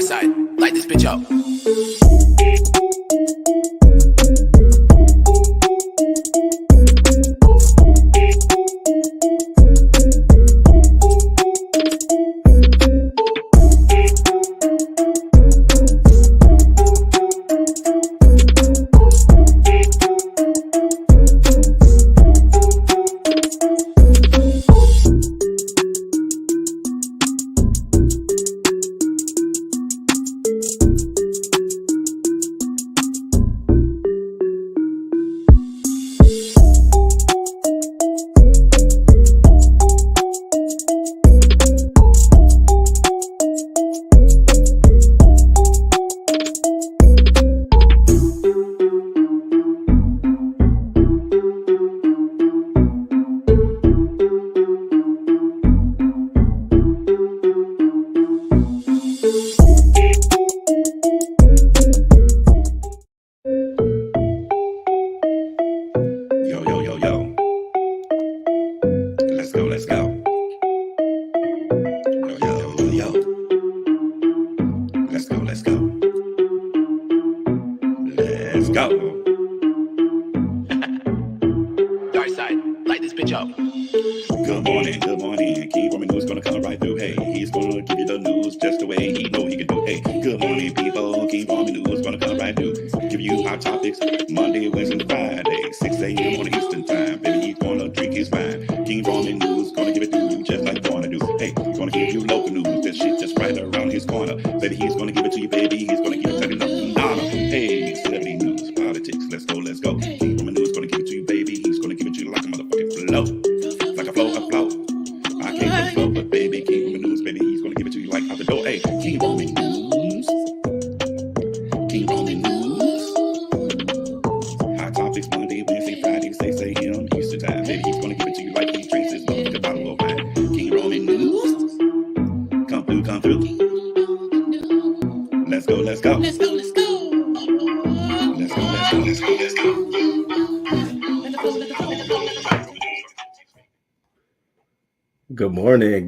side, light this bitch up.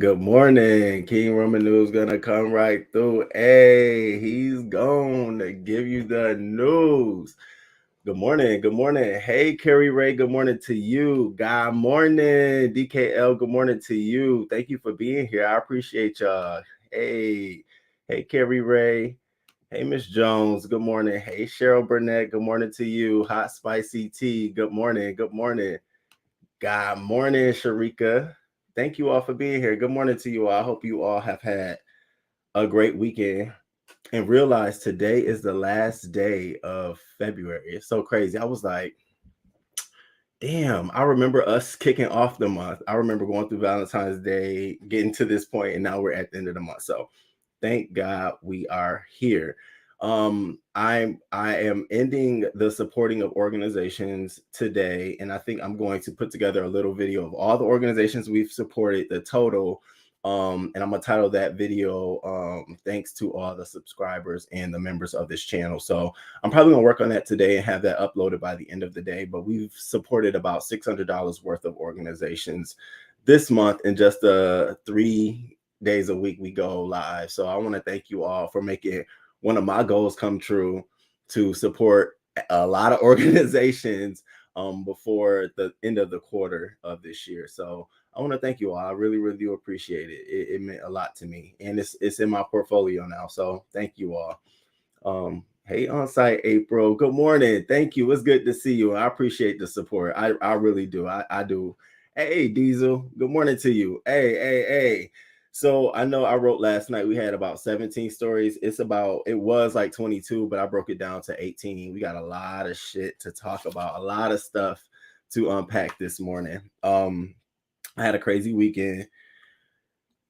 Good morning. King Roman News gonna come right through. Hey, he's going to give you the news. Good morning. Hey, Carrie Ray, good morning to you. Good morning, DKL, good morning to you. Thank you for being here. I appreciate y'all. Hey, Carrie Ray. Hey, Miss Jones, good morning. Hey, Cheryl Burnett, good morning to you. Hot Spicy Tea, good morning. Good morning, Sharika. Thank you all for being here. Good morning to you all. I hope you all have had a great weekend and realize today is the last day of February. It's so crazy. I was like, damn, I remember us kicking off the month. I remember going through Valentine's Day, getting to this point, and now we're at the end of the month. So thank God we are here. I am ending the supporting of organizations today, and I think I'm going to put together a little video of all the organizations we've supported, the total, and I'm gonna title that video thanks to all the subscribers and the members of this channel. So I'm probably gonna work on that today and have that uploaded by the end of the day. But we've supported about $600 worth of organizations this month in just 3 days a week we go live. So I want to thank you all for making one of my goals come true, to support a lot of organizations before the end of the quarter of this year. So I want to thank you all. I really, really do appreciate it. It meant a lot to me, and it's in my portfolio now. So thank you all. Hey, on site April, good morning. Thank you. It's good to see you. I appreciate the support. I really do. I do. Hey, Diesel, good morning to you. Hey. So I know I wrote last night we had about 17 stories. It was like 22, but I broke it down to 18. We got a lot of shit to talk about, a lot of stuff to unpack this morning. I had a crazy weekend.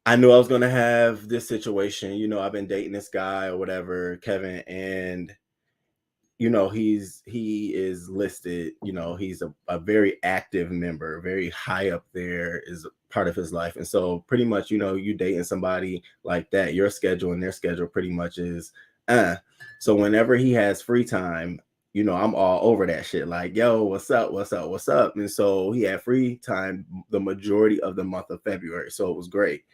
I knew I was going to have this situation. You know, I've been dating this guy or whatever, Kevin, and you know, he is listed, you know, he's a very active member, very high up there, is part of his life. And so pretty much, you know, you dating somebody like that, your schedule and their schedule pretty much is, so whenever he has free time, you know, I'm all over that shit. Like, yo, what's up? And so he had free time the majority of the month of February. So it was great.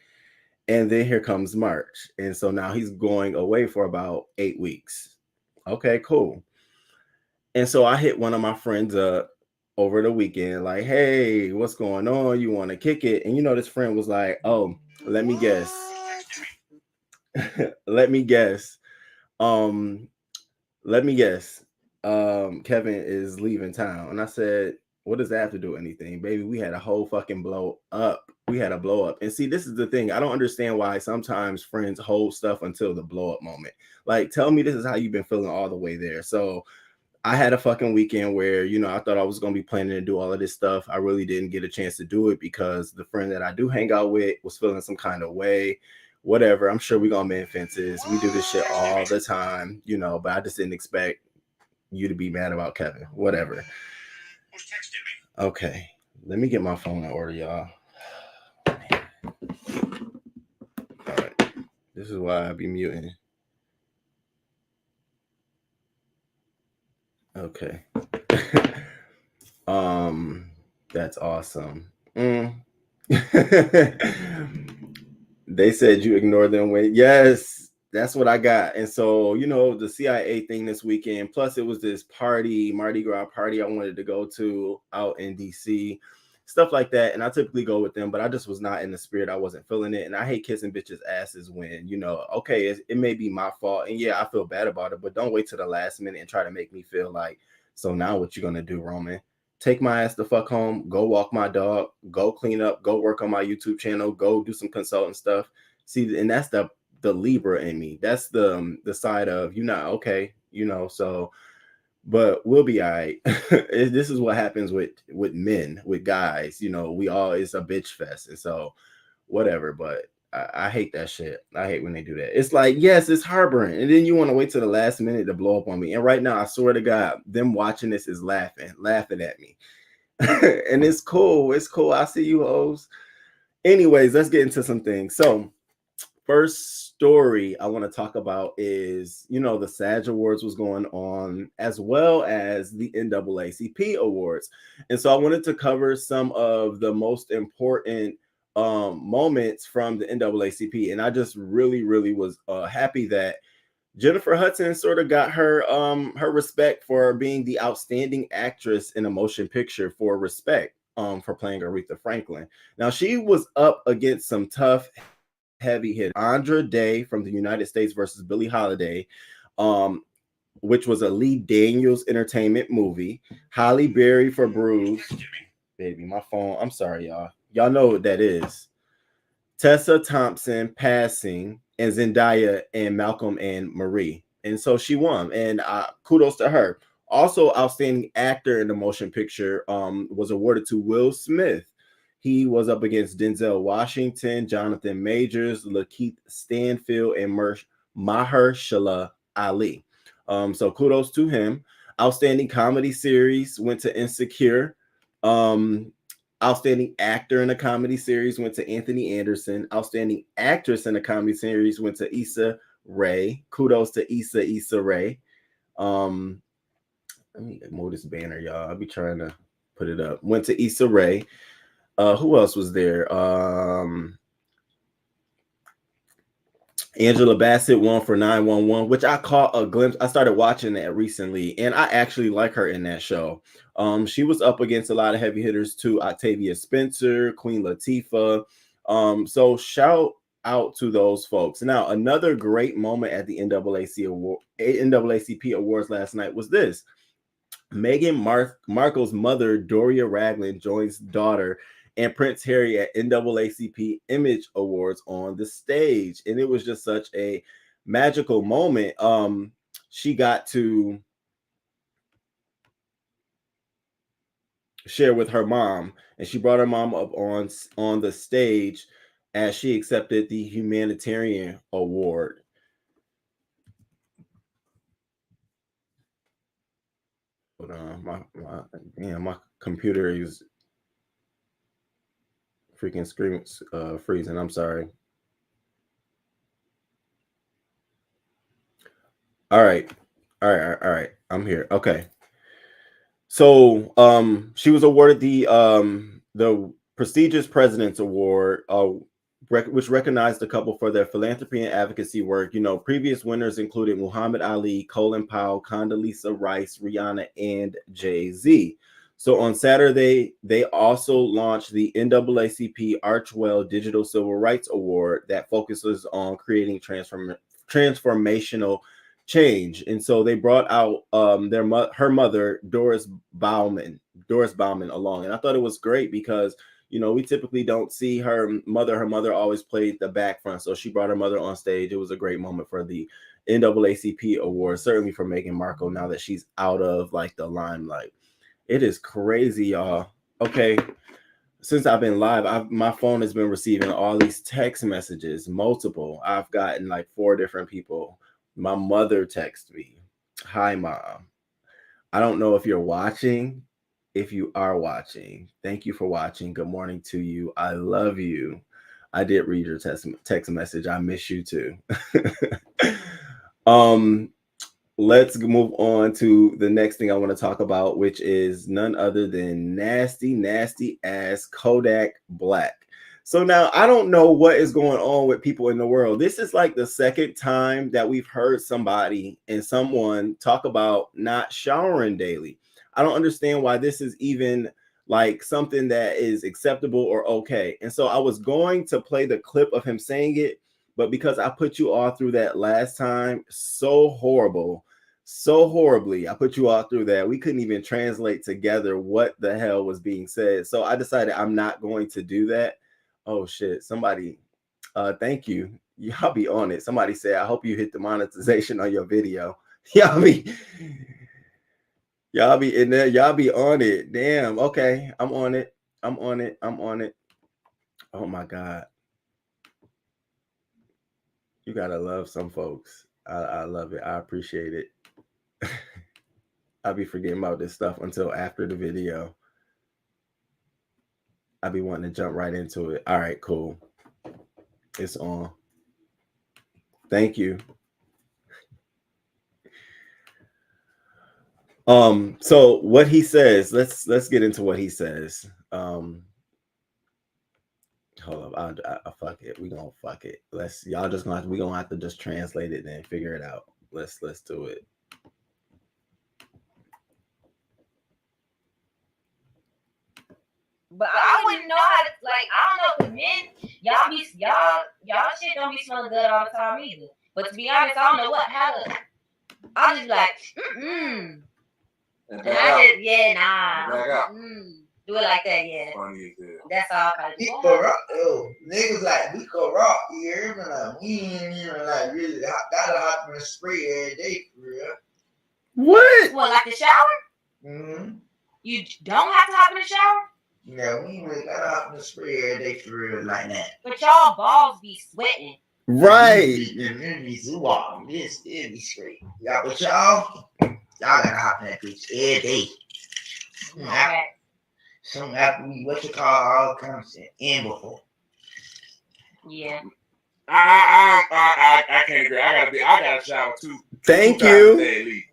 And then here comes March. And so now he's going away for about 8 weeks. Okay, cool. And so I hit one of my friends up over the weekend, like, hey, what's going on? You want to kick it? And this friend was like, oh, let me guess. let me guess. Um, let me guess. Kevin is leaving town. And I said, what does that have to do with anything? Baby, we had a whole fucking blow up. We had a blow up. And see, this is the thing. I don't understand why sometimes friends hold stuff until the blow up moment. Like, tell me this is how you've been feeling all the way there. So I had a fucking weekend where, I thought I was going to be planning to do all of this stuff. I really didn't get a chance to do it because the friend that I do hang out with was feeling some kind of way. Whatever. I'm sure we're going to mend fences. We do this shit all the time, but I just didn't expect you to be mad about Kevin. Whatever. Okay. Let me get my phone in order, y'all. All right. This is why I be muting. Okay. That's awesome. They said you ignore them when yes, that's what I got. And so, the CIA thing this weekend, plus it was this party, Mardi Gras party I wanted to go to out in DC, stuff like that. And I typically go with them, but I just was not in the spirit. I wasn't feeling it. And I hate kissing bitches' asses when, okay, it may be my fault. And yeah, I feel bad about it, but don't wait to the last minute and try to make me feel like, so now what you gonna do, Roman? Take my ass the fuck home, go walk my dog, go clean up, go work on my YouTube channel, go do some consulting stuff. See, and that's the Libra in me. That's the side of you not okay, so but we'll be all right. This is what happens with men, with guys, we all it's a bitch fest. And so whatever, but I hate that shit. I hate when they do that. It's like, yes, it's harboring. And then you want to wait till the last minute to blow up on me. And right now, I swear to God, them watching this is laughing at me. And it's cool. It's cool. I see you hoes. Anyways, let's get into some things. So first story I want to talk about is, the SAG Awards was going on, as well as the NAACP Awards. And so I wanted to cover some of the most important moments from the NAACP. And I just really, really was happy that Jennifer Hudson sort of got her respect for being the outstanding actress in a motion picture for respect for playing Aretha Franklin. Now she was up against some tough heavy hit. Andra Day from the United States versus Billie Holiday, which was a Lee Daniels Entertainment movie. Halle Berry for Bruise. Baby, my phone. I'm sorry, y'all. Y'all know what that is. Tessa Thompson, Passing, and Zendaya and Malcolm and Marie. And so she won. And kudos to her. Also, outstanding actor in the motion picture was awarded to Will Smith. He was up against Denzel Washington, Jonathan Majors, Lakeith Stanfield, and Mahershala Ali. So kudos to him. Outstanding comedy series went to Insecure. Outstanding actor in a comedy series went to Anthony Anderson. Outstanding actress in a comedy series went to Issa Rae. Kudos to Issa Rae. Let me move this banner, y'all. I'll be trying to put it up. Went to Issa Rae. Who else was there? Angela Bassett won for 911, which I caught a glimpse. I started watching that recently, and I actually like her in that show. She was up against a lot of heavy hitters too. Octavia Spencer, Queen Latifah. So shout out to those folks. Now, another great moment at the NAACP Awards last night was this. Meghan Markle's mother, Doria Ragland, joins daughter and Prince Harry at NAACP Image Awards on the stage. And it was just such a magical moment. She got to share with her mom, and she brought her mom up on the stage as she accepted the humanitarian award. Hold on, my computer is freaking freezing. I'm sorry. All right. I'm here. Okay. So she was awarded the prestigious President's Award, which recognized the couple for their philanthropy and advocacy work. You know, previous winners included Muhammad Ali, Colin Powell, Condoleezza Rice, Rihanna, and Jay-Z. So on Saturday, they also launched the NAACP Archwell Digital Civil Rights Award that focuses on creating transformational change. And so they brought out her mother, Doris Bauman along. And I thought it was great because, you know, we typically don't see her mother. Her mother always played the back front. So she brought her mother on stage. It was a great moment for the NAACP award, certainly for Meghan Markle now that she's out of like the limelight. It is crazy, y'all. Okay. Since I've been live, my phone has been receiving all these text messages, multiple. I've gotten like 4 different people. My mother texted me, "Hi, Mom. I don't know if you're watching. If you are watching, thank you for watching. Good morning to you. I love you. I did read your text message. I miss you too." Let's move on to the next thing I want to talk about, which is none other than nasty ass Kodak Black. So now I don't know what is going on with people in the world. This is like the second time that we've heard someone talk about not showering daily. I don't understand why this is even like something that is acceptable or okay. And so I was going to play the clip of him saying it, but because I put you all through that last time, so horribly, I put you all through that. We couldn't even translate together what the hell was being said. So I decided I'm not going to do that. Oh shit, somebody, thank you. Y'all be on it. Somebody said, I hope you hit the monetization on your video. Y'all be in there. Y'all be on it. Damn. Okay. I'm on it. Oh my God. You gotta love some folks. I love it. I appreciate it. I'll be forgetting about this stuff until after the video. I'll be wanting to jump right into it. All right, cool. It's on. Thank you. So what he says, let's get into what he says. Hold up, I fuck it. We gonna fuck it. We gonna have to just translate it and figure it out. Let's do it. But I wouldn't know how to, like, I don't know, because men, y'all shit don't be smelling good all the time either. But to be honest, I don't know how to, I'll just be like, And I just, do it like that, yeah. Funny as hell. That's all I do. Niggas like, we go rock here, like, we ain't even like really gotta hop in the spray every day, for real. What? What, like the shower? Mm-hmm. You don't have to hop in the shower? No, we ain't really gotta hop in the spray every day, for real, like that. But y'all balls be sweating. Right. This be straight. Yeah, but y'all gotta hop in that bitch every day. Some after we all comes in before. Yeah. I can't agree. I gotta shower too. Thank two you. Times a day at least.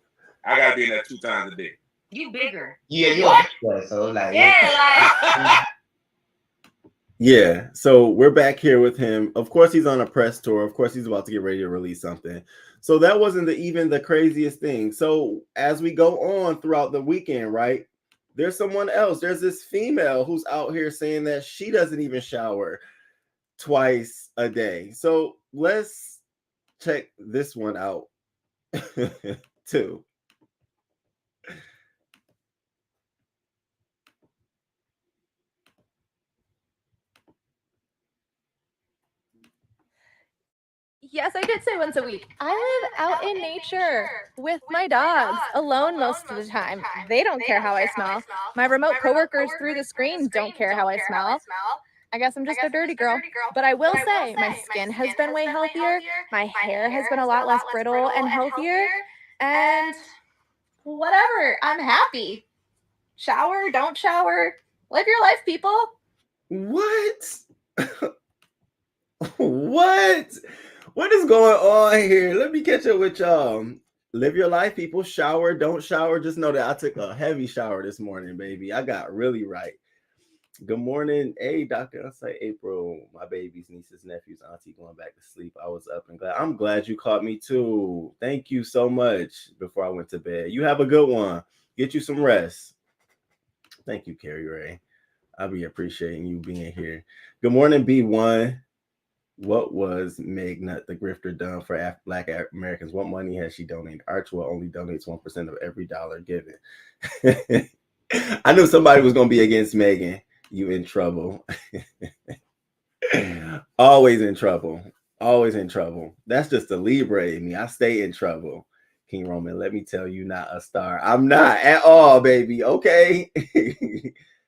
I gotta be in there 2 times a day. You bigger. Yeah, you're so like Yeah, so we're back here with him. Of course, he's on a press tour. Of course, he's about to get ready to release something. So that wasn't even the craziest thing. So as we go on throughout the weekend, right, there's someone else. There's this female who's out here saying that she doesn't even shower twice a day. So let's check this one out too. Yes, I did say once a week. I live out in nature with my dogs, alone most of the time. They don't care how I smell. My remote coworkers through the screen don't care how I smell. I guess I'm just a dirty girl. But I will say my skin has been way healthier. My hair has been a lot less brittle and healthier. And whatever, I'm happy. Shower, don't shower. Live your life, people. What? What is going on here? Let me catch up with y'all. Live your life, people. Shower, don't shower. Just know that I took a heavy shower this morning, baby. I got really right. Good morning. Hey, Dr. Unsay April. My babies, nieces, nephews, auntie going back to sleep. I was up and glad. I'm glad you caught me too. Thank you so much before I went to bed. You have a good one. Get you some rest. Thank you, Carrie Ray. I'll be appreciating you being here. Good morning, B1. What was Meg Nut the grifter done for Black Americans? What money has she donated? Archwell only donates 1% of every dollar given. I knew somebody was going to be against Megan. You in trouble. Always in trouble. Always in trouble. That's just the Libra in me. I stay in trouble. King Roman, let me tell you, not a star. I'm not at all, baby. Okay.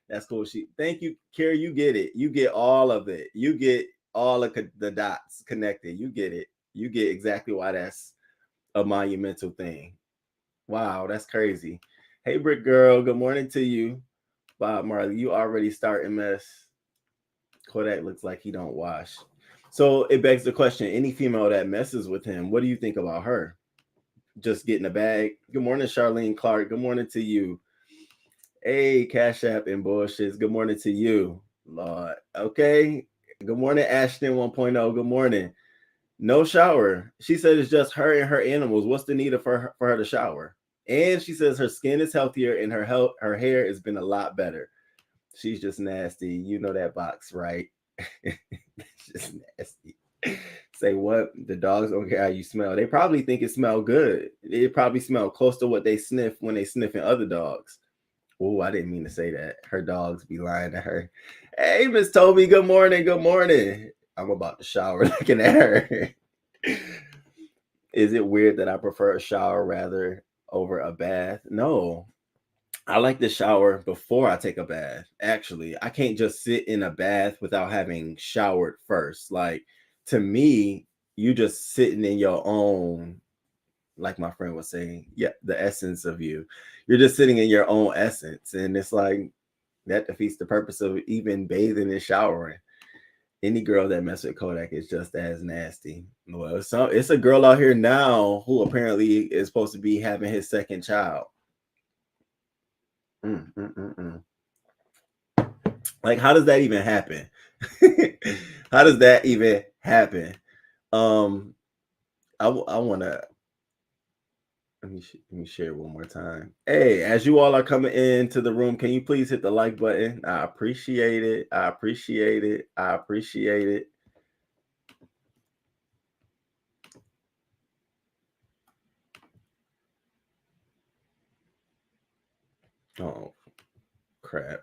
That's cool. Thank you, Carrie. You get it. You get all of it. You get all of the dots connected. You get it. You get exactly why that's a monumental thing. Wow, that's crazy. Hey, Brick Girl. Good morning to you. Bob Marley, you already starting mess. Kodak looks like he don't wash. So it begs the question, any female that messes with him, what do you think about her? Just getting a bag. Good morning, Charlene Clark. Good morning to you. Hey, Cash App and bullshits. Good morning to you, Lord. Okay. Good morning, Ashton 1.0. Good morning. No shower. She said it's just her and her animals. What's the need for her to shower? And she says her skin is healthier and her hair has been a lot better. She's just nasty. You know that box, right? It's just nasty. Say what? The dogs don't care how you smell. They probably think it smells good. It probably smell close to what they sniff when they sniffing other dogs. Oh, I didn't mean to say that. Her dogs be lying to her. Hey, Miss Toby, good morning. Good morning. I'm about to shower looking at her. Is it weird that I prefer a shower rather over a bath? No. I like to shower before I take a bath. Actually, I can't just sit in a bath without having showered first. Like, to me, you just sitting in your own, like my friend was saying, yeah, the essence of you. You're just sitting in your own essence. And it's like, that defeats the purpose of even bathing and showering. Any girl that messes with Kodak is just as nasty. Well, it's a girl out here now who apparently is supposed to be having his second child. Like, how does that even happen? How does that even happen? I want to let me share one more time. Hey, as you all are coming into the room, can you please hit the like button? I appreciate it. I appreciate it. I appreciate it. Oh, crap.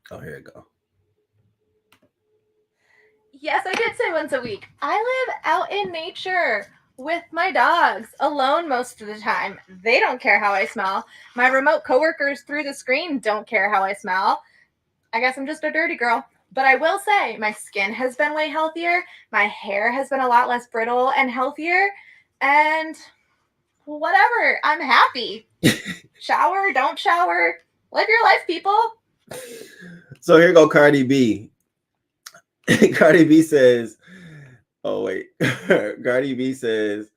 Oh, here we go. Yes, I did say once a week. I live out in nature with my dogs, alone most of the time. They don't care how I smell. My remote coworkers through the screen don't care how I smell. I guess I'm just a dirty girl. But I will say my skin has been way healthier. My hair has been a lot less brittle and healthier. And whatever, I'm happy. Shower, don't shower. Live your life, people. So here go Cardi B. Cardi B says, oh wait. Cardi B says,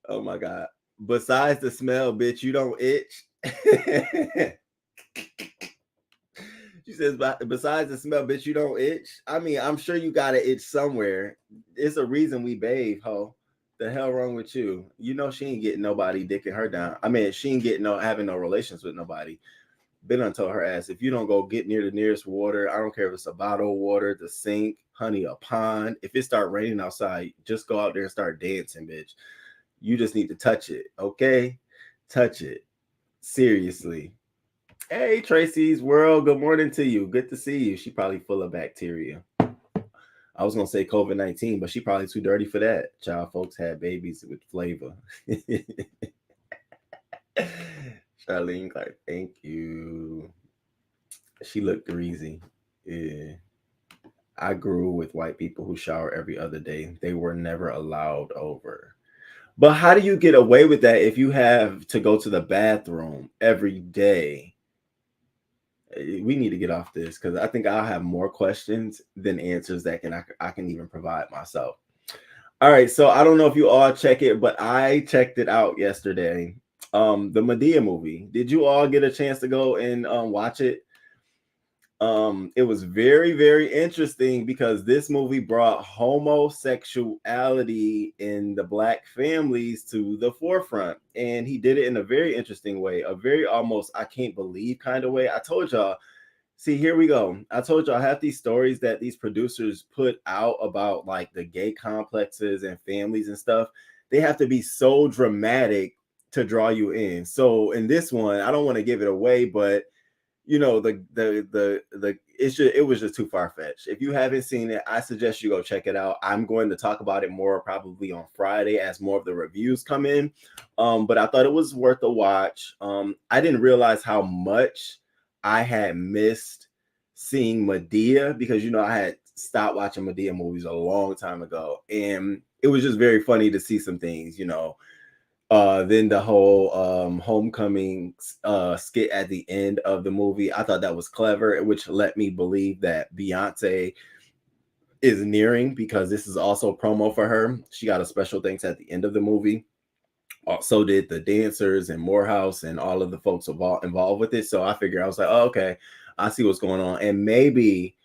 oh my God. Besides the smell, bitch, you don't itch. She says, besides the smell, bitch, you don't itch. I mean, I'm sure you got to itch somewhere. It's a reason we bathe, ho. The hell wrong with you? You know she ain't getting nobody dicking her down. I mean, she ain't getting having no relations with nobody. Been on told her ass, if you don't go get near the nearest water, I don't care if it's a bottle of water, the sink, honey, a pond. If it start raining outside, just go out there and start dancing, bitch. You just need to touch it, okay? Touch it. Seriously. Hey, Tracy's World. Good morning to you. Good to see you. She probably full of bacteria. I was going to say COVID-19, but she probably too dirty for that. Child folks had babies with flavor. Charlene Clark, thank you. She looked greasy. Yeah. I grew with white people who shower every other day. They were never allowed over. But how do you get away with that if you have to go to the bathroom every day? We need to get off this because I think I'll have more questions than answers that I can even provide myself. All right, so I don't know if you all check it, but I checked it out yesterday. The Madea movie. Did you all get a chance to go and watch it? It was very, very interesting because this movie brought homosexuality in the Black families to the forefront, and he did it in a very interesting way, a very almost I can't believe kind of way. I told y'all. See, here we go. I told y'all half these stories that these producers put out about like the gay complexes and families and stuff. They have to be so dramatic to draw you in. So in this one, I don't want to give it away, but you know it was just too far-fetched. If you haven't seen it, I suggest you go check it out. I'm going to talk about it more probably on Friday as more of the reviews come in, but I thought it was worth a watch. I didn't realize how much I had missed seeing Madea, because I had stopped watching Madea movies a long time ago, and it was just very funny to see some things. Then the whole homecoming skit at the end of the movie, I thought that was clever, which let me believe that Beyonce is nearing, because this is also promo for her. She got a special thanks at the end of the movie. So did the dancers and Morehouse and all of the folks involved with it. So I figured, I was like, oh, okay, I see what's going on. And maybe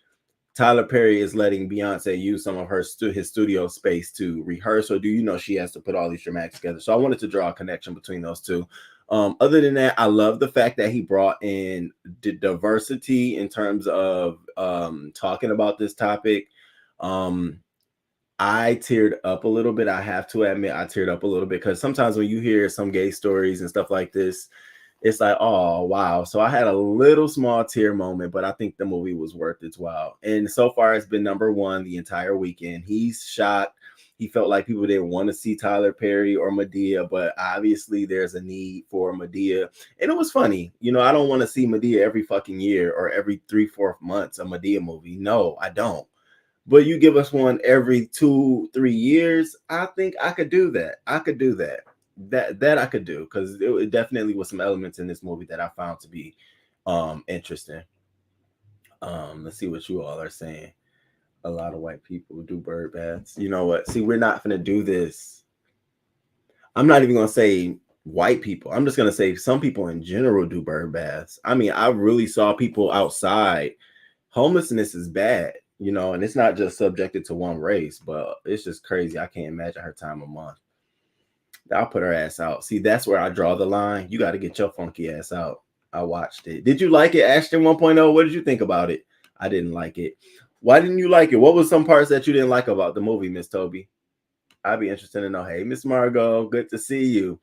Tyler Perry is letting Beyonce use some of his studio space to rehearse, or she has to put all these dramatics together. So I wanted to draw a connection between those two. Other than that, I love the fact that he brought in diversity in terms of talking about this topic. I teared up a little bit. I have to admit, I teared up a little bit, because sometimes when you hear some gay stories and stuff like this, it's like, oh, wow. So I had a little small tear moment, but I think the movie was worth its while. And so far, it's been #1 the entire weekend. He's shocked. He felt like people didn't want to see Tyler Perry or Madea, but obviously there's a need for Madea. And it was funny. I don't want to see Madea every fucking year or every 3-4 months, a Madea movie. No, I don't. But you give us one every 2-3 years, I think I could do that. I could do that. That I could do, because it definitely was some elements in this movie that I found to be interesting. Let's see what you all are saying. A lot of white people do bird baths. You know what? See, we're not gonna do this. I'm not even gonna say white people. I'm just gonna say some people in general do bird baths. I mean, I really saw people outside. Homelessness is bad, and it's not just subjected to one race, but it's just crazy. I can't imagine her time of month. I'll put her ass out. See, that's where I draw the line. You got to get your funky ass out. I watched it. Did you like it, Ashton 1.0? What did you think about it? I didn't like it. Why didn't you like it? What was some parts that you didn't like about the movie, Miss Toby? I'd be interested to know. Hey, Miss Margot, good to see you.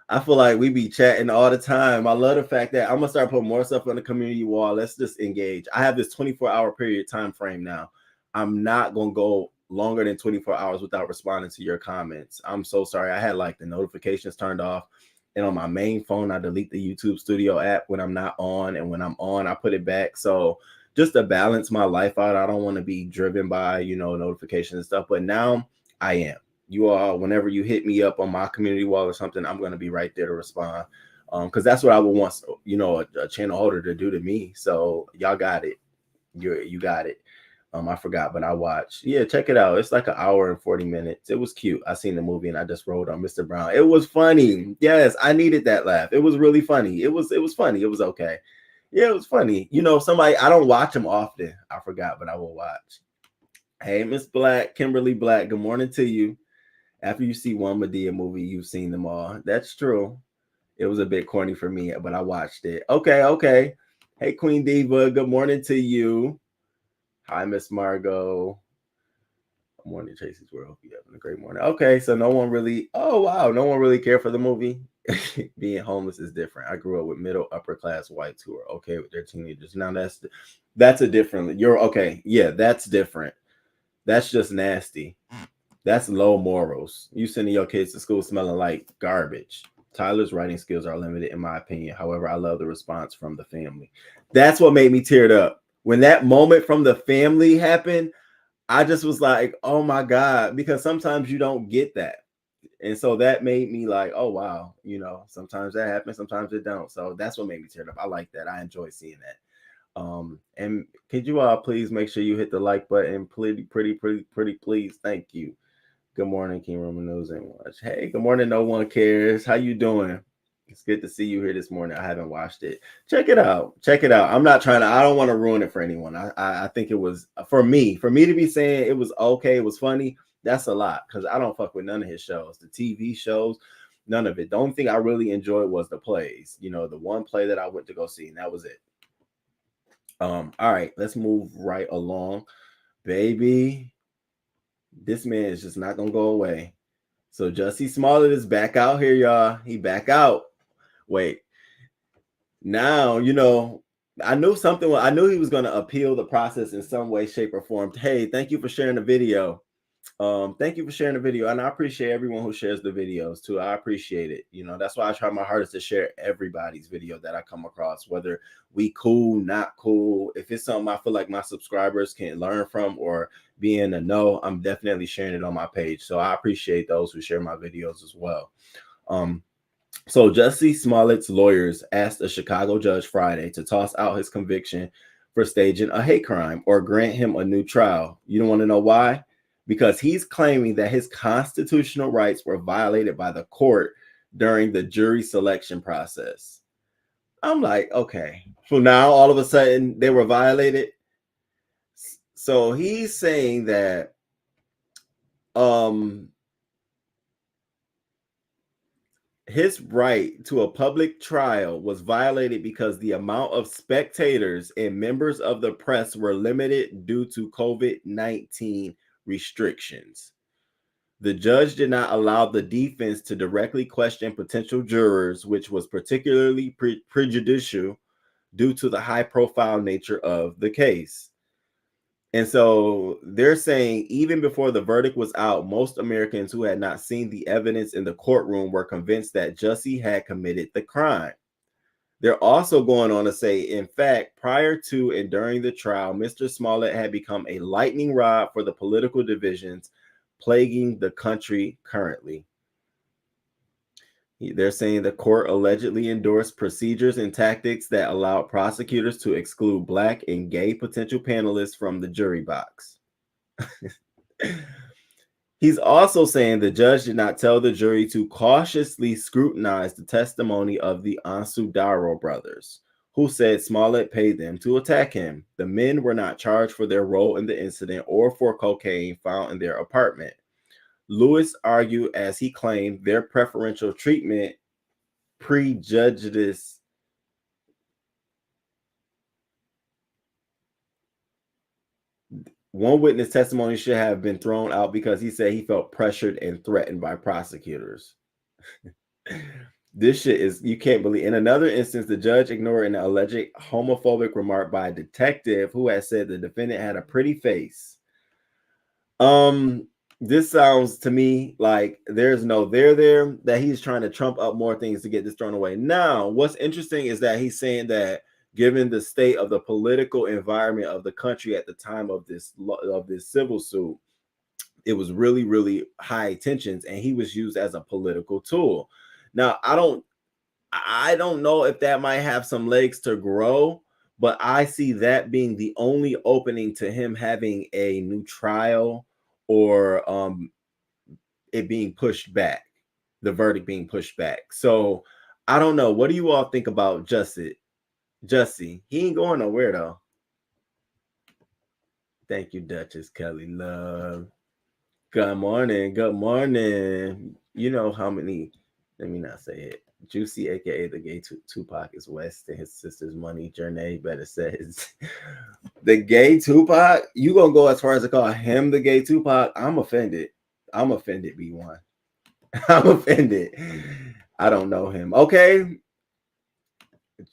I feel like we be chatting all the time. I love the fact that I'm going to start putting more stuff on the community wall. Let's just engage. I have this 24-hour period time frame now. I'm not going to go longer than 24 hours without responding to your comments. I'm so sorry. I had like the notifications turned off, and on my main phone, I delete the YouTube Studio app when I'm not on, and when I'm on, I put it back. So just to balance my life out, I don't want to be driven by, notifications and stuff, but now I am. You all, whenever you hit me up on my community wall or something, I'm going to be right there to respond, because that's what I would want, a channel holder to do to me. So y'all got it. You got it. I forgot, but I watched. Yeah, check it out. It's like 1 hour and 40 minutes. It was cute. I seen the movie and I just wrote on Mr. Brown. It was funny. Yes, I needed that laugh. It was really funny. It was funny. It was okay. Yeah, it was funny. Somebody, I don't watch them often. I forgot, but I will watch. Hey, Miss Black, Kimberly Black, good morning to you. After you see one Madea movie, you've seen them all. That's true. It was a bit corny for me, but I watched it. Okay. Hey, Queen Diva, good morning to you. Hi, Miss Margot. Morning, Tracy's World. You having a great morning. Okay, so no one really cared for the movie. Being homeless is different. I grew up with middle upper class whites who are okay with their teenagers. Now that's a different. You're okay. Yeah, that's different. That's just nasty. That's low morals. You sending your kids to school smelling like garbage. Tyler's writing skills are limited, in my opinion. However, I love the response from the family. That's what made me teared up. When that moment from the family happened, I just was like, oh my God, because sometimes you don't get that. And so that made me like, oh, wow. Sometimes that happens, sometimes it don't. So that's what made me tear up. I like that. I enjoy seeing that. And could you all please make sure you hit the like button? Pretty, please. Thank you. Good morning, King Roman News and Watch. Hey, good morning. No one cares. How you doing? It's good to see you here this morning. I haven't watched it. Check it out. Check it out. I'm not trying to, I don't want to ruin it for anyone. I think it was, for me to be saying it was okay, it was funny, that's a lot, because I don't fuck with none of his shows. The TV shows, none of it. The only thing I really enjoyed was the plays. You know, the one play that I went to go see, and that was it. All right, let's move right along. Baby, this man is just not gonna go away. So Jussie Smollet is back out here, y'all. He back out. Wait. Now, you know, I knew something. I knew he was going to appeal the process in some way, shape, or form. Hey, thank you for sharing the video. Thank you for sharing the video. And I appreciate everyone who shares the videos too. I appreciate it. You know, that's why I try my hardest to share everybody's video that I come across, whether we cool, not cool. If it's something I feel like my subscribers can learn from or be in the know, I'm definitely sharing it on my page. So I appreciate those who share my videos as well. So Jussie Smollett's lawyers asked a Chicago judge Friday to toss out his conviction for staging a hate crime or grant him a new trial. You don't want to know why? Because he's claiming that his constitutional rights were violated by the court during the jury selection process. I'm like, okay. So now all of a sudden they were violated. So he's saying that his right to a public trial was violated because the amount of spectators and members of the press were limited due to COVID-19 restrictions. The judge did not allow the defense to directly question potential jurors, which was particularly prejudicial due to the high-profile nature of the case. And so they're saying even before the verdict was out, most Americans who had not seen the evidence in the courtroom were convinced that Jussie had committed the crime. They're also going on to say, in fact, prior to and during the trial, Mr. Smollet had become a lightning rod for the political divisions plaguing the country currently. They're saying the court allegedly endorsed procedures and tactics that allowed prosecutors to exclude Black and gay potential panelists from the jury box. He's also saying the judge did not tell the jury to cautiously scrutinize the testimony of the Ansudaro brothers, who said Smollet paid them to attack him. The men were not charged for their role in the incident or for cocaine found in their apartment. Lewis argued as he claimed their preferential treatment prejudiced one witness testimony should have been thrown out because he said he felt pressured and threatened by prosecutors. This shit is, you can't believe. In another instance, the judge ignored an alleged homophobic remark by a detective who had said the defendant had a pretty face. This sounds to me like there's no there, that he's trying to trump up more things to get this thrown away. Now, what's interesting is that he's saying that given the state of the political environment of the country at the time of this civil suit, it was really, really high tensions, and he was used as a political tool. Now, I don't know if that might have some legs to grow, but I see that being the only opening to him having a new trial or it being pushed back, the verdict being pushed back. So I don't know. What do you all think about Jussie? He ain't going nowhere though. Thank you, Duchess Kelly Love. Good morning. Good morning. You know how many, let me not say it. Juicy, aka the gay Tupac, is West, and his sister's Money. Journey better says the gay Tupac. You gonna go as far as to call him the gay Tupac? I'm offended. I'm offended, B1. I'm offended. I don't know him. Okay.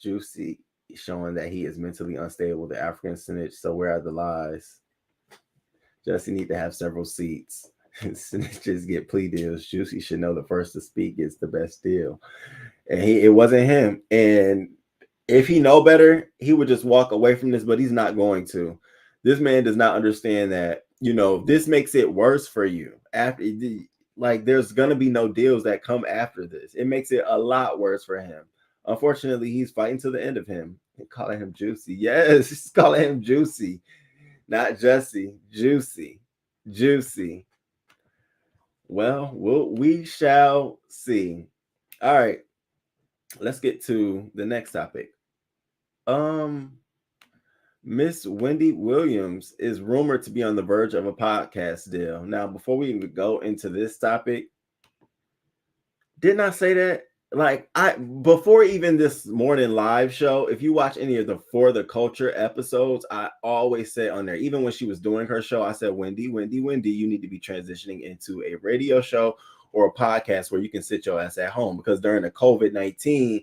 Juicy showing that he is mentally unstable. The African snitch. So where are the lies? Jussie need to have several seats. Snitches get plea deals. Juicy should know the first to speak is the best deal. And it wasn't him. And if he know better, he would just walk away from this, but he's not going to. This man does not understand that, you know, this makes it worse for you. After, like, there's going to be no deals that come after this. It makes it a lot worse for him. Unfortunately, he's fighting to the end of him. They're calling him Juicy. Yes, he's calling him Juicy. Not Jussie. Juicy. Well, we shall see. All right. let's get to the next topic. Miss Wendy Williams is rumored to be on the verge of a podcast deal. Now, before we even go into this topic, didn't I say that? Like, I before even this morning live show, if you watch any of the For the Culture episodes, I always say on there, even when she was doing her show, I said, Wendy, you need to be transitioning into a radio show or a podcast where you can sit your ass at home, because during the COVID-19,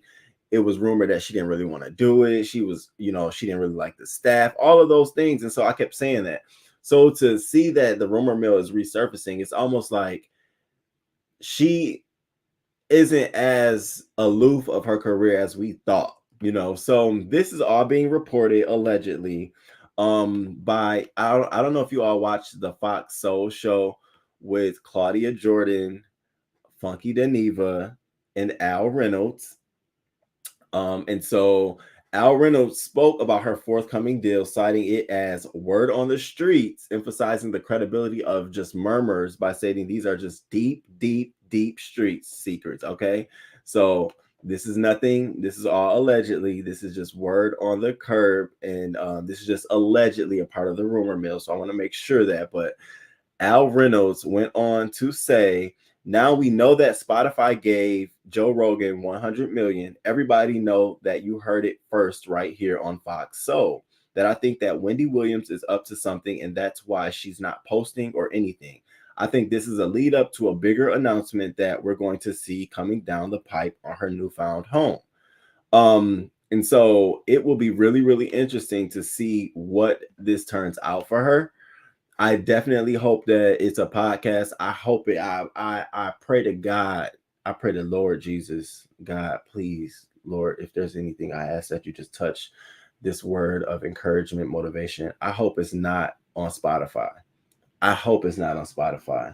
it was rumored that she didn't really want to do it. She was, she didn't really like the staff, all of those things. And so I kept saying that. So to see that the rumor mill is resurfacing, it's almost like she isn't as aloof of her career as we thought, So this is all being reported allegedly by I don't know if you all watched the Fox Soul show with Claudia Jordan, Funky Deneva, and Al Reynolds. And so Al Reynolds spoke about her forthcoming deal, citing it as word on the streets, emphasizing the credibility of just murmurs by stating these are just deep, deep, deep street secrets. Okay. So this is nothing. This is all allegedly. This is just word on the curb. And this is just allegedly a part of the rumor mill. So I want to make sure that. But Al Reynolds went on to say, now we know that Spotify gave Joe Rogan 100 million. Everybody know that you heard it first right here on Fox. So that I think that Wendy Williams is up to something, and that's why she's not posting or anything. I think this is a lead up to a bigger announcement that we're going to see coming down the pipe on her newfound home. And so it will be really, really interesting to see what this turns out for her. I definitely hope that it's a podcast. I hope it. I pray to God. I pray to Lord Jesus, God, please, Lord, if there's anything, I ask that you just touch this word of encouragement, motivation. I hope it's not on Spotify. I hope it's not on Spotify.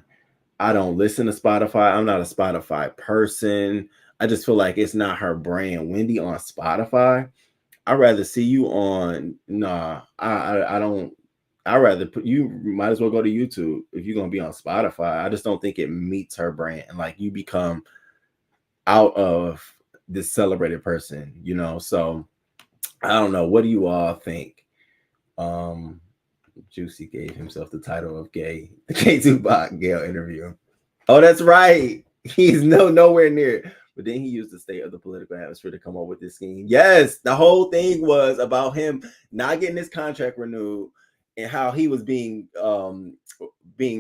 I don't listen to Spotify. I'm not a Spotify person. I just feel like it's not her brand. Wendy on Spotify. I'd rather see you on. Nah, I don't. I'd rather you might as well go to YouTube if you're gonna be on Spotify. I just don't think it meets her brand. Like, you become out of this celebrated person, So I don't know. What do you all think? Juicy gave himself the title of gay. The K2 Gail interview. Oh, that's right. He's nowhere near it. But then he used the state of the political atmosphere to come up with this scheme. Yes, the whole thing was about him not getting his contract renewed, and how he was being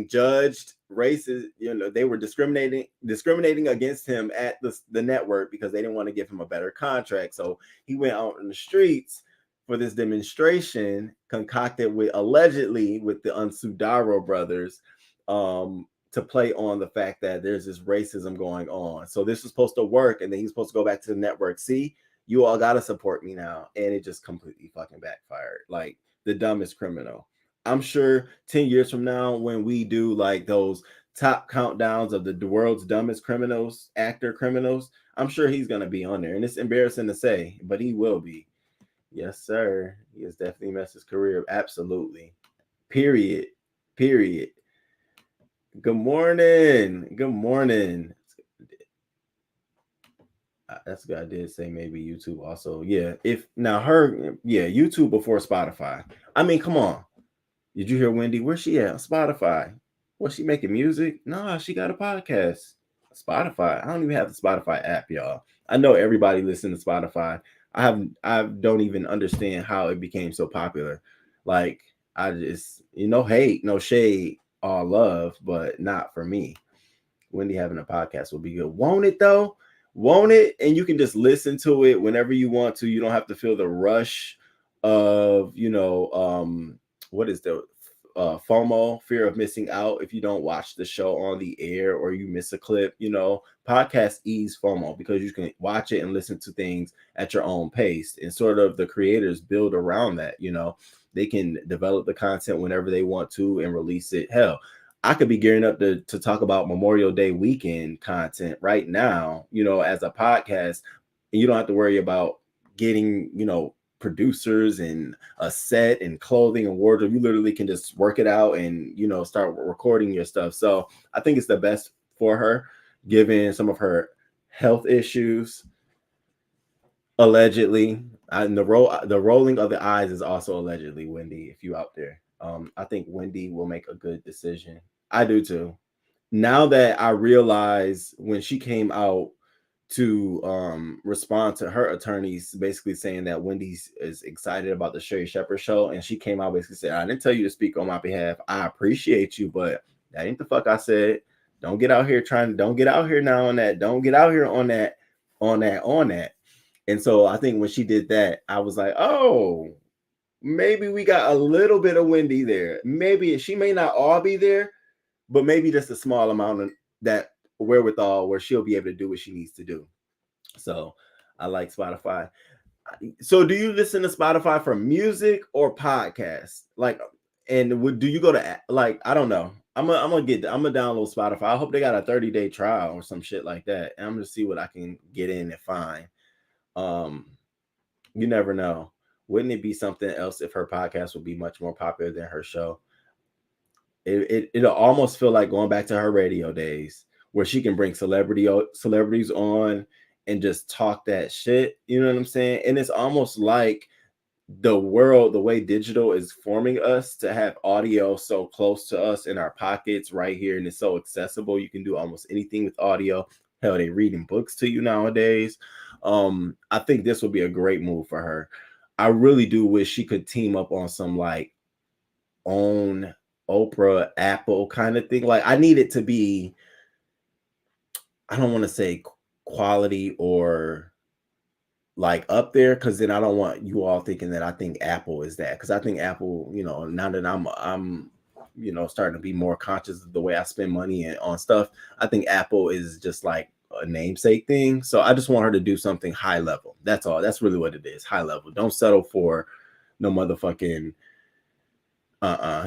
judged racist. They were discriminating against him at the network because they didn't want to give him a better contract. So he went out in the streets for this demonstration concocted allegedly with the Unsudaro brothers to play on the fact that there's this racism going on. So this was supposed to work, and then he's supposed to go back to the network. See, you all gotta support me now. And it just completely fucking backfired. Like, the dumbest criminal. I'm sure 10 years from now, when we do like those top countdowns of the world's dumbest criminals, actor criminals, I'm sure he's going to be on there. And it's embarrassing to say, but he will be. Yes, sir. He has definitely messed his career. Absolutely. Period. Good morning. That's good. I did say maybe YouTube also. Yeah. YouTube before Spotify. I mean, come on. Did you hear Wendy? Where's she at? On Spotify. Was she making music? Nah, she got a podcast. Spotify. I don't even have the Spotify app, y'all. I know everybody listens to Spotify. I don't even understand how it became so popular. Like, I just, hate, no shade, all love, but not for me. Wendy having a podcast will be good. Won't it though? Won't it? And you can just listen to it whenever you want to. You don't have to feel the rush of, what is the FOMO, fear of missing out, if you don't watch the show on the air or you miss a clip. Podcasts ease FOMO because you can watch it and listen to things at your own pace, and sort of the creators build around that. They can develop the content whenever they want to and release it. Hell, I could be gearing up to talk about Memorial Day weekend content right now, as a podcast, and you don't have to worry about getting, producers and a set and clothing and wardrobe. You literally can just work it out and, start recording your stuff. So I think it's the best for her, given some of her health issues. Allegedly, and the rolling of the eyes is also allegedly, Wendy. If you out there, I think Wendy will make a good decision. I do too. Now that I realize when she came out to respond to her attorneys, basically saying that Wendy is excited about the Sherry Shepherd show, and she came out basically saying, "I didn't tell you to speak on my behalf. I appreciate you, but that ain't the fuck I said. Don't get out here don't get out here now on that. Don't get out here on that, on that, on that." And so I think when she did that, I was like, oh, maybe we got a little bit of Wendy there. Maybe she may not all be there, but maybe just a small amount of that wherewithal where she'll be able to do what she needs to do. So I like Spotify. So do you listen to Spotify for music or podcasts? Like, and do you go to, like, I don't know. I'm gonna download Spotify. I hope they got a 30-day trial or some shit like that. And I'm gonna see what I can get in and find. You never know. Wouldn't it be something else if her podcast would be much more popular than her show? It'll almost feel like going back to her radio days where she can bring celebrities on and just talk that shit. You know what I'm saying? And it's almost like the world, the way digital is forming us to have audio so close to us in our pockets right here, and it's so accessible. You can do almost anything with audio. Hell, they reading books to you nowadays. I think this would be a great move for her. I really do wish she could team up on some like own Oprah, Apple kind of thing. Like, I need it to be, I don't want to say quality or like up there, because then I don't want you all thinking that I think Apple is that, because I think Apple, you know, now that I'm you know, starting to be more conscious of the way I spend money on stuff, I think Apple is just like a namesake thing. So I just want her to do something high level. That's all. That's really what it is. High level. Don't settle for no motherfucking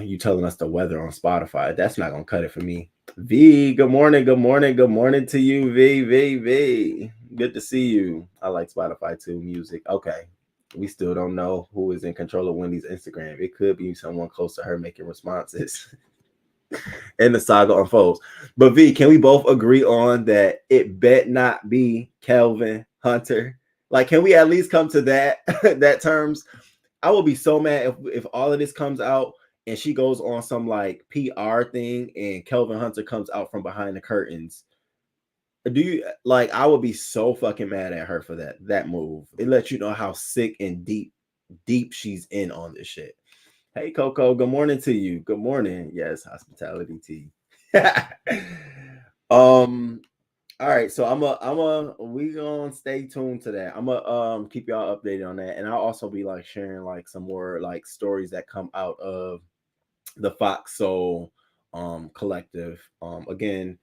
you telling us the weather on Spotify. That's not gonna cut it for me. V, good morning to you, V. Good to see you. I like Spotify too. Music. Okay. We still don't know who is in control of Wendy's Instagram. It could be someone close to her making responses. And the saga unfolds. But V, can we both agree on that it bet not be Kelvin Hunter? Like, can we at least come to that that terms? I will be so mad if all of this comes out and she goes on some like PR thing and Kelvin Hunter comes out from behind the curtains. Do you like? I would be so fucking mad at her for that move. It lets you know how sick and deep she's in on this shit. Hey Coco, good morning to you. Good morning. Yes, hospitality tea. All right, so we gonna stay tuned to that. I'm gonna keep y'all updated on that, and I'll also be like sharing like some more like stories that come out of the Fox Soul collective. Again,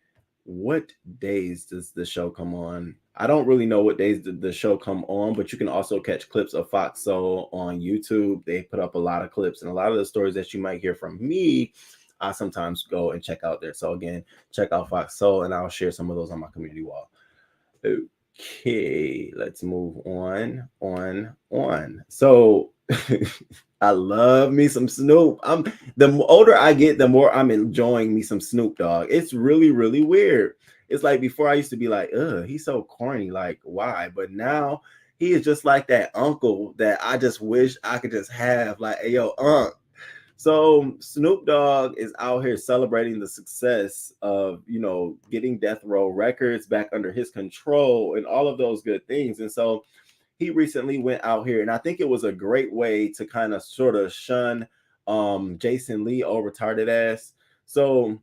what days does the show come on? I don't really know what days the show come on, but you can also catch clips of Fox Soul on YouTube. They put up a lot of clips, and a lot of the stories that you might hear from me, I sometimes go and check out there. So again, check out Fox Soul, and I'll share some of those on my community wall. Okay, let's move on. So I love me some Snoop. The older I get, the more I'm enjoying me some Snoop Dogg. It's really, really weird. It's like before I used to be like, ugh, he's so corny. Like, why? But now he is just like that uncle that I just wish I could just have. Like, hey, yo, So Snoop Dogg is out here celebrating the success of, you know, getting Death Row Records back under his control and all of those good things. And so he recently went out here, and I think it was a great way to kind of sort of shun Jason Lee, old retarded ass. So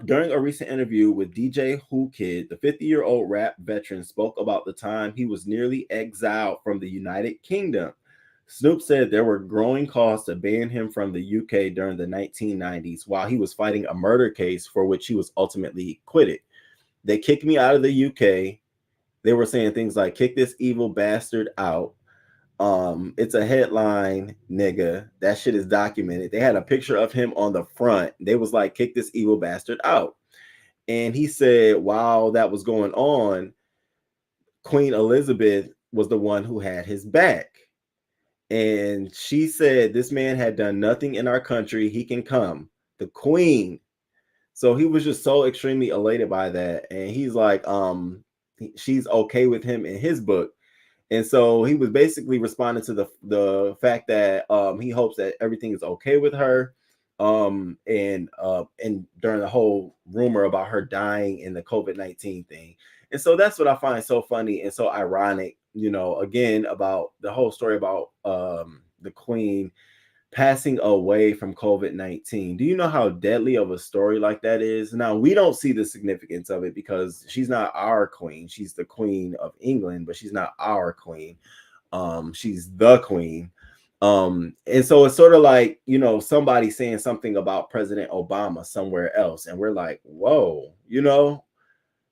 during a recent interview with DJ Who Kid, the 50-year-old rap veteran spoke about the time he was nearly exiled from the United Kingdom. Snoop said there were growing calls to ban him from the UK during the 1990s while he was fighting a murder case for which he was ultimately acquitted. They kicked me out of the UK. They were saying things like, kick this evil bastard out. It's a headline, nigga. That shit is documented. They had a picture of him on the front. They was like, kick this evil bastard out. And he said, while that was going on, Queen Elizabeth was the one who had his back. And she said, this man had done nothing in our country. He can come. The Queen. So he was just so extremely elated by that. And he's like, she's okay with him in his book. And so he was basically responding to the fact that he hopes that everything is okay with her. And during the whole rumor about her dying in the COVID-19 thing. And so that's what I find so funny and so ironic, you know, again, about the whole story about the Queen passing away from COVID-19. Do you know how deadly of a story like that is? Now, we don't see the significance of it because she's not our queen. She's the Queen of England, but she's not our queen. She's the queen. And so it's sort of like, you know, somebody saying something about President Obama somewhere else, and we're like, whoa, you know,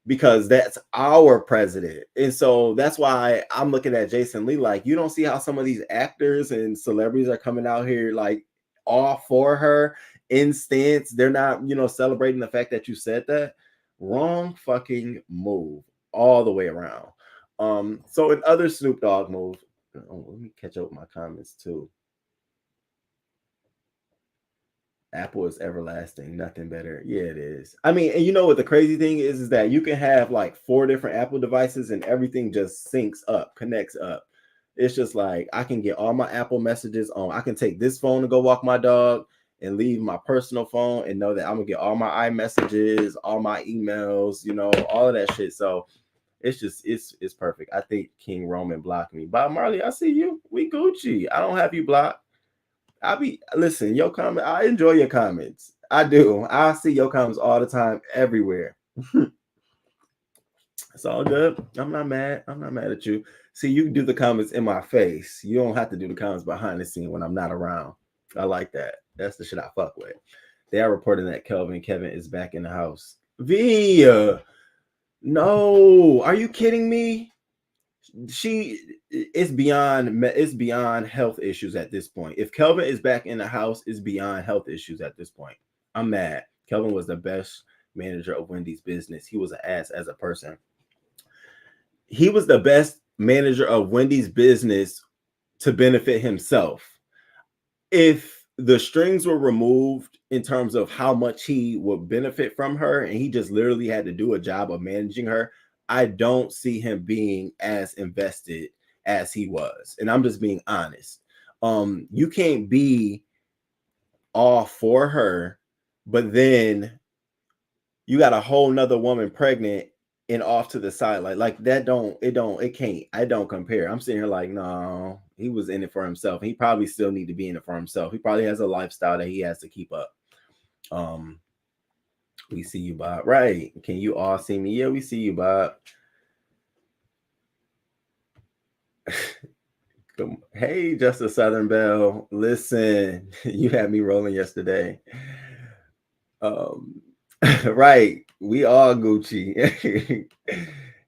because that's our president. And so that's why I'm looking at Jason Lee like, you don't see how some of these actors and celebrities are coming out here like all for her in stance. They're not, you know, celebrating the fact that you said that. Wrong fucking move all the way around. So in other Snoop Dogg move, let me catch up with my comments too. Apple is everlasting, nothing better. Yeah, it is. I mean, and you know what the crazy thing is that you can have like 4 different Apple devices and everything just syncs up, connects up. It's just like I can get all my Apple messages on. I can take this phone to go walk my dog and leave my personal phone and know that I'm gonna get all my iMessages, all my emails, you know, all of that shit. So it's just it's perfect. I think King Roman blocked me. Bob Marley, I see you. We Gucci. I don't have you blocked. Listen, your comment, I enjoy your comments. I do. I see your comments all the time, everywhere. It's all good. I'm not mad. I'm not mad at you. See, you can do the comments in my face. You don't have to do the comments behind the scene when I'm not around. I like that. That's the shit I fuck with. They are reporting that Kevin is back in the house. No, are you kidding me? It's beyond health issues at this point. If Kelvin is back in the house, it's beyond health issues at this point. I'm mad. Kelvin was the best manager of Wendy's business. He was an ass as a person. He was the best manager of Wendy's business to benefit himself. If the strings were removed in terms of how much he would benefit from her, and he just literally had to do a job of managing her, I don't see him being as invested as he was. And I'm just being honest. You can't be all for her, but then you got a whole nother woman pregnant and off to the side. Like that I don't compare. I'm sitting here like, no, he was in it for himself. He probably still need to be in it for himself. He probably has a lifestyle that he has to keep up. We see you, Bob. Right. Can you all see me? Yeah, we see you, Bob. Hey, just a Southern Belle. Listen, you had me rolling yesterday. Right. We all Gucci.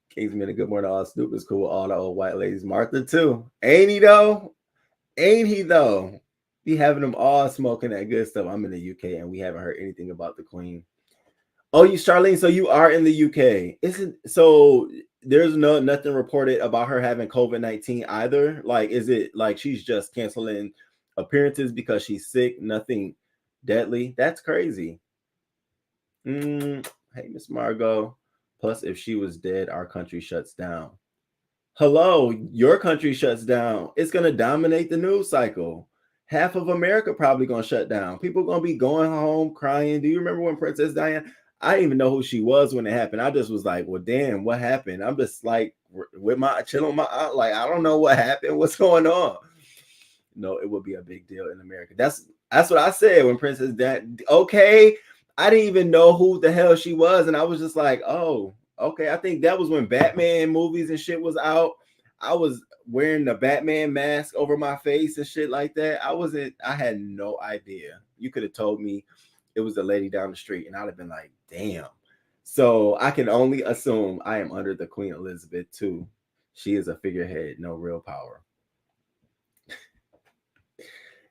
Kingsman, a good morning. All Snoop is cool. All the old white ladies. Martha, too. Ain't he, though? Ain't he, though? Be having them all smoking that good stuff. I'm in the UK, and we haven't heard anything about the Queen. Oh, you, Charlene, so you are in the UK. Isn't so there's nothing reported about her having COVID-19 either? Like, is it like she's just canceling appearances because she's sick? Nothing deadly? That's crazy. Hey, Miss Margot. Plus, if she was dead, our country shuts down. Hello, your country shuts down. It's going to dominate the news cycle. Half of America probably going to shut down. People going to be going home crying. Do you remember when Princess Diana? I didn't even know who she was when it happened. I just was like, well, damn, what happened? I'm just like with my chilling with my aunt, like, I don't know what happened. What's going on? No, it would be a big deal in America. That's what I said when Princess Diana. Okay, I didn't even know who the hell she was, and I was just like, oh, okay. I think that was when Batman movies and shit was out. I was wearing the Batman mask over my face and shit like that. I had no idea. You could have told me it was the lady down the street, and I'd have been like, damn. So I can only assume I am under the Queen Elizabeth too. She is a figurehead, no real power.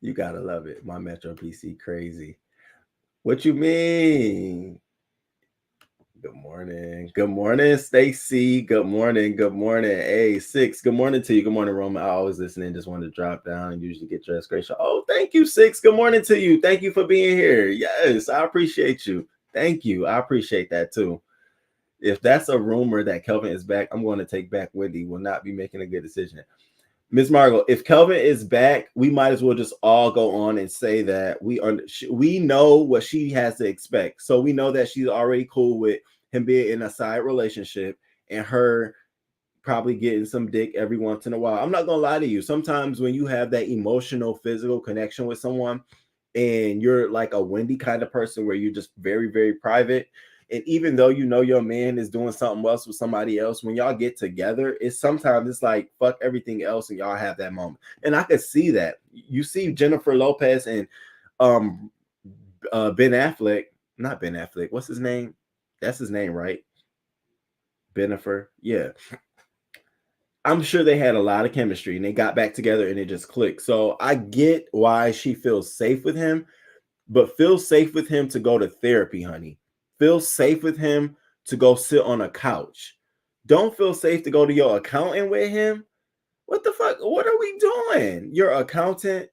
You gotta love it. My Metro PC crazy. What you mean? Good morning. Good morning, Stacy. Good morning. Good morning. Hey, Six. Good morning to you. Good morning, Roman. I always listen and just wanted to drop down and usually get dressed. Great show. Oh, thank you, Six. Good morning to you. Thank you for being here. Yes, I appreciate you. Thank you. I appreciate that too. If that's a rumor that Kelvin is back, I'm going to take back Wendy. Will not be making a good decision. Ms. Margot, if Kelvin is back, we might as well just all go on and say that we know what she has to expect. So we know that she's already cool with him being in a side relationship and her probably getting some dick every once in a while. I'm not gonna lie to you. Sometimes when you have that emotional, physical connection with someone, and you're like a Wendy kind of person where you're just very, very private. And even though you know your man is doing something else with somebody else, when y'all get together, it's like fuck everything else, and y'all have that moment. And I could see that. You see Jennifer Lopez and Ben Affleck, not Ben Affleck. What's his name? That's his name, right? Benifer. Yeah. I'm sure they had a lot of chemistry and they got back together and it just clicked. So I get why she feels safe with him, but feel safe with him to go to therapy, honey. Feel safe with him to go sit on a couch. Don't feel safe to go to your accountant with him. What the fuck? What are we doing? Your accountant?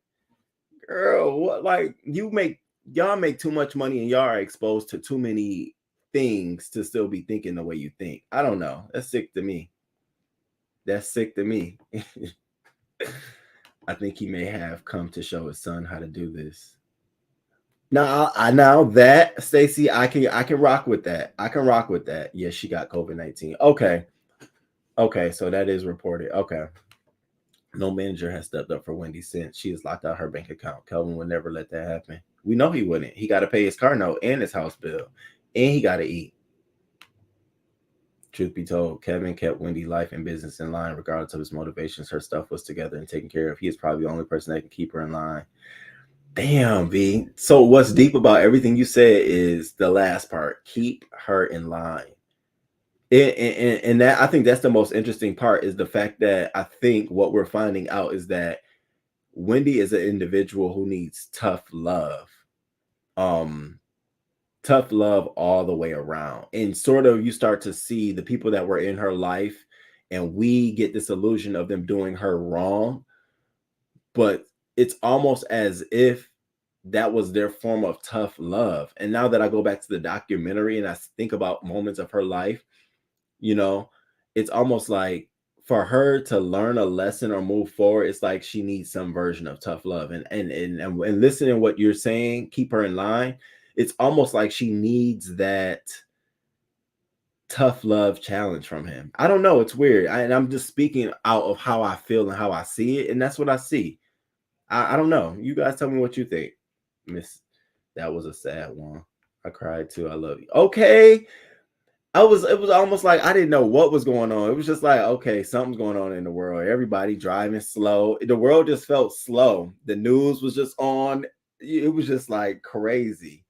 Girl, what, like y'all make too much money and y'all are exposed to too many things to still be thinking the way you think. I don't know. That's sick to me. That's sick to me. I think he may have come to show his son how to do this. Now that Stacey, I can rock with that. I can rock with that. Yes, she got COVID-19. Okay, so that is reported. Okay. No manager has stepped up for Wendy since she has locked out her bank account. Kelvin would never let that happen. We know he wouldn't. He got to pay his car note and his house bill, and he got to eat. Truth be told, Kevin kept Wendy life and business in line regardless of his motivations. Her stuff was together and taken care of. He is probably the only person that can keep her in line. Damn, V. So what's deep about everything you said is the last part. Keep her in line. And that, I think that's the most interesting part, is the fact that I think what we're finding out is that Wendy is an individual who needs tough love. Tough love all the way around. And sort of you start to see the people that were in her life and we get this illusion of them doing her wrong, but it's almost as if that was their form of tough love. And now that I go back to the documentary and I think about moments of her life, you know, it's almost like for her to learn a lesson or move forward, it's like she needs some version of tough love. And listening to what you're saying, keep her in line. It's almost like she needs that tough love challenge from him. I don't know. It's weird. And I'm just speaking out of how I feel and how I see it. And that's what I see. I don't know. You guys tell me what you think. Miss, that was a sad one. I cried too. I love you. Okay. It was almost like I didn't know what was going on. It was just like, okay, something's going on in the world. Everybody driving slow. The world just felt slow. The news was just on. It was just like crazy.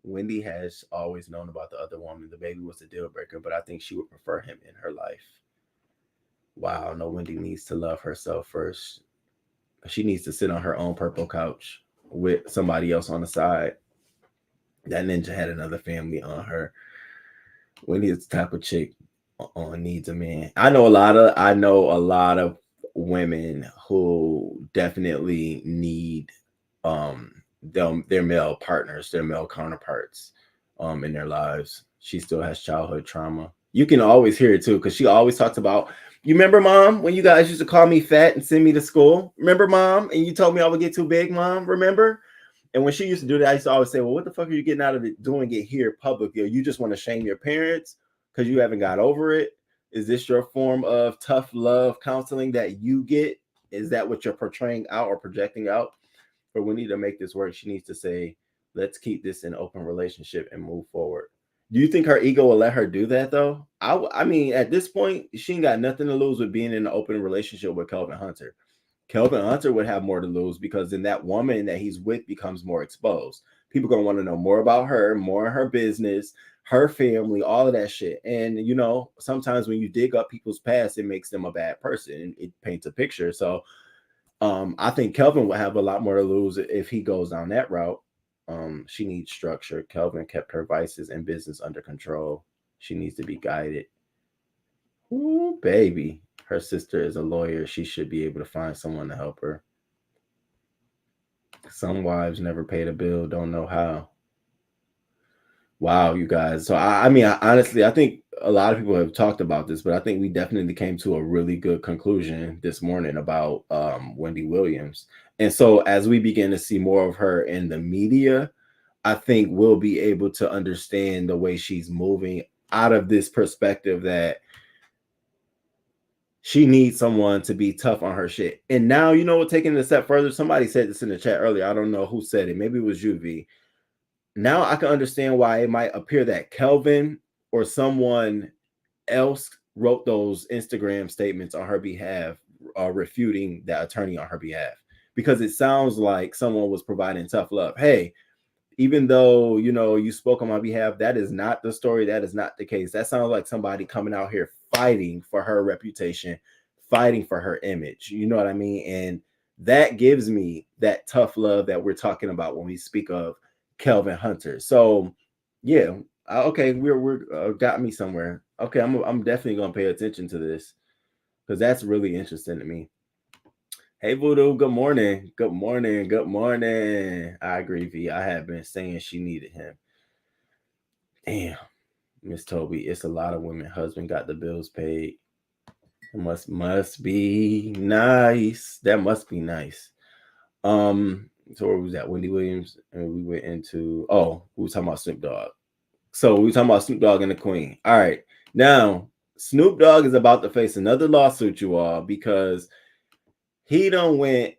Wendy has always known about the other woman. The baby was a deal breaker, but I think she would prefer him in her life. Wow, no, Wendy needs to love herself first. She needs to sit on her own purple couch with somebody else on the side. That ninja had another family on her. Wendy is the type of chick on needs a man. I know a lot of women who definitely need their male partners, their male counterparts in their lives. She still has childhood trauma. You can always hear it too, because she always talks about, you remember, Mom, when you guys used to call me fat and send me to school? Remember, Mom? And you told me I would get too big, Mom? Remember? And when she used to do that, I used to always say, well, what the fuck are you getting out of it doing it here publicly? Or you just want to shame your parents because you haven't got over it? Is this your form of tough love counseling that you get? Is that what you're portraying out or projecting out? But we need to make this work. She needs to say, let's keep this an open relationship and move forward. Do you think her ego will let her do that, though? I mean, at this point, she ain't got nothing to lose with being in an open relationship with Kelvin Hunter. Kelvin Hunter would have more to lose because then that woman that he's with becomes more exposed. People are going to want to know more about her, more of her business, her family, all of that shit. And, you know, sometimes when you dig up people's past, it makes them a bad person. It paints a picture. So I think Kelvin will have a lot more to lose if he goes down that route. She needs structure. Kelvin kept her vices and business under control. She needs to be guided. Ooh, baby. Her sister is a lawyer. She should be able to find someone to help her. Some wives never paid a bill, don't know how. Wow, you guys. So I mean, honestly, I think a lot of people have talked about this, but I think we definitely came to a really good conclusion this morning about Wendy Williams. And so as we begin to see more of her in the media, I think we'll be able to understand the way she's moving out of this perspective that she needs someone to be tough on her shit. And now, you know what, taking it a step further, somebody said this in the chat earlier. I don't know who said it. Maybe it was you, V. Now I can understand why it might appear that Kelvin or someone else wrote those Instagram statements on her behalf, refuting that attorney on her behalf, because it sounds like someone was providing tough love. Hey, even though, you know, you spoke on my behalf, that is not the story. That is not the case. That sounds like somebody coming out here fighting for her reputation, fighting for her image. You know what I mean? And that gives me that tough love that we're talking about when we speak of Kelvin Hunter. So yeah, okay, we're got me somewhere. Okay, I'm definitely gonna pay attention to this because that's really interesting to me. Hey Voodoo, good morning. Good morning. Good morning. I agree, V. I have been saying she needed him. Damn, Miss Toby, it's a lot of women. Husband got the bills paid. Must be nice. That must be nice. So where was that? Wendy Williams, and we went into we were talking about Snoop Dogg. So we were talking about Snoop Dogg and the Queen. All right. Now, Snoop Dogg is about to face another lawsuit, you all, because he done went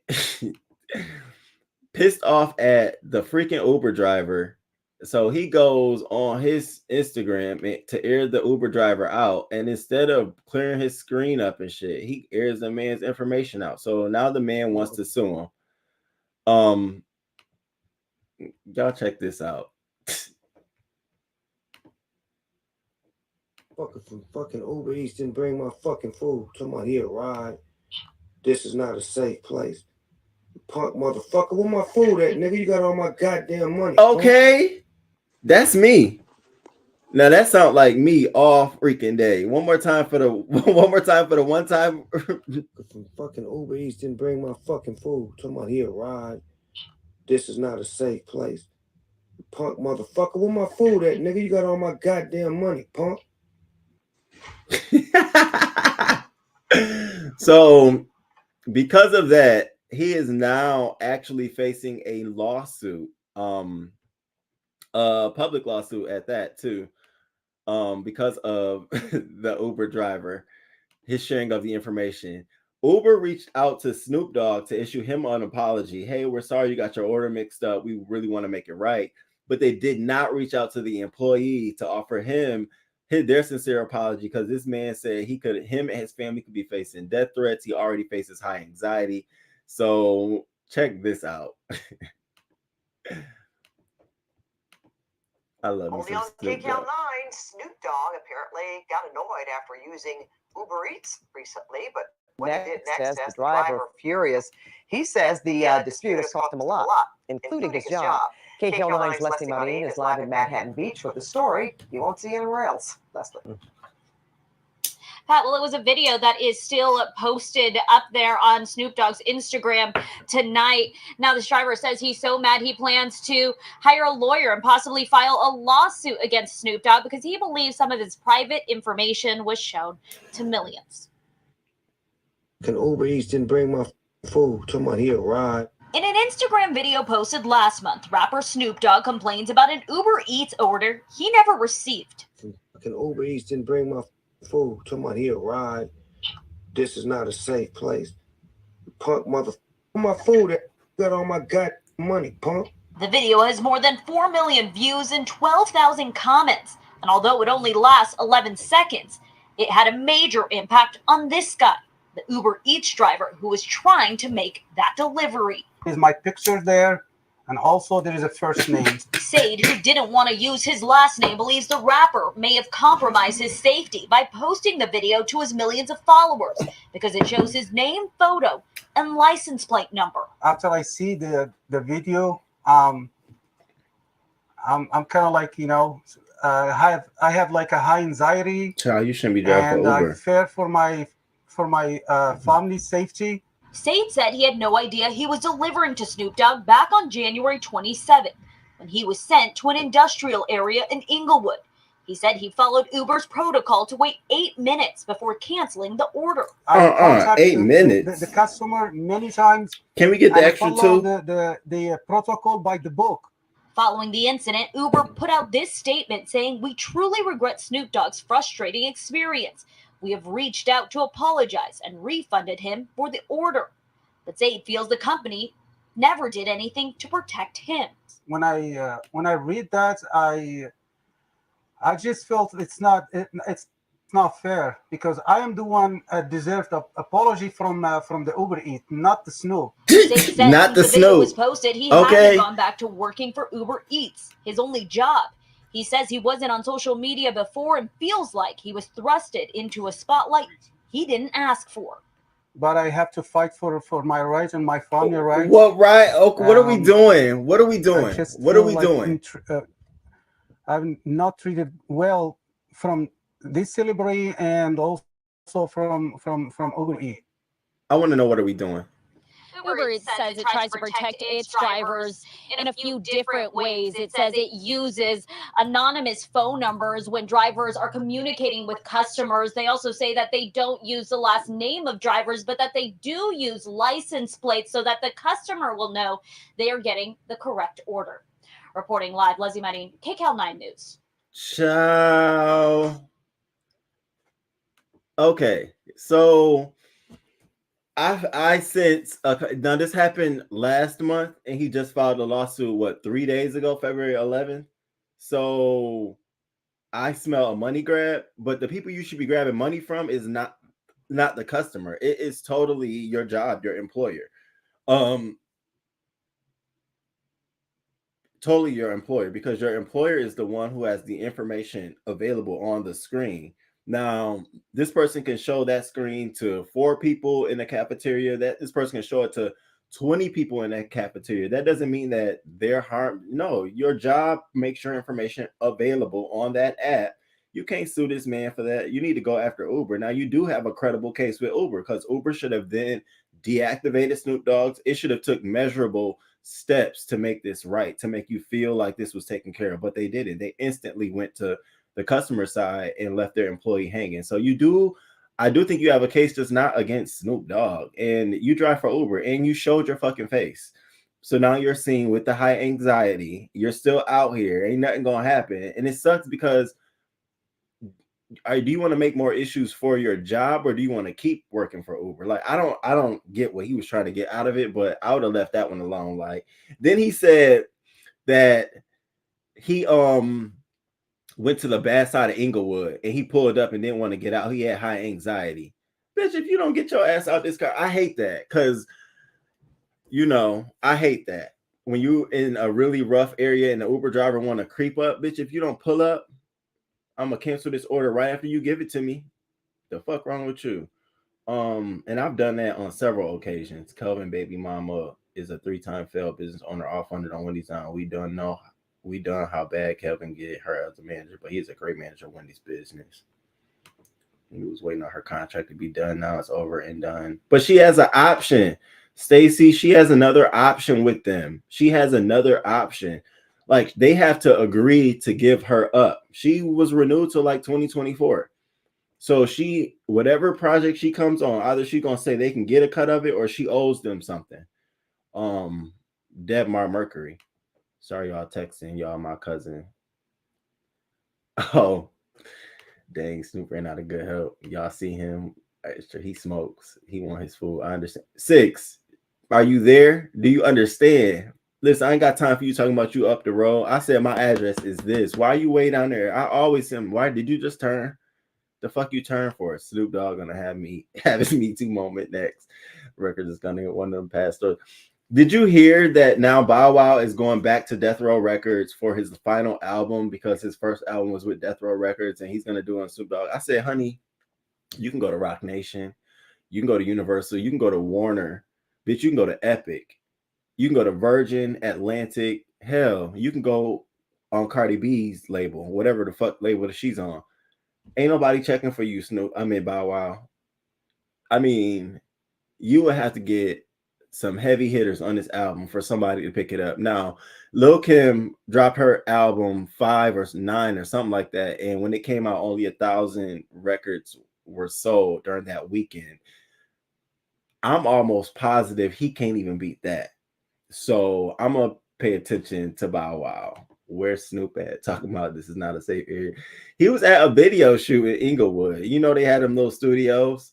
pissed off at the freaking Uber driver. So he goes on his Instagram to air the Uber driver out. And instead of clearing his screen up and shit, he airs the man's information out. So now the man wants to sue him. Y'all check this out. Fucking from fucking Uber Eats didn't bring my fucking food. Somebody here ride. This is not a safe place. Punk motherfucker, where my food at, nigga? You got all my goddamn money. Okay, that's me. Now that sounds like me all freaking day. One more time for the one time. From fucking Uber Eats didn't bring my fucking food. Somebody here ride. This is not a safe place. Punk motherfucker, where my food at, nigga? You got all my goddamn money, punk. So because of that, he is now actually facing a lawsuit, a public lawsuit at that too, because of the Uber driver, his sharing of the information. Uber reached out to Snoop Dogg to issue him an apology. Hey, we're sorry you got your order mixed up. We really want to make it right. But they did not reach out to the employee to offer him their sincere apology, because this man said him and his family could be facing death threats. He already faces high anxiety. So check this out. I love Only on KCAL 9, Snoop Dogg apparently got annoyed after using Uber Eats recently, but what he did next has the driver furious. He says the dispute has cost him a lot, including his job. KCAL 9's Leslie Madea is live in Manhattan Beach with the story you won't see anywhere else. Leslie. Pat, well, it was a video that is still posted up there on Snoop Dogg's Instagram tonight. Now, this driver says he's so mad he plans to hire a lawyer and possibly file a lawsuit against Snoop Dogg because he believes some of his private information was shown to millions. Can Uber Eats didn't bring my food. Somebody here ride. In an Instagram video posted last month, rapper Snoop Dogg complains about an Uber Eats order he never received. Can Uber Eats didn't bring my food. Somebody here ride. This is not a safe place. Punk motherfucker, my food got all my goddamn money, punk. The video has more than 4 million views and 12,000 comments. And although it only lasts 11 seconds, it had a major impact on this guy, the Uber Eats driver who was trying to make that delivery. Is my picture there, and also there is a first name. Sade, who didn't want to use his last name, believes the rapper may have compromised his safety by posting the video to his millions of followers because it shows his name, photo, and license plate number. After I see the video, I'm kind of like, I have like a high anxiety. Child, you shouldn't be driving for Uber. I fear for my family's safety. Sade said he had no idea he was delivering to Snoop Dogg back on January 27th when he was sent to an industrial area in Inglewood. He said he followed Uber's protocol to wait 8 minutes before canceling the order. I contacted 8 minutes. The customer many times. Can we get the and extra follow 2? the protocol by the book. Following the incident, Uber put out this statement saying, "We truly regret Snoop Dogg's frustrating experience. We have reached out to apologize and refunded him for the order." But Zaid feels the company never did anything to protect him. When I read that, I just felt it's not fair, because I am the one deserved an apology from the Uber Eats, not the Snoop. Zaid said Not the since the video was Snoop. posted, he Okay. hadn't gone back to working for Uber Eats, his only job. He says he wasn't on social media before and feels like he was thrusted into a spotlight he didn't ask for. But I have to fight for my rights and my family rights. What right? Okay, what are we doing? What are we I doing? just What are feel we like doing? I'm not treated well from this celebrity and also from Uber Eats. I want to know, what are we doing? Uber Eats says it tries to protect its drivers in a few different ways. It says it uses anonymous phone numbers when drivers are communicating with customers. They also say that they don't use the last name of drivers, but that they do use license plates so that the customer will know they are getting the correct order. Reporting live, Leslie Madea, KCAL 9 News. Ciao. Okay, so I since now this happened last month, and he just filed a lawsuit 3 days ago, February 11th. So I smell a money grab, but the people you should be grabbing money from is not the customer. It is totally your job, your employer. Totally your employer, because your employer is the one who has the information available on the screen. Now, this person can show that screen to 4 people in the cafeteria. That this person can show it to 20 people in that cafeteria. That doesn't mean that they're harmed. No, your job makes your information available on that app. You can't sue this man for that. You need to go after Uber. Now, you do have a credible case with Uber, because Uber should have then deactivated Snoop Dogg's. It should have took measurable steps to make this right, to make you feel like this was taken care of, but they didn't. They instantly went to the customer side and left their employee hanging. So I do think you have a case just not against Snoop Dogg, and you drive for Uber and you showed your fucking face. So now you're seen with the high anxiety. You're still out here. Ain't nothing gonna happen. And it sucks, because do you want to make more issues for your job, or do you want to keep working for Uber? Like, I don't get what he was trying to get out of it, but I would have left that one alone. Like, then he said that he went to the bad side of Inglewood and he pulled up and didn't want to get out. He had high anxiety. Bitch, if you don't get your ass out this car, I hate that, because I hate that. When you in a really rough area and the Uber driver want to creep up, bitch, if you don't pull up, I'm gonna cancel this order right after you give it to me. The fuck wrong with you? And I've done that on several occasions. Kelvin baby mama is a 3-time failed business owner, all funded on Wendy's time. We done how bad Kelvin get her as a manager, but he's a great manager of Wendy's business. He was waiting on her contract to be done. Now it's over and done. But she has an option, Stacy. She has another option with them. She has another option. Like, they have to agree to give her up. She was renewed to like 2024. So whatever project she comes on, either she's gonna say they can get a cut of it, or she owes them something. Debmar Mercury. Sorry, y'all texting. Y'all, my cousin. Oh, dang, Snoop ran out of good help. Y'all see him. He smokes. He want his food. I understand. 6, are you there? Do you understand? Listen, I ain't got time for you talking about you up the road. I said my address is this. Why are you way down there? I always say, why did you just turn? The fuck you turn for? Snoop Dogg gonna have his Me Too moment next. Record is gonna get one of them past stories. Did you hear that now Bow Wow is going back to Death Row Records for his final album, because his first album was with Death Row Records and he's gonna do it on Snoop Dogg? I said, honey, you can go to Rock Nation, you can go to Universal, you can go to Warner, bitch, you can go to Epic, you can go to Virgin, Atlantic, hell, you can go on Cardi B's label, whatever the fuck label that she's on. Ain't nobody checking for you, Snoop. I mean, Bow Wow. I mean, you would have to get some heavy hitters on this album for somebody to pick it up. Now, Lil Kim dropped her album 5 or 9 or something like that, and when it came out, only 1,000 records were sold during that weekend. I'm almost positive he can't even beat that. So I'm gonna pay attention to Bow Wow. Where's Snoop at? Talking about this is not a safe area. He was at a video shoot in Inglewood. You know, they had them little studios.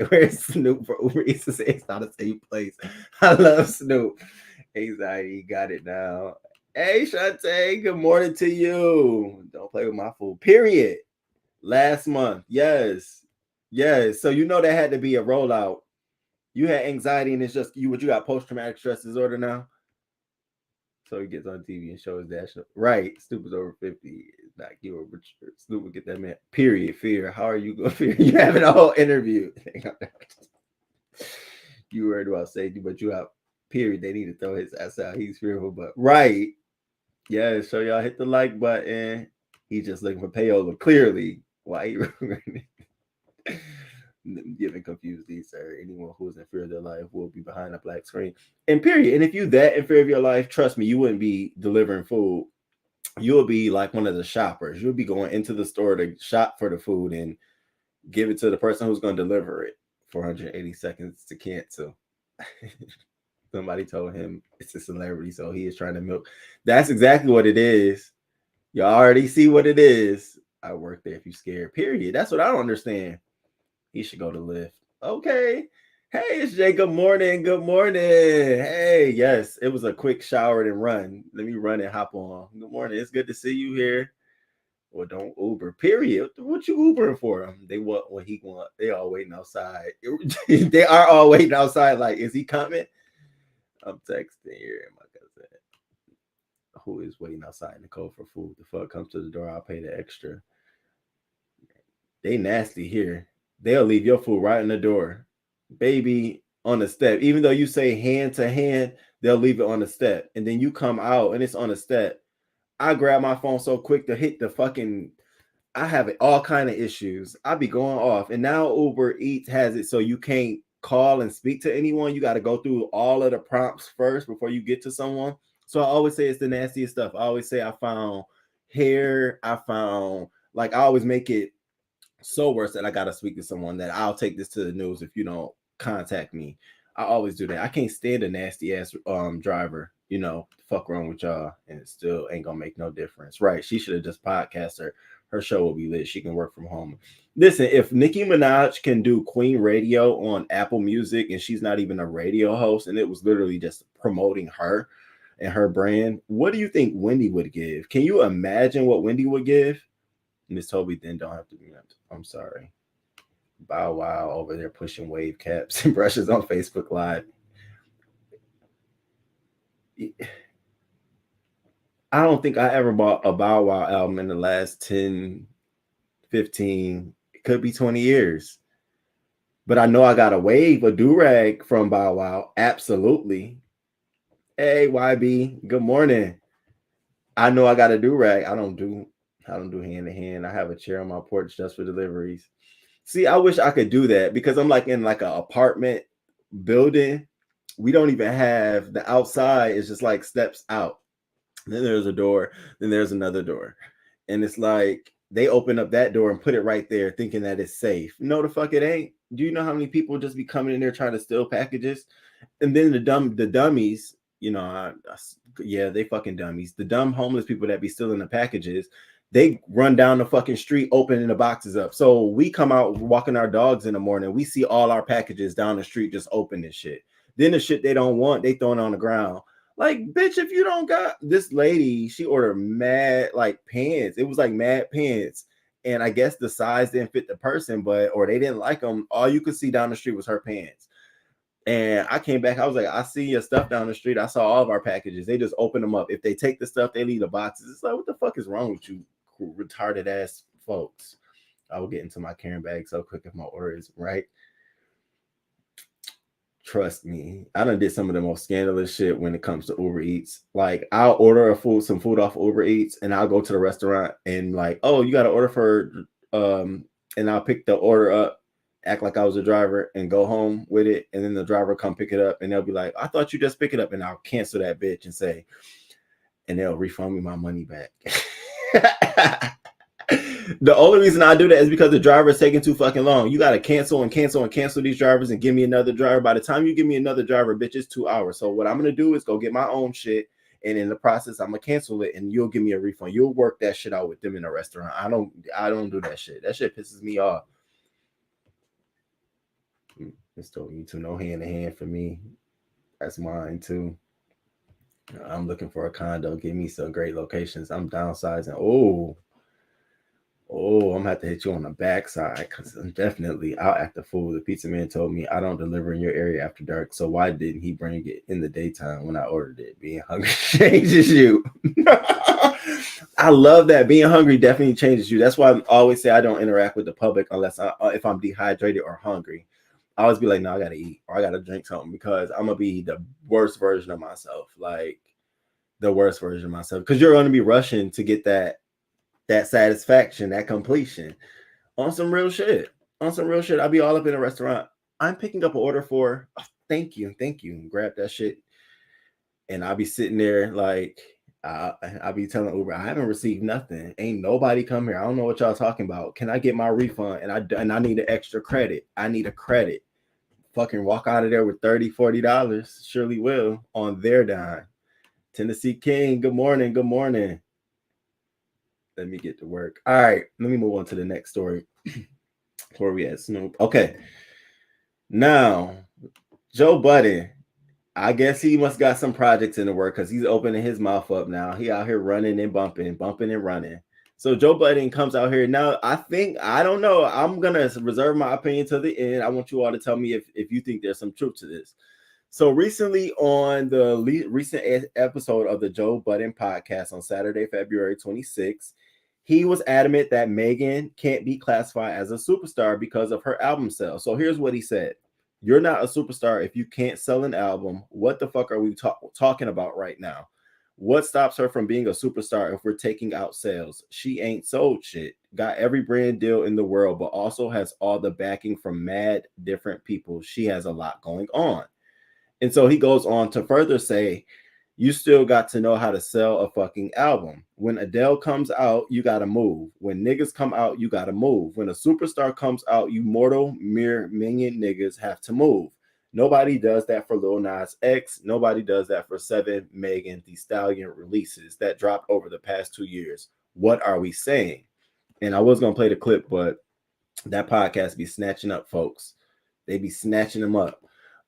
Where's Snoop for Uber Eats to say it's not a safe place? I love Snoop. Anxiety got it now. Hey, Shantae, good morning to you. Don't play with my food. Period. Last month. Yes. Yes. So you know that had to be a rollout. You had anxiety and it's just you. What you got? Post-traumatic stress disorder now. So he gets on TV and shows that. Right. Snoop is over 50. Like you or Snoop would get that man. Period. Fear. How are you going to fear? You having a whole interview. You worried about safety, but you have period. They need to throw his ass out. He's fearful, but right. Yeah. So y'all hit the like button. He's just looking for payola. Clearly. Why you giving confused these, sir? Anyone who is in fear of their life will be behind a black screen. And period. And if you that in fear of your life, trust me, you wouldn't be delivering food. You'll be like one of the shoppers. You'll be going into the store to shop for the food and give it to the person who's going to deliver it. 480 seconds to cancel. Somebody told him it's a celebrity, so he is trying to milk. That's exactly what it is. You already see what it is. I work there if you scared. Period. That's what I don't understand. He should go to Lyft. Okay. Hey, it's Jay. Good morning. Good morning. Hey, yes, it was a quick shower and run. Let me run and hop on. Good morning. It's good to see you here. Well, don't Uber. Period. What you Ubering for? They want what he want. They all waiting outside. They are all waiting outside. Like, is he coming? I'm texting here. My cousin, who is waiting outside in the cold for food. The fuck comes to the door. I'll pay the extra. They nasty here. They'll leave your food right in the door, baby, on the step. Even though you say hand to hand, they'll leave it on the step. And then you come out and it's on the step. I grab my phone so quick to hit the fucking, I have all kind of issues. I be going off. And now Uber Eats has it so you can't call and speak to anyone. You got to go through all of the prompts first before you get to someone. So I always say it's the nastiest stuff. I always say I found hair. I always make it so worse that I gotta speak to someone that I'll take this to the news if you don't contact me. I always do that. I can't stand a nasty ass driver. You know, fuck wrong with y'all, and it still ain't gonna make no difference. Right? She should have just podcast her. Her show will be lit. She can work from home. Listen, if Nicki Minaj can do Queen Radio on Apple Music and she's not even a radio host, and it was literally just promoting her and her brand, what do you think Wendy would give? Can you imagine what Wendy would give? Miss Toby then don't have to be. I'm sorry. Bow Wow over there pushing wave caps and brushes on Facebook Live. I don't think I ever bought a Bow Wow album in the last 10, 15, it could be 20 years. But I know I got a wave, a do-rag from Bow Wow. Absolutely. Hey, YB, good morning. I know I got a do-rag. I don't do hand to hand. I have a chair on my porch just for deliveries. See, I wish I could do that because I'm like in like an apartment building. We don't even have the outside. It's just like steps out. Then there's a door. Then there's another door. And it's like they open up that door and put it right there thinking that it's safe. No, the fuck it ain't. Do you know how many people just be coming in there trying to steal packages? And then the dummies, you know, yeah, they fucking dummies. The dumb homeless people that be stealing the packages, they run down the fucking street opening the boxes up. So we come out walking our dogs in the morning. We see all our packages down the street just open this shit. Then the shit they don't want, they throwing on the ground. Like, bitch, if you don't got this lady, she ordered mad like pants. It was like mad pants. And I guess the size didn't fit the person, or they didn't like them. All you could see down the street was her pants. And I came back. I was like, I see your stuff down the street. I saw all of our packages. They just open them up. If they take the stuff, they leave the boxes. It's like, what the fuck is wrong with you retarded ass folks? I will get into my Karen bag so quick if my order is right. Trust me, I done did some of the most scandalous shit when it comes to Uber Eats. Like, I'll order some food off Uber Eats, and I'll go to the restaurant and like, oh, you got to order for, and I'll pick the order up, act like I was a driver, and go home with it, and then the driver come pick it up, and they'll be like, I thought you just pick it up, and I'll cancel that bitch and say, and they'll refund me my money back. The only reason I do that is because the driver is taking too fucking long. You got to cancel these drivers and give me another driver. By the time you give me another driver, bitch, it's 2 hours. So what I'm going to do is go get my own shit. And in the process, I'm going to cancel it and you'll give me a refund. You'll work that shit out with them in a restaurant. I don't do that shit. That shit pisses me off. It's told me to no hand to hand for me. That's mine too. I'm looking for a condo. Give me some great locations. I'm downsizing. I'm gonna have to hit you on the backside because I'll act a fool. The pizza man told me I don't deliver in your area after dark, so why didn't he bring it in the daytime when I ordered it? Being hungry changes you. I love that. Being hungry definitely changes you. That's why I always say I don't interact with the public unless if I'm dehydrated or hungry. I always be like, no, I gotta eat or I gotta drink something because I'm gonna be the worst version of myself, like the worst version of myself, because you're gonna be rushing to get that satisfaction, that completion on some real shit. I'll be all up in a restaurant. I'm picking up an order for, thank you. Grab that shit. And I'll be sitting there like, I'll be telling Uber, I haven't received nothing. Ain't nobody come here. I don't know what y'all talking about. Can I get my refund? And I need an extra credit. I need a credit. Fucking walk out of there with $30, $40. Surely will on their dime. Tennessee King, good morning. Let me get to work. All right, let me move on to the next story. Where we at, Snoop? Okay. Now, Joe Budden, I guess he must got some projects in the work because he's opening his mouth up now. He out here running and bumping and running. So Joe Budden comes out here. Now, I don't know. I'm going to reserve my opinion to the end. I want you all to tell me if you think there's some truth to this. So recently on the recent episode of the Joe Budden podcast on Saturday, February 26th, he was adamant that Megan can't be classified as a superstar because of her album sales. So here's what he said. You're not a superstar if you can't sell an album. What the fuck are we talking about right now? What stops her from being a superstar if we're taking out sales? She ain't sold shit. Got every brand deal in the world, but also has all the backing from mad different people. She has a lot going on. And so he goes on to further say, you still got to know how to sell a fucking album. When Adele comes out, you got to move. When niggas come out, you got to move. When a superstar comes out, you mortal, mere minion niggas have to move. Nobody does that for Lil Nas X. Nobody does that for 7 Megan Thee Stallion releases that dropped over the past 2 years. What are we saying? And I was going to play the clip, but that podcast be snatching up folks. They be snatching them up.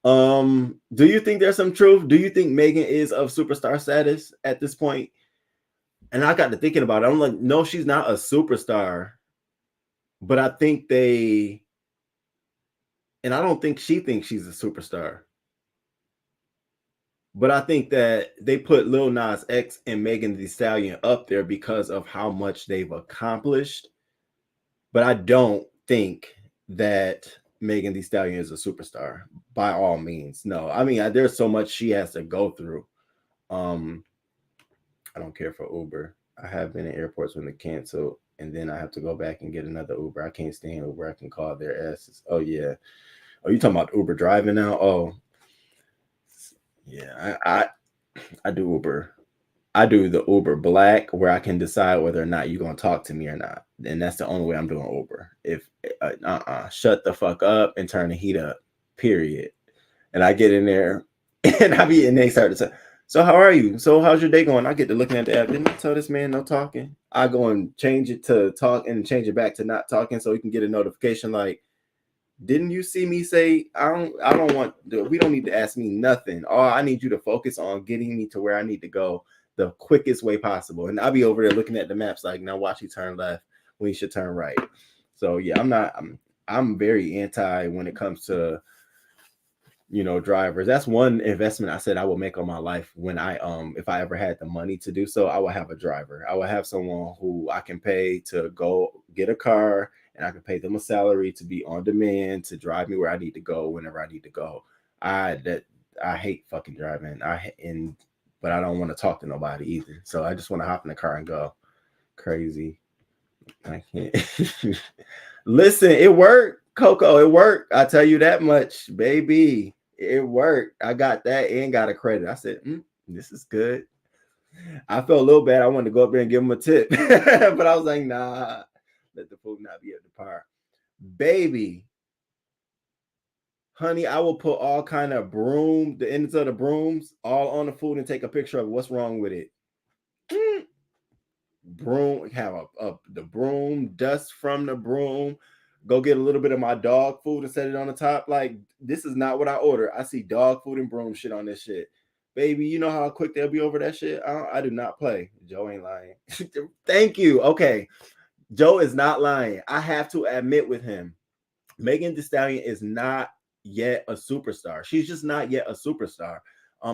Do you think there's some truth? Do you think Megan is of superstar status at this point? And I got to thinking about it. I'm like, no, she's not a superstar. But I think and I don't think she thinks she's a superstar. But I think that they put Lil Nas X and Megan Thee Stallion up there because of how much they've accomplished. But I don't think that Megan Thee Stallion is a superstar by all means. No, I mean, there's so much she has to go through. I don't care for Uber. I have been in airports when they cancel, and then I have to go back and get another Uber. I can't stand Uber. I can call their asses. Oh yeah. Oh, you talking about Uber driving now? Oh yeah. I do Uber. I do the Uber Black, where I can decide whether or not you're going to talk to me or not. And that's the only way I'm doing Uber. If shut the fuck up and turn the heat up, period. And I get in there and they start to say, so how are you? So how's your day going? I get to looking at the app. Didn't I tell this man no talking? I go and change it to talk and change it back to not talking so he can get a notification like, didn't you see me say, we don't need to ask me nothing. All I need you to focus on getting me to where I need to go the quickest way possible. And I'll be over there looking at the maps like, now watch you turn left when you should turn right. So yeah, I'm very anti when it comes to, drivers. That's one investment I said I will make on my life when if I ever had the money to do so, I would have a driver. I would have someone who I can pay to go get a car, and I can pay them a salary to be on demand to drive me where I need to go whenever I need to go. I hate fucking driving. But I don't want to talk to nobody either. So I just want to hop in the car and go. Crazy. I can't. Listen, it worked. Coco, it worked. I tell you that much, baby. It worked. I got that and got a credit. I said, this is good. I felt a little bad. I wanted to go up there and give him a tip, but I was like, nah, let the food not be up to par. Baby, honey, I will put all kind of the ends of the brooms all on the food and take a picture of what's wrong with it. Broom, have the broom, dust from the broom. Go get a little bit of my dog food and set it on the top. Like, this is not what I order. I see dog food and broom shit on this shit. Baby, you know how quick they'll be over that shit? I do not play. Joe ain't lying. Thank you. Okay. Joe is not lying. I have to admit with him, Megan Thee Stallion is not yet a superstar. She's just not yet a superstar.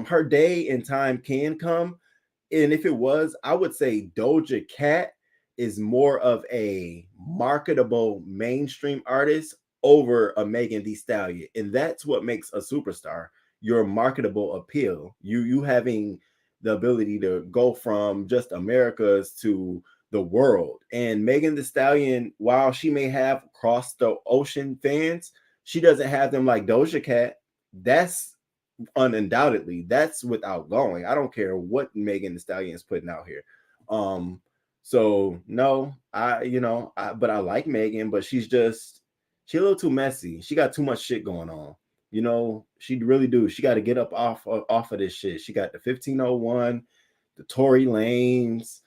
Her day and time can come. And if it was, I would say Doja Cat is more of a marketable mainstream artist over a Megan Thee Stallion. And that's what makes a superstar. Your marketable appeal. You having the ability to go from just America's to the world. And Megan Thee Stallion, while she may have crossed the ocean fans, she doesn't have them like Doja Cat. That's undoubtedly, that's without going. I don't care what Megan Thee Stallion is putting out here. So no, but I like Megan, but she's a little too messy. She got too much shit going on. You know, she really do. She got to get up off of this shit. She got the 1501, the Tory Lanez,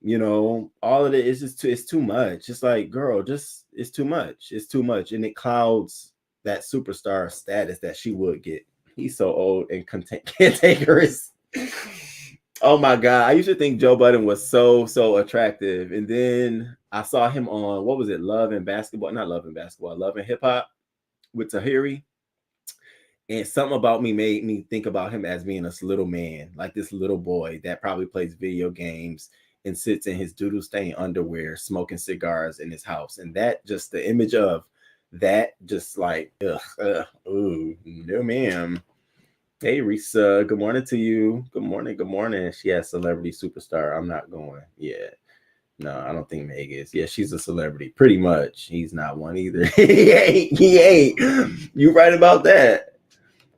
you know, all of it is just it's too much. It's like, girl, it's too much. It's too much. And it clouds that superstar status that she would get. He's so old and cantankerous. Oh my God. I used to think Joe Budden was so attractive. And then I saw him on, what was it? Love and Basketball. Not Love and Basketball. Love and Hip Hop with Tahiri. And something about me made me think about him as being this little man, like this little boy that probably plays video games and sits in his doodle stained underwear, smoking cigars in his house. And that just the image of that, just like, ooh, no ma'am. Hey, Risa, good morning to you. Good morning. She has celebrity superstar. I'm not going. Yeah. No, I don't think Meg is. Yeah, she's a celebrity. Pretty much. He's not one either. He ain't. You right about that.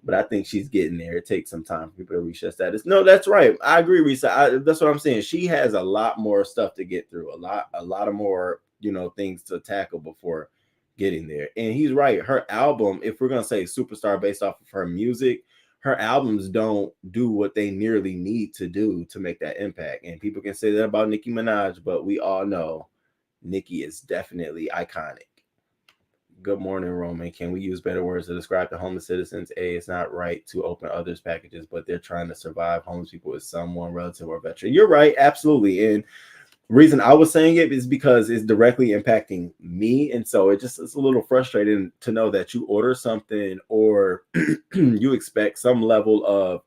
But I think she's getting there. It takes some time for people to reach that status. No, that's right. I agree, Risa. That's what I'm saying. She has a lot more stuff to get through. A lot of more, things to tackle before getting there. And he's right. Her album, if we're gonna say superstar based off of her music, her albums don't do what they nearly need to do to make that impact. And people can say that about Nicki Minaj, but we all know Nicki is definitely iconic. Good morning, Roman. Can we use better words to describe the homeless citizens? It's not right to open others' packages, but they're trying to survive. Homeless people is someone relative or veteran. You're right, absolutely. And reason I was saying it is because it's directly impacting me. And so it's a little frustrating to know that you order something or you expect some level of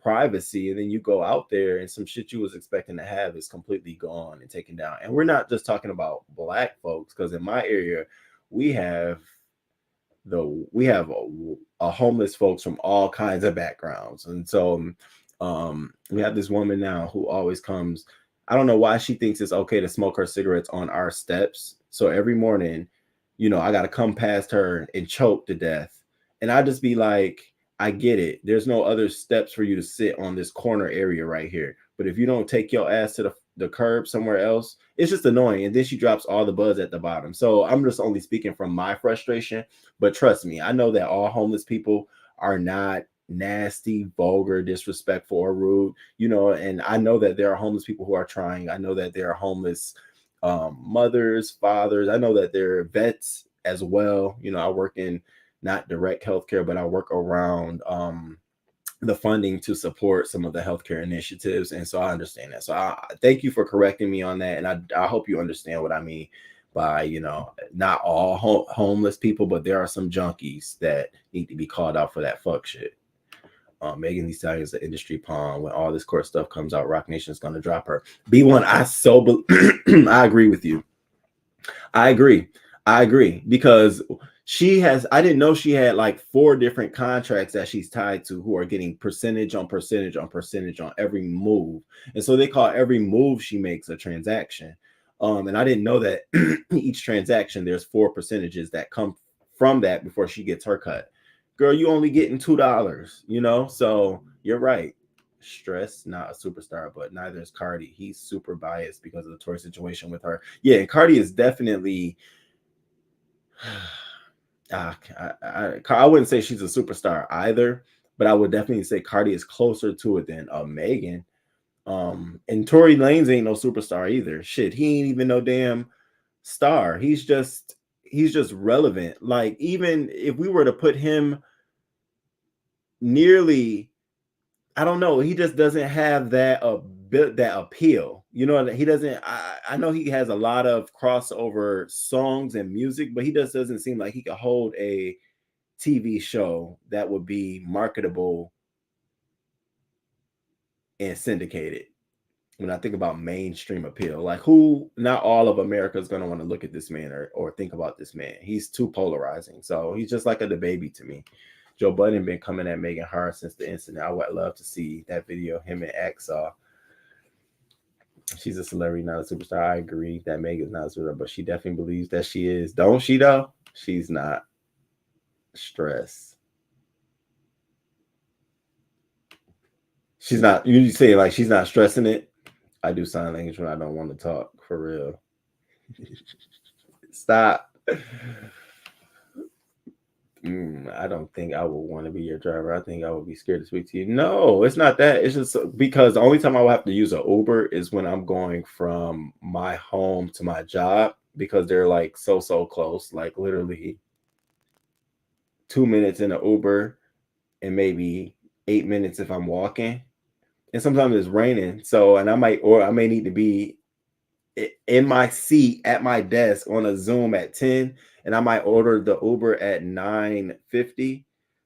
privacy, and then you go out there and some shit you was expecting to have is completely gone and taken down. And we're not just talking about Black folks, because in my area, we have a homeless folks from all kinds of backgrounds. And so we have this woman now who always comes. I don't know why she thinks it's okay to smoke her cigarettes on our steps. So every morning, I got to come past her and choke to death. And I just be like, I get it. There's no other steps for you to sit on this corner area right here. But if you don't take your ass to the curb somewhere else, it's just annoying. And then she drops all the buds at the bottom. So I'm just only speaking from my frustration. But trust me, I know that all homeless people are not nasty, vulgar, disrespectful, or rude, and I know that there are homeless people who are trying. I know that there are homeless mothers, fathers. I know that there are vets as well. I work in not direct healthcare, but I work around the funding to support some of the healthcare initiatives. And so I understand that. So I thank you for correcting me on that. And I hope you understand what I mean by, not all homeless people, but there are some junkies that need to be called out for that fuck shit. Megan Thee Stallion is an industry pawn. When all this court stuff comes out, Rock Nation is going to drop her. B1, I agree with you. I agree because I didn't know she had like 4 different contracts that she's tied to who are getting percentage on percentage on percentage on every move. And so they call every move she makes a transaction. And I didn't know that each transaction, there's 4 percentages that come from that before she gets her cut. Girl, you only getting $2, you know? So you're right. Stress, not a superstar, but neither is Cardi. He's super biased because of the Tory situation with her. Yeah, and Cardi is definitely I wouldn't say she's a superstar either, but I would definitely say Cardi is closer to it than Megan. And Tory Lanez ain't no superstar either. Shit, he ain't even no damn star. He's just relevant. Like, even if we were to put him nearly, I don't know, he just doesn't have that that appeal. You know, he doesn't. I know he has a lot of crossover songs and music, but he just doesn't seem like he could hold a TV show that would be marketable and syndicated. When I think about mainstream appeal, like, who, not all of America is going to want to look at this man or think about this man. He's too polarizing. So he's just like a baby to me. Joe Budden been coming at Megan hard since the incident. I would love to see that video him and X saw. She's a celebrity, not a superstar. I agree that Megan's not a superstar, but she definitely believes that she is. Don't she, though? She's not. Stress. She's not. You say like she's not stressing it. I do sign language when I don't want to talk, for real. Stop. I don't think I would want to be your driver. I think I would be scared to speak to you. No, it's not that. It's just because the only time I will have to use an Uber is when I'm going from my home to my job, because they're like so close, like literally 2 minutes in an Uber and maybe 8 minutes if I'm walking. And sometimes it's raining. So, and I may need to be in my seat at my desk on a Zoom at 10, and I might order the Uber at 9:50.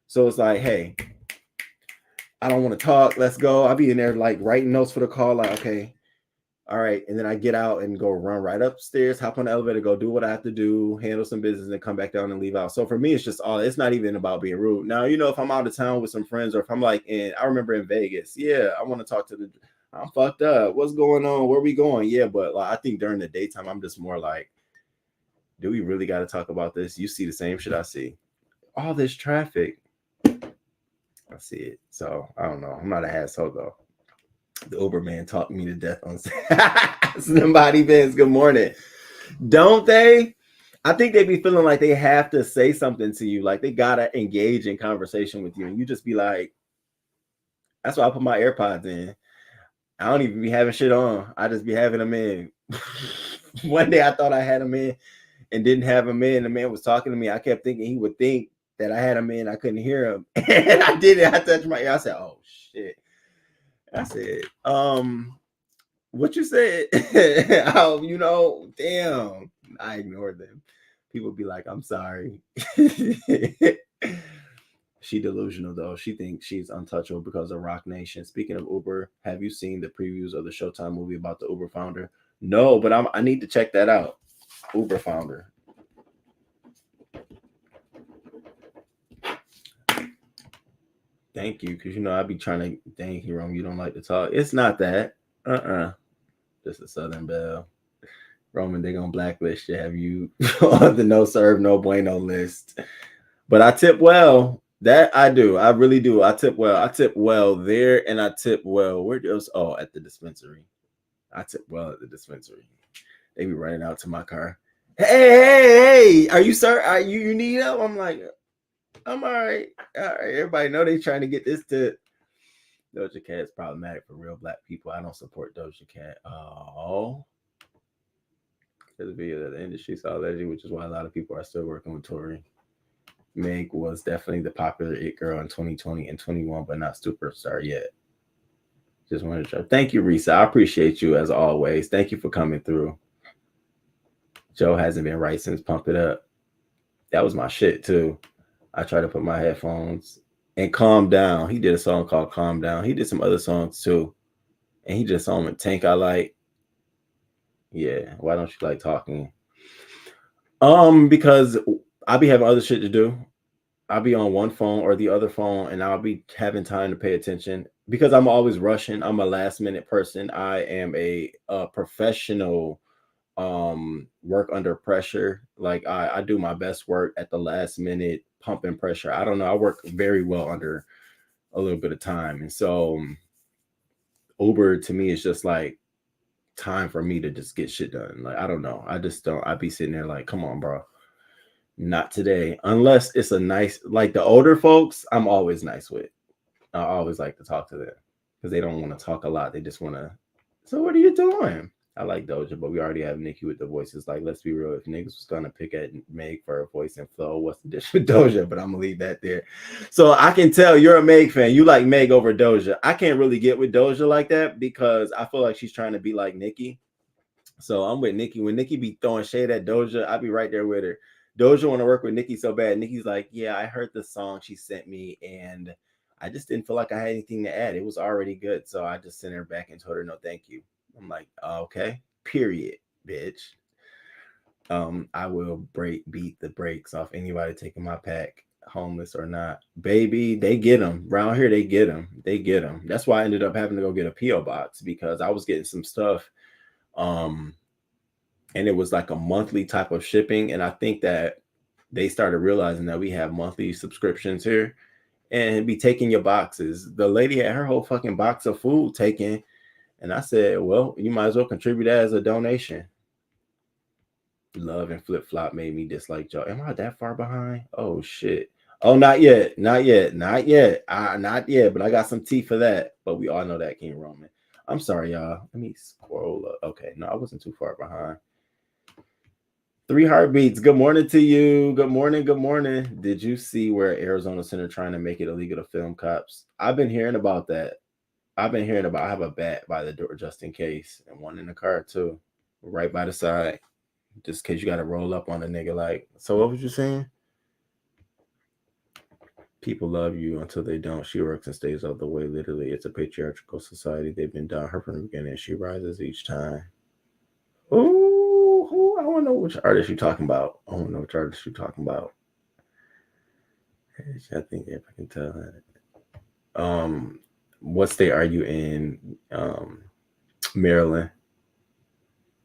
So it's like, hey, I don't want to talk. Let's go. I'll be in there like writing notes for the call. Like, okay, all right. And then I get out and go run right upstairs, hop on the elevator, go do what I have to do, handle some business, and come back down and leave out. So for me, it's just it's not even about being rude. Now, you know, if I'm out of town with some friends, or if I'm like I remember in Vegas, yeah, I want to talk to I'm fucked up. What's going on? Where we going? Yeah, but like, I think during the daytime, I'm just more like, do we really got to talk about this? You see the same shit I see. All this traffic. I see it. So I don't know. I'm not an asshole though. The Uber man talked me to death on somebody Vince. Good morning. Don't they? I think they be feeling like they have to say something to you. Like they gotta engage in conversation with you. And you just be like, that's why I put my AirPods in. I don't even be having shit on. I just be having them in. One day I thought I had them in and didn't have them in. The man was talking to me. I kept thinking he would think that I had them in. I couldn't hear him. And I did it. I touched my ear. I said, oh shit. I said, what you said? Oh, you know, damn. I ignored them. People be like, I'm sorry. She delusional though. She thinks she's untouchable because of Rock Nation. Speaking of Uber, have you seen the previews of the Showtime movie about the Uber founder? No, but I need to check that out. Uber founder. Thank you, because you know I be trying to. Dang, Jerome, you don't like to talk. It's not that. Just a Southern Belle. Roman, they gonna blacklist you. Have you on the no serve, no bueno list? But I tip well. That I do. I really do. I tip well. I tip well there, and I tip well. Where goes? Oh, at the dispensary. I tip well at the dispensary. They be running out to my car. Hey! Are you sir? Are you need help? I'm like, I'm all right. All right. Everybody know they trying to get this tip. Doja Cat is problematic for real black people. I don't support Doja Cat. Oh. There's a video that the industry saw allegedly, which is why a lot of people are still working with Tory. Meg was definitely the popular it girl in 2020 and 21, but not superstar yet. Just wanted to try. Thank you, Risa. I appreciate you as always. Thank you for coming through. Joe hasn't been right since Pump It Up. That was my shit too. I tried to put my headphones and Calm Down. He did a song called Calm Down. He did some other songs too. And he just on with Tank I like. Yeah, why don't you like talking? Because I'll be having other shit to do. I'll be on one phone or the other phone, and I'll be having time to pay attention because I'm always rushing. I'm a last minute person. I am a professional work under pressure. Like I do my best work at the last minute, pumping pressure. I don't know. I work very well under a little bit of time. And so Uber to me is just like time for me to just get shit done. Like, I don't know. I just don't. I'd be sitting there like, come on, bro. Not today. Unless it's a nice, like the older folks, I'm always nice with. I always like to talk to them because they don't want to talk a lot. They just want to, so what are you doing? I like Doja, but we already have Nicki with the voices. Like, let's be real. If niggas was going to pick at Meg for her voice and flow, what's the dish with Doja? But I'm going to leave that there. So I can tell you're a Meg fan. You like Meg over Doja. I can't really get with Doja like that because I feel like she's trying to be like Nicki. So I'm with Nicki. When Nicki be throwing shade at Doja, I be right there with her. Doja want to work with Nicki so bad. Nicki's like, yeah, I heard the song she sent me and I just didn't feel like I had anything to add. It was already good. So I just sent her back and told her, no, thank you. I'm like, okay, period, bitch. I will beat the brakes off anybody taking my pack, homeless or not. Baby, they get them. Around here, they get them. They get them. That's why I ended up having to go get a P.O. box because I was getting some stuff. And it was like a monthly type of shipping. And I think that they started realizing that we have monthly subscriptions here and be taking your boxes. The lady had her whole fucking box of food taken. And I said, well, you might as well contribute that as a donation. Love and Flip Flop made me dislike y'all. Am I that far behind? Oh, shit. Oh, not yet. Not yet. Not yet. Not yet. But I got some tea for that. But we all know that King Roman. I'm sorry, y'all. Let me scroll up. Okay. No, I wasn't too far behind. 3 heartbeats. Good morning to you. Good morning. Good morning. Did you see where Arizona Center trying to make it illegal to film cops? I've been hearing about that. I have a bat by the door just in case, and one in the car too, right by the side, just in case you got to roll up on a nigga. Like, so what was you saying? People love you until they don't. She works and stays out the way. Literally, it's a patriarchal society. They've been down her from the beginning. She rises each time. Ooh, I don't know which artist you're talking about. I don't know which artist you're talking about. I think if I can tell that. What state are you in? Maryland.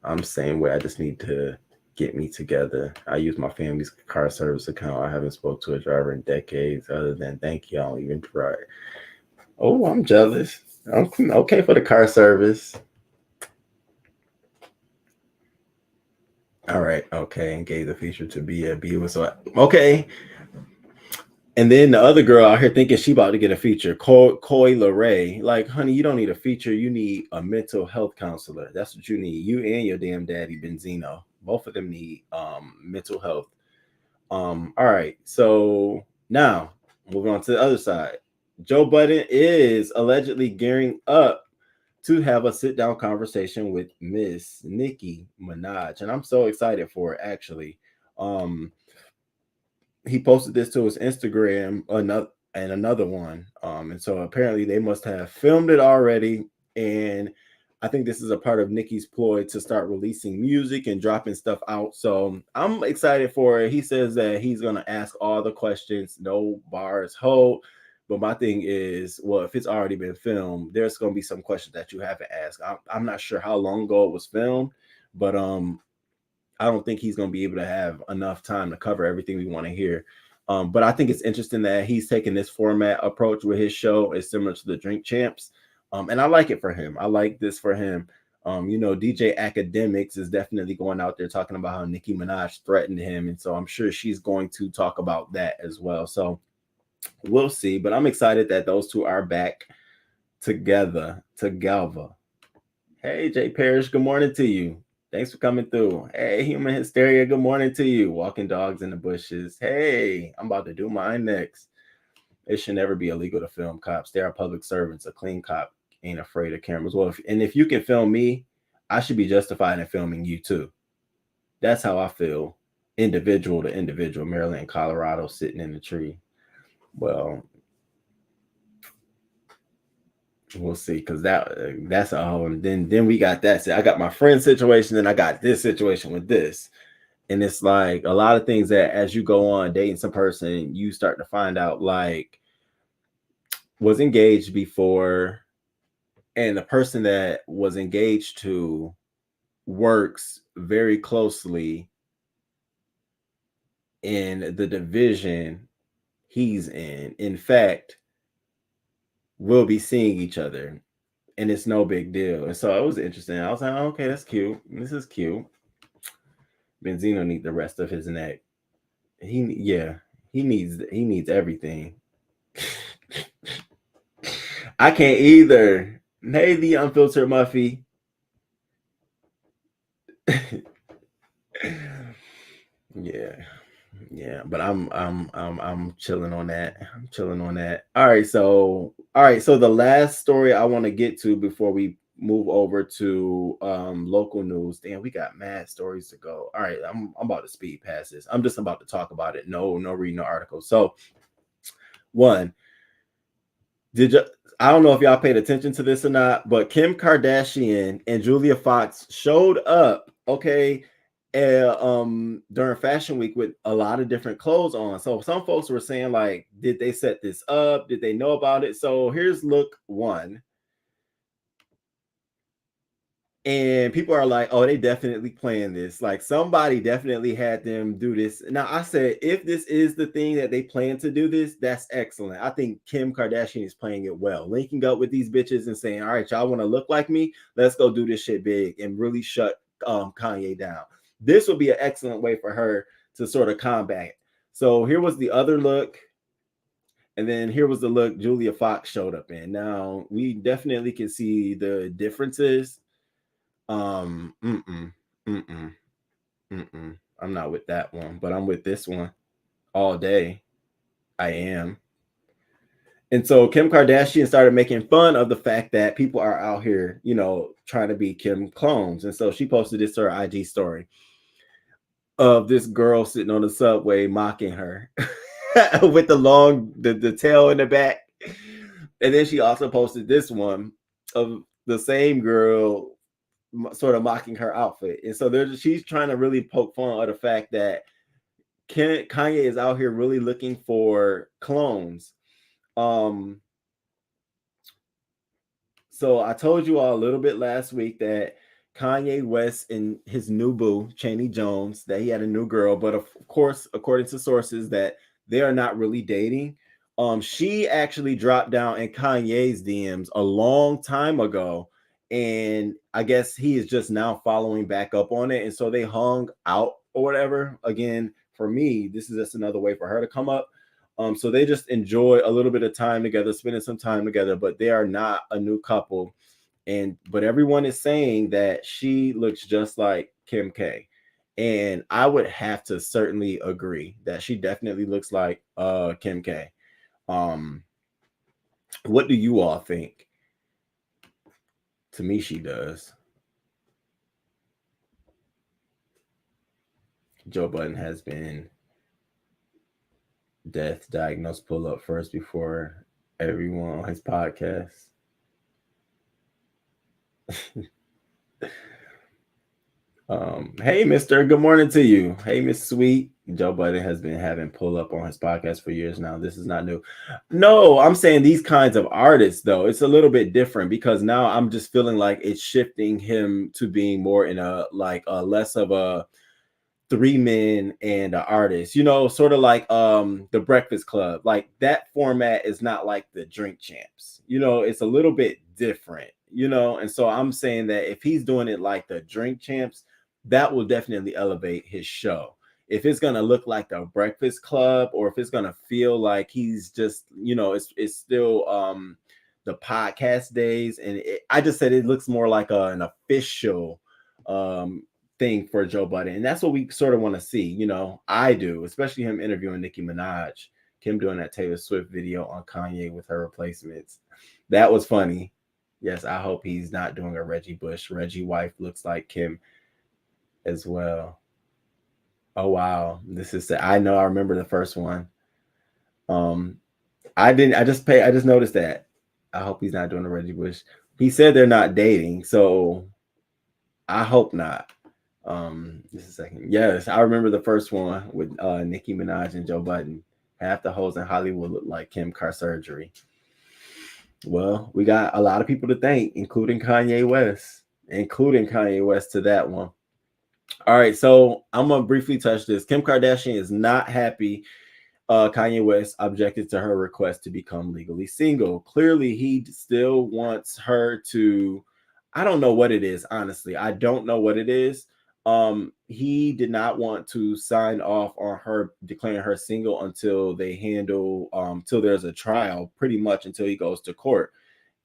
I'm same way. I just need to get me together. I use my family's car service account. I haven't spoke to a driver in decades other than thank you. I don't even try. Oh, I'm jealous. I'm okay for the car service. All right. Okay. And gave the feature to B. B was like, okay. And then the other girl out here thinking she about to get a feature, Coy LeRae. Like, honey, you don't need a feature. You need a mental health counselor. That's what you need. You and your damn daddy, Benzino. Both of them need mental health. All right. So now moving on to the other side. Joe Budden is allegedly gearing up to have a sit-down conversation with Miss Nicki Minaj. And I'm so excited for it, actually. He posted this to his Instagram, another one. And so apparently they must have filmed it already. And I think this is a part of Nicki's ploy to start releasing music and dropping stuff out. So I'm excited for it. He says that he's going to ask all the questions, no bars hold. But my thing is, well, if it's already been filmed, there's going to be some questions that you haven't asked. I'm not sure how long ago it was filmed, but I don't think he's going to be able to have enough time to cover everything we want to hear. But I think it's interesting that he's taking this format approach with his show. It's similar to the Drink Champs. And I like it for him. I like this for him. DJ Academics is definitely going out there talking about how Nicki Minaj threatened him. And so I'm sure she's going to talk about that as well. So we'll see. But I'm excited that those two are back together. Hey, Jay Parrish, good morning to you. Thanks for coming through. Hey, Human Hysteria, good morning to you. Walking dogs in the bushes. Hey, I'm about to do mine next. It should never be illegal to film cops. They are public servants. A clean cop ain't afraid of cameras. Well, if you can film me, I should be justified in filming you too. That's how I feel. Individual to individual. Maryland, Colorado, sitting in the tree. Well, we'll see, because that's a whole. And then we got that. I got my friend situation, and I got this situation with this. And it's like a lot of things that as you go on dating some person, you start to find out like was engaged before, and the person that was engaged to works very closely in the division he's in. In fact, we'll be seeing each other, and it's no big deal. And so it was interesting. I was like, oh, okay, that's cute. This is cute. Benzino needs the rest of his neck. He needs everything. I can't either. Hey, the unfiltered Muffy. Yeah, but I'm chilling on that. I'm chilling on that. All right, so the last story I want to get to before we move over to local news. Damn, we got mad stories to go. All right, I'm about to speed past this. I'm just about to talk about it. No reading the article. So one, I don't know if y'all paid attention to this or not, but Kim Kardashian and Julia Fox showed up, okay, during Fashion Week with a lot of different clothes on. So some folks were saying, like, did they set this up? Did they know about it? So here's look one. And people are like, oh, they definitely planned this. Like, somebody definitely had them do this. Now, I said, if this is the thing that they plan to do this, that's excellent. I think Kim Kardashian is playing it well, linking up with these bitches and saying, all right, y'all want to look like me? Let's go do this shit big and really shut Kanye down. This would be an excellent way for her to sort of combat it. So here was the other look. And then here was the look Julia Fox showed up in. Now, we definitely can see the differences. I'm not with that one, but I'm with this one all day. I am. And so Kim Kardashian started making fun of the fact that people are out here, you know, trying to be Kim clones. And so she posted this to her IG story of this girl sitting on the subway mocking her with the tail in the back. And then she also posted this one of the same girl sort of mocking her outfit. And so she's trying to really poke fun of the fact that Kanye is out here really looking for clones. So I told you all a little bit last week that Kanye West and his new boo, Chaney Jones, that he had a new girl, but of course, according to sources, that they are not really dating. She actually dropped down in Kanye's DMs a long time ago, and I guess he is just now following back up on it. And so they hung out or whatever. Again, for me, this is just another way for her to come up. So they just enjoy a little bit of time together, spending some time together, but they are not a new couple. But everyone is saying that she looks just like Kim K. And I would have to certainly agree that she definitely looks like Kim K. What do you all think? To me, she does. Joe Budden has been death diagnosed. Pull up first before everyone on his podcast. Hey, Mister. Good morning to you. Hey, Miss Sweet. Joe Budden has been having pull up on his podcast for years now. This is not new. No, I'm saying these kinds of artists, though, it's a little bit different because now I'm just feeling like it's shifting him to being more in a less of a 3 men and an artist, you know, sort of like the Breakfast Club. Like that format is not like the Drink Champs, you know, it's a little bit different, you know. And so I'm saying that if he's doing it like the Drink Champs, that will definitely elevate his show. If it's gonna look like the Breakfast Club, or if it's gonna feel like he's just, you know, it's still the podcast days, and I just said it looks more like an official thing for Joe Budden, and that's what we sort of want to see. You know, I do, especially him interviewing Nicki Minaj, Kim doing that Taylor Swift video on Kanye with her replacements. That was funny. Yes, I hope he's not doing a Reggie Bush. Reggie wife looks like Kim as well. Oh wow, this is I know. I remember the first one. I just noticed that. I hope he's not doing a Reggie Bush. He said they're not dating, so I hope not. Just a second. Yes, I remember the first one with Nicki Minaj and Joe Budden. Half the hoes in Hollywood look like Kim car surgery. Well, we got a lot of people to thank, including Kanye West. including Kanye West to that one. All right, so I'm gonna briefly touch this. Kim Kardashian is not happy Kanye West objected to her request to become legally single. Clearly, he still wants her to. I don't know what it is, honestly. I don't know what it is. He did not want to sign off on her declaring her single until they handle till there's a trial, pretty much until he goes to court.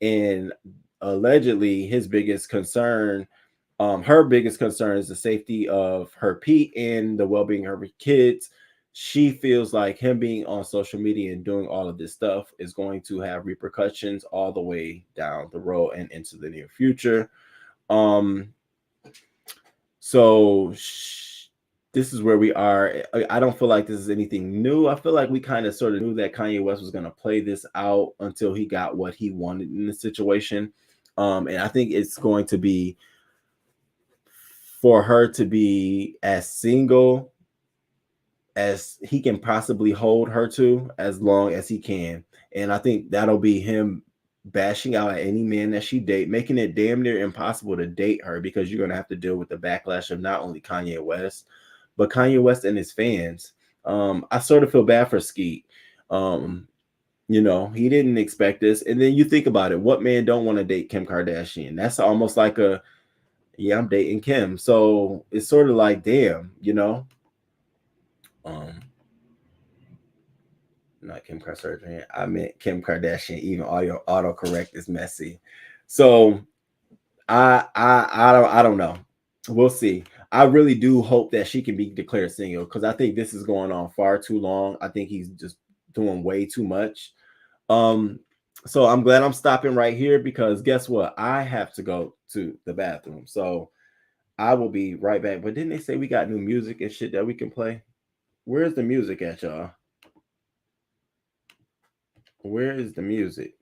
And allegedly, his biggest concern, her biggest concern is the safety of her Pete and the well-being of her kids. She feels like him being on social media and doing all of this stuff is going to have repercussions all the way down the road and into the near future. So this is where we are. I don't feel like this is anything new. I feel like we kind of sort of knew that Kanye West was going to play this out until he got what he wanted in the situation. And I think it's going to be for her to be as single as he can possibly hold her to as long as he can. And I think that'll be him bashing out at any man that she date, making it damn near impossible to date her because you're going to have to deal with the backlash of not only Kanye West, but Kanye West and his fans. I sort of feel bad for Skeet. You know, he didn't expect this. And then you think about it, what man don't want to date Kim Kardashian? That's almost like yeah, I'm dating Kim. So it's sort of like, damn, you know. Not Kim Kardashian. I meant Kim Kardashian. Even all your autocorrect is messy. So I don't know. We'll see. I really do hope that she can be declared single because I think this is going on far too long. I think he's just doing way too much. So I'm glad I'm stopping right here because guess what? I have to go to the bathroom. So I will be right back. But didn't they say we got new music and shit that we can play? Where's the music at, y'all? Where is the music?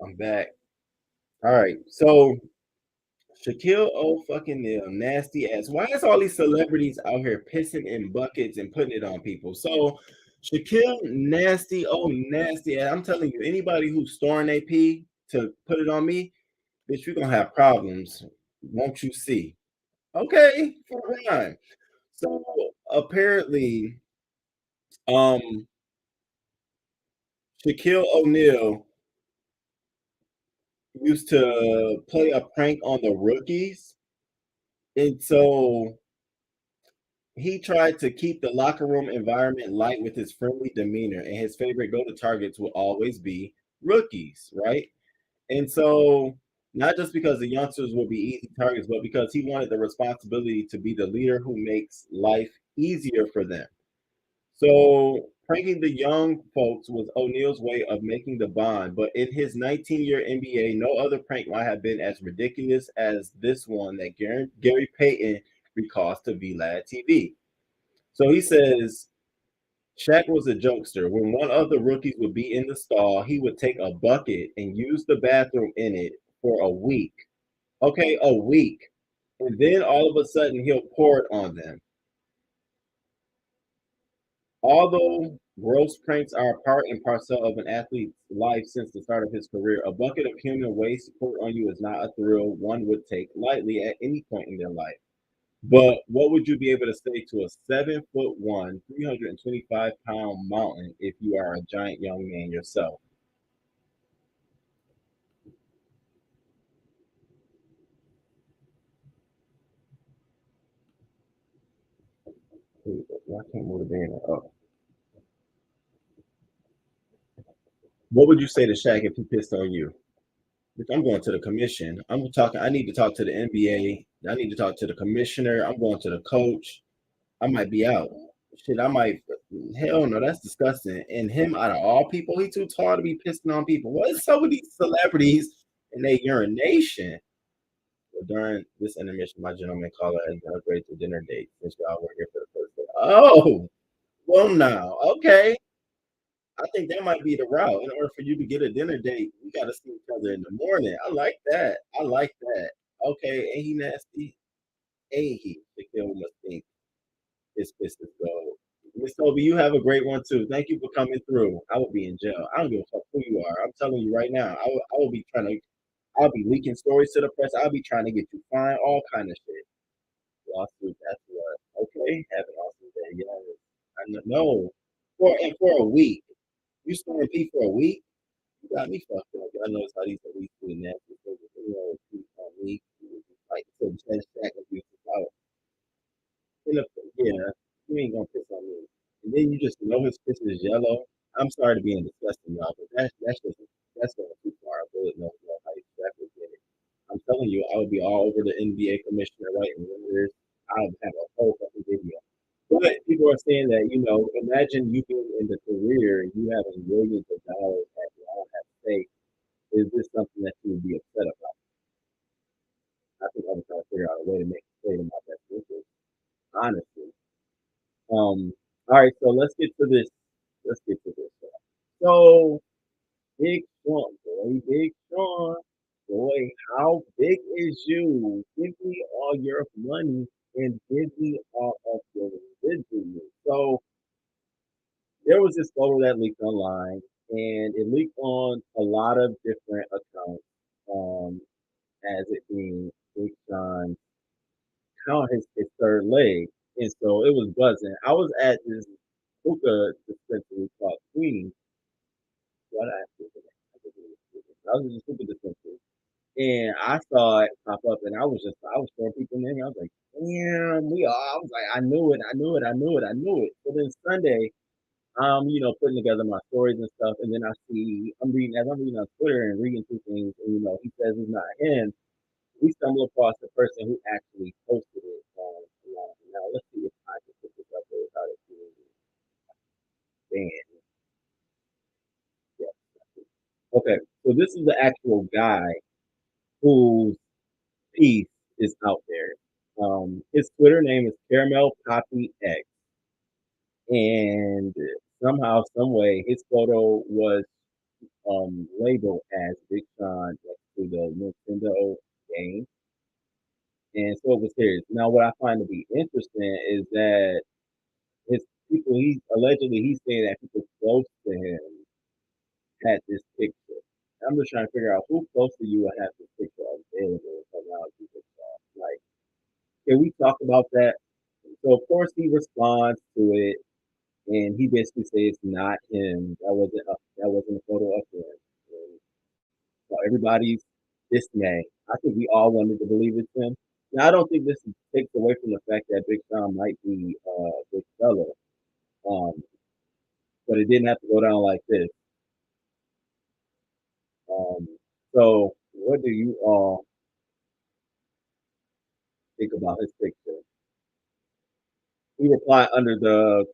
I'm back. All right. So Shaquille O'Neal, nasty ass. Why is all these celebrities out here pissing in buckets and putting it on people? So Shaquille, nasty, nasty ass. I'm telling you, anybody who's storing AP to put it on me, bitch, you're gonna have problems. Won't you see? Okay, fine. So apparently, Shaquille O'Neal used to play a prank on the rookies. And so he tried to keep the locker room environment light with his friendly demeanor, and his favorite go to targets will always be rookies, right? And so, not just because the youngsters will be easy targets, but because he wanted the responsibility to be the leader who makes life easier for them. So pranking the young folks was O'Neal's way of making the bond, but in his 19-year NBA, no other prank might have been as ridiculous as this one that Gary Payton recalls to VLAD TV. So he says Shaq was a jokester. When one of the rookies would be in the stall, he would take a bucket and use the bathroom in it for a week. Okay, a week. And then all of a sudden he'll pour it on them. Although gross pranks are a part and parcel of an athlete's life since the start of his career, a bucket of human waste poured on you is not a thrill one would take lightly at any point in their life. But what would you be able to say to a 7'1", 325-pound mountain if you are a giant young man yourself? I can't move the banner up. What would you say to Shaq if he pissed on you? I'm going to the commission. I'm talking. I need to talk to the NBA. I need to talk to the commissioner. I'm going to the coach. I might be out. Shit, I might. Hell no, that's disgusting. And him, out of all people, he too tall to be pissing on people. What is some of these celebrities and their urination? Well, during this intermission, my gentleman caller has been upgraded to dinner date since y'all were here for the first day. Oh, well, now, okay. I think that might be the route. In order for you to get a dinner date, we got to see each other in the morning. I like that. I like that. Okay, ain't he nasty? Ain't he? The kid must think his fist is gold. Miss Toby, you have a great one too. Thank you for coming through. I will be in jail. I don't give a fuck who you are. I'm telling you right now. I will be trying to. I'll be leaking stories to the press. I'll be trying to get you fined, all kind of shit. Lawsuit. That's what. Okay, have an awesome day. Yeah, I know. For a week. You storing pee for a week? You got me fucked up. I noticed how these police doing that. You know, on me, like so Shaq abuse out. Yeah, you ain't gonna piss on me. And then you just know his piss is yellow. I'm sorry to be disgusting, y'all, but that's going too far. I really don't know how you exactly get it. I'm telling you, I would be all over the NBA commissioner writing letters. I would have a whole fucking video. But people are saying that, imagine you being in the career, you having millions of dollars at your own at stake. Is this something that you would be upset about? I think I'm trying to figure out a way to make it clear about that interest, honestly. All right, so let's get to this. Let's get to this. So, Big Sean, Big Sean, boy, how big is you? Give me all your money and give me all of your religion. So, there was this photo that leaked online, and it leaked on a lot of different accounts, as it being Big Sean count his third leg, and so it was buzzing. I was at this hookah dispensary called Queen. What I was in this hookah dispensary, and I saw it pop up, and I was throwing people in. I was like, damn, I was like, I knew it, I knew it, I knew it, I knew it. So then Sunday, putting together my stories and stuff, and then I'm reading on Twitter and reading through things, and he says it's not him. We stumble across the person who actually posted it online. Now let's see if I can put this up there without it being banned. Yeah. Okay, so this is the actual guy whose piece is out there. His Twitter name is Caramel Poppy X, and somehow, some way, his photo was labeled as Big Sean next to the Nintendo game, and so it was his. Now, what I find to be interesting is that his people, he's saying that people close to him had this picture. I'm just trying to figure out who close to you would have this picture available around you. Like, can we talk about that? So of course he responds to it, and he basically says it's not him. That wasn't a photo of him. And so everybody's dismay. I think we all wanted to believe it's him. Now I don't think this takes away from the fact that Big Sean might be a big fella, um, but it didn't have to go down like this. Um, so what do you all think about his picture? He replied under the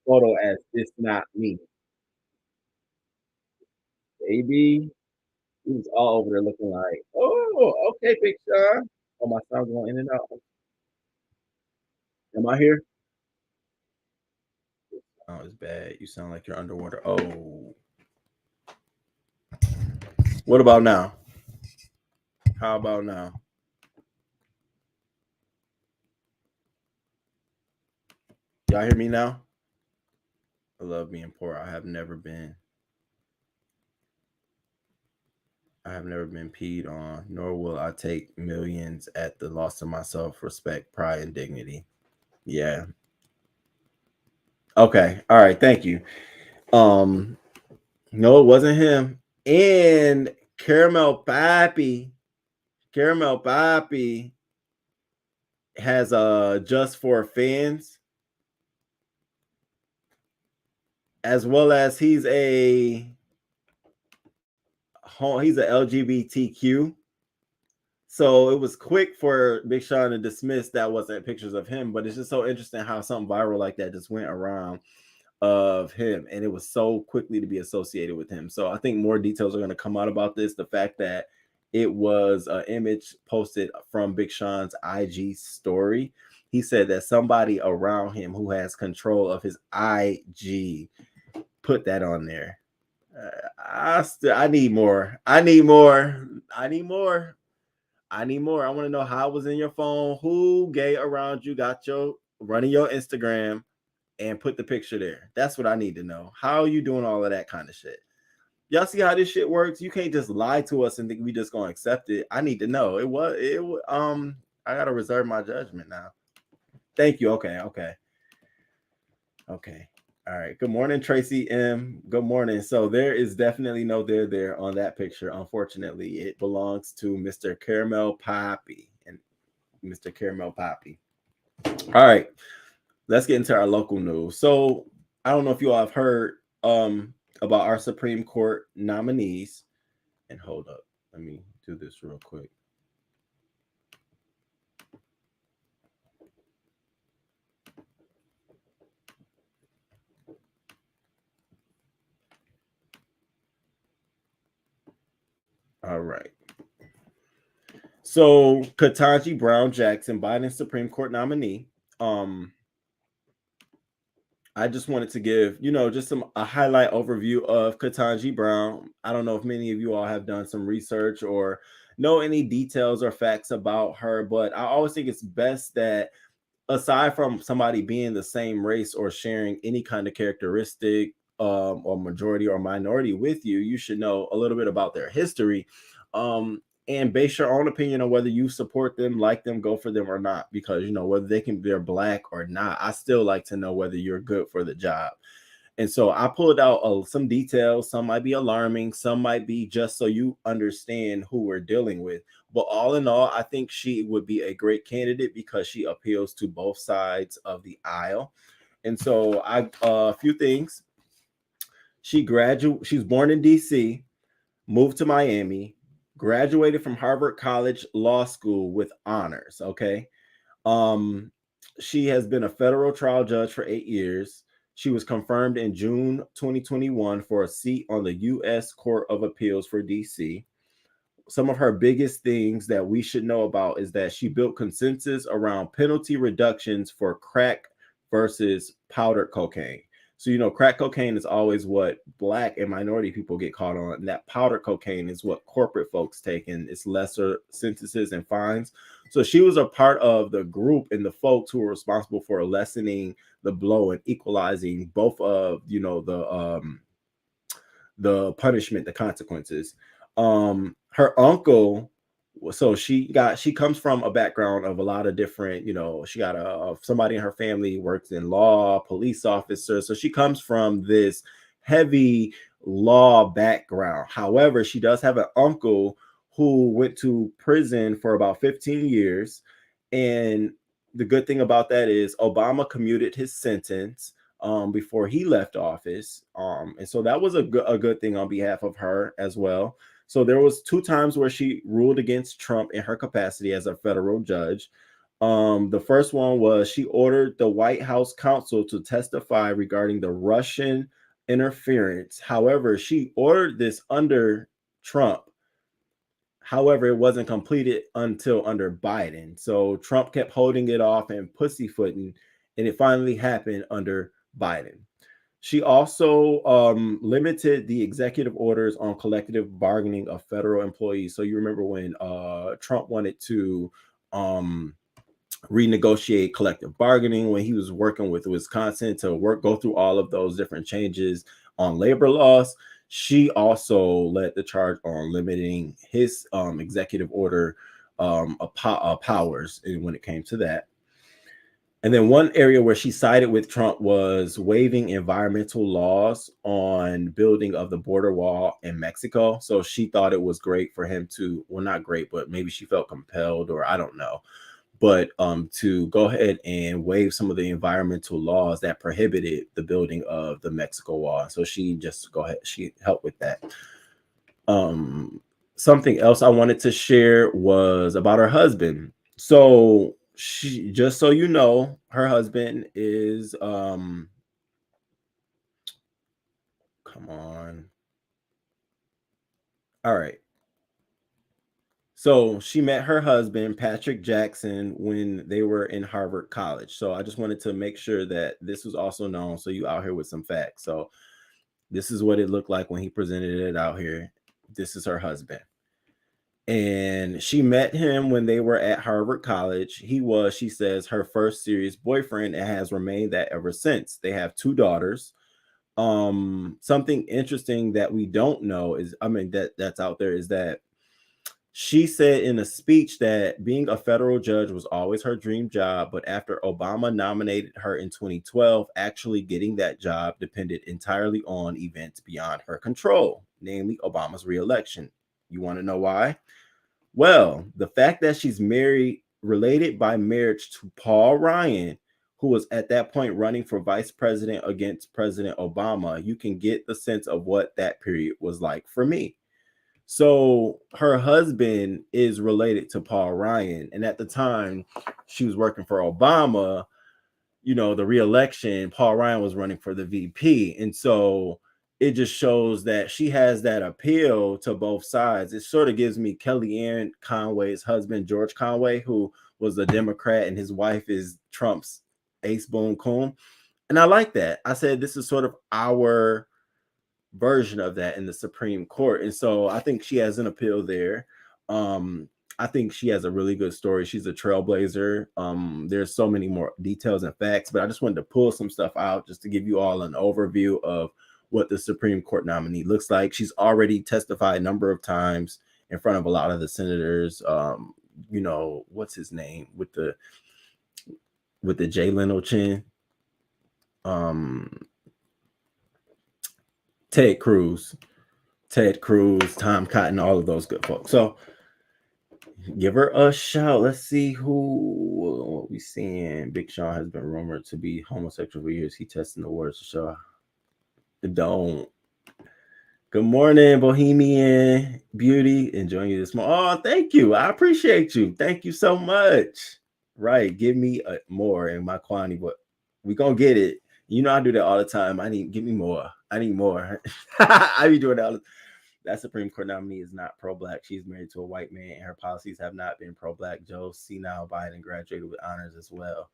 photo as "This not me." Baby, he was all over there looking like, "Oh, okay, Big Sean." Oh, my sound going in and out. Am I here? Oh, it's bad. You sound like you're underwater. Oh. What about now? How about now? Y'all hear me now? I love being poor. I have never been. I have never been peed on, nor will I take millions at the loss of my self-respect, pride, and dignity. Yeah. Okay. All right. Thank you. No, it wasn't him. And Caramel Pappy has just for fans, as well as he's a LGBTQ. So it was quick for Big Sean to dismiss that wasn't pictures of him, but it's just so interesting how something viral like that just went around of him, and it was so quickly to be associated with him. So I think more details are going to come out about this. The fact that it was an image posted from Big Sean's IG story. He said that somebody around him who has control of his IG put that on there. I need more. I want to know how it was in your phone. Who gay around you got your running your Instagram and put the picture there? That's what I need to know. How are you doing all of that kind of shit? Y'all see how this shit works? You can't just lie to us and think we just gonna accept it. I need to know. I gotta reserve my judgment now. Thank you. Okay. All right. Good morning, Tracy M. Good morning. So there is definitely no there on that picture. Unfortunately, it belongs to Mr. Caramel Poppy and Mr. Caramel Poppy. All right. Let's get into our local news. So I don't know if you all have heard about our Supreme Court nominees. And hold up. Let me do this real quick. All right. So Ketanji Brown Jackson, Biden's Supreme Court nominee. I just wanted to give, just a highlight overview of Ketanji Brown. I don't know if many of you all have done some research or know any details or facts about her, but I always think it's best that aside from somebody being the same race or sharing any kind of characteristic or majority or minority with you, you should know a little bit about their history and base your own opinion on whether you support them, like them, go for them or not, because whether they're black or not, I still like to know whether you're good for the job. And so I pulled out some details. Some might be alarming, some might be just so you understand who we're dealing with. But all in all, I think she would be a great candidate because she appeals to both sides of the aisle. And so a few things. She's born in DC, moved to Miami, graduated from Harvard College Law School with honors. Okay. She has been a federal trial judge for 8 years. She was confirmed in June 2021 for a seat on the U.S. Court of Appeals for DC. Some of her biggest things that we should know about is that she built consensus around penalty reductions for crack versus powdered cocaine. So, crack cocaine is always what black and minority people get caught on. And that powdered cocaine is what corporate folks take, and it's lesser sentences and fines. So she was a part of the group and the folks who were responsible for lessening the blow and equalizing both of, the punishment, the consequences. Her uncle, so she comes from a background of a lot of different, she got somebody in her family works in law, police officer. So she comes from this heavy law background. However, she does have an uncle who went to prison for about 15 years. And the good thing about that is Obama commuted his sentence before he left office. And so that was a good thing on behalf of her as well. So there was 2 times where she ruled against Trump in her capacity as a federal judge. The first one was she ordered the White House counsel to testify regarding the Russian interference. However, she ordered this under Trump. However, it wasn't completed until under Biden. So Trump kept holding it off and pussyfooting, and it finally happened under Biden. She also limited the executive orders on collective bargaining of federal employees. So you remember when Trump wanted to renegotiate collective bargaining when he was working with Wisconsin to go through all of those different changes on labor laws. she also led the charge on limiting his executive order powers when it came to that. And then one area where she sided with Trump was waiving environmental laws on building of the border wall in Mexico. So she thought it was great for him to, well, not great, but maybe she felt compelled, or I don't know, but to go ahead and waive some of the environmental laws that prohibited the building of the Mexico wall. So she just she helped with that. Something else I wanted to share was about her husband. So she, just so you know, her husband is come on. All right. So she met her husband, Patrick Jackson, when they were in Harvard College. So I just wanted to make sure that this was also known, so you out here with some facts. So this is what it looked like when he presented it out here. This is her husband. And she met him when they were at Harvard College. He was, she says, her first serious boyfriend and has remained that ever since. They have 2 daughters. Something interesting that we don't know is, I mean, that's out there, is that she said in a speech that being a federal judge was always her dream job, but after Obama nominated her in 2012, actually getting that job depended entirely on events beyond her control, namely Obama's re-election. You want to know why? Well, the fact that she's related by marriage to Paul Ryan, who was at that point running for vice president against President Obama, you can get the sense of what that period was like for me. So her husband is related to Paul Ryan. And at the time she was working for Obama, you know, the re-election, Paul Ryan was running for the VP. And so it just shows that she has that appeal to both sides. It sort of gives me Kellyanne Conway's husband, George Conway, who was a Democrat, and his wife is Trump's Ace Boone Coon. And I like that. I said, this is sort of our version of that in the Supreme Court. And so I think she has an appeal there. I think she has a really good story. She's a trailblazer. There's so many more details and facts, but I just wanted to pull some stuff out just to give you all an overview of what the Supreme Court nominee looks like. She's already testified a number of times in front of a lot of the senators. You know, what's his name with the Jay Leno chin? Ted Cruz, Tom Cotton, all of those good folks. So give her a shout. Let's see what we seeing. Big Sean has been rumored to be homosexual for years. He testing the words to show. Don't. Good morning, Bohemian Beauty. Enjoying you this morning. Oh, thank you. I appreciate you. Thank you so much. Right. Give me more in my quantity, but we're going to get it. You know, I do that all the time. Give me more. I need more. I be doing that. That Supreme Court nominee is not pro-Black. She's married to a white man, and her policies have not been pro-Black. Joe senile Biden graduated with honors as well.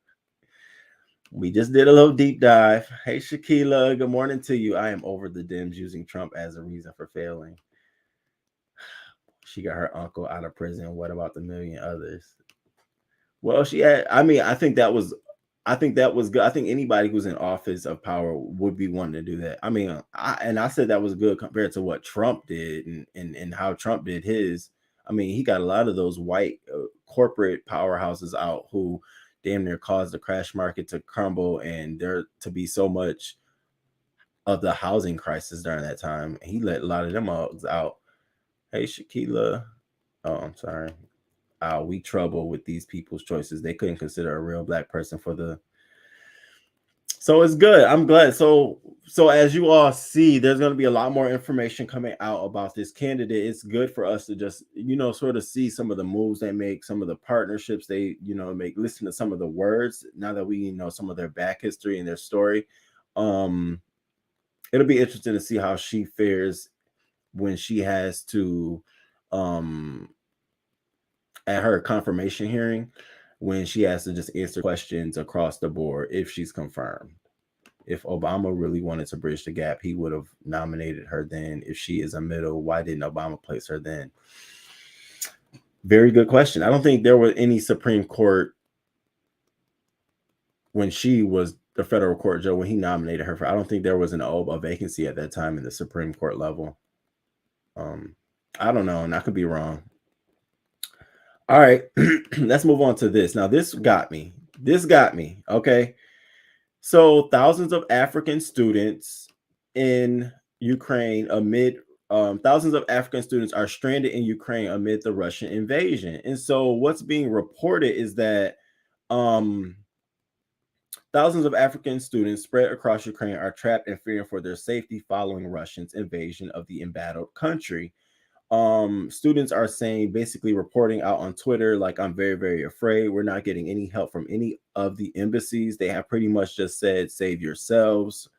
We just did a little deep dive. Hey, Shaquila, good morning to you. I am over the Dems using Trump as a reason for failing. She got her uncle out of prison. What about the million others? Well, she had, I mean, I think that was good. I think anybody who's in office of power would be wanting to do that. I mean, I said that was good compared to what Trump did and how Trump did his. I mean, he got a lot of those white corporate powerhouses out who damn near caused the crash market to crumble, and there to be so much of the housing crisis during that time. He let a lot of them out. Hey, Shaquila. Oh, I'm sorry. We trouble with these people's choices. They couldn't consider a real Black person for the. So it's good. I'm glad. So as you all see, there's going to be a lot more information coming out about this candidate. It's good for us to just, you know, sort of see some of the moves they make, some of the partnerships they, you know, make, listen to some of the words now that we know some of their back history and their story. It'll be interesting to see how she fares when she has to, at her confirmation hearing, when she has to just answer questions across the board if she's confirmed. If Obama really wanted to bridge the gap, he would have nominated her then. If she is a middle, why didn't Obama place her then? Very good question. I don't think there was any Supreme Court when she was the federal court judge when he nominated her for. I don't think there was a vacancy at that time in the Supreme Court level. I don't know, and I could be wrong. All right, let's move on to this. Now, this got me. Okay. So thousands of African students in Ukraine thousands of African students are stranded in Ukraine amid the Russian invasion. And so what's being reported is that thousands of African students spread across Ukraine are trapped and fearing for their safety following Russia's invasion of the embattled country. Students are saying, basically reporting out on Twitter, like, I'm very, very afraid. We're not getting any help from any of the embassies. They have pretty much just said, save yourselves.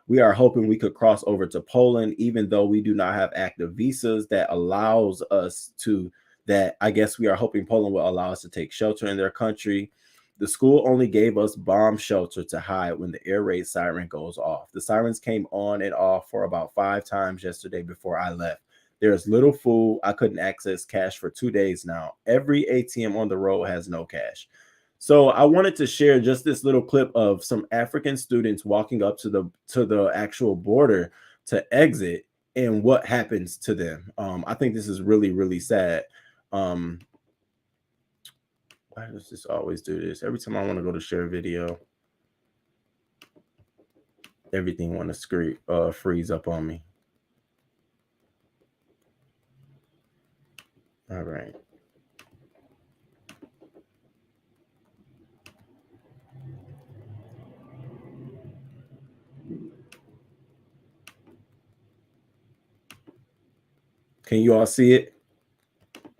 We are hoping we could cross over to Poland, even though we do not have active visas that allows us to, that I guess we are hoping Poland will allow us to take shelter in their country. The school only gave us bomb shelter to hide when the air raid siren goes off. The sirens came on and off for about 5 times yesterday before I left. There's little food. I couldn't access cash for 2 days now. Every ATM on the road has no cash. So I wanted to share just this little clip of some African students walking up to the actual border to exit and what happens to them. I think this is really, really sad. Why does this always do this? Every time I want to go to share video, everything want to freeze up on me. All right. Can you all see it?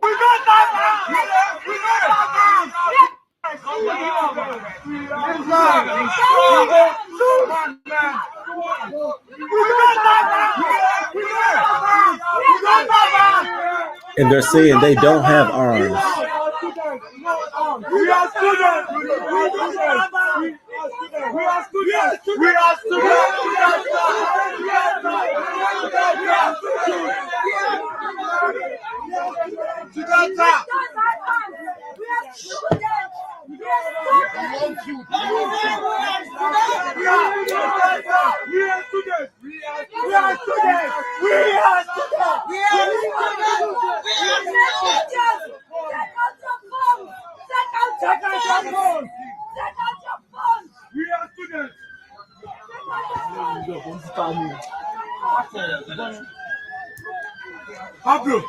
We got that! We got that! And they're saying they don't have arms. We are students. Pablo, we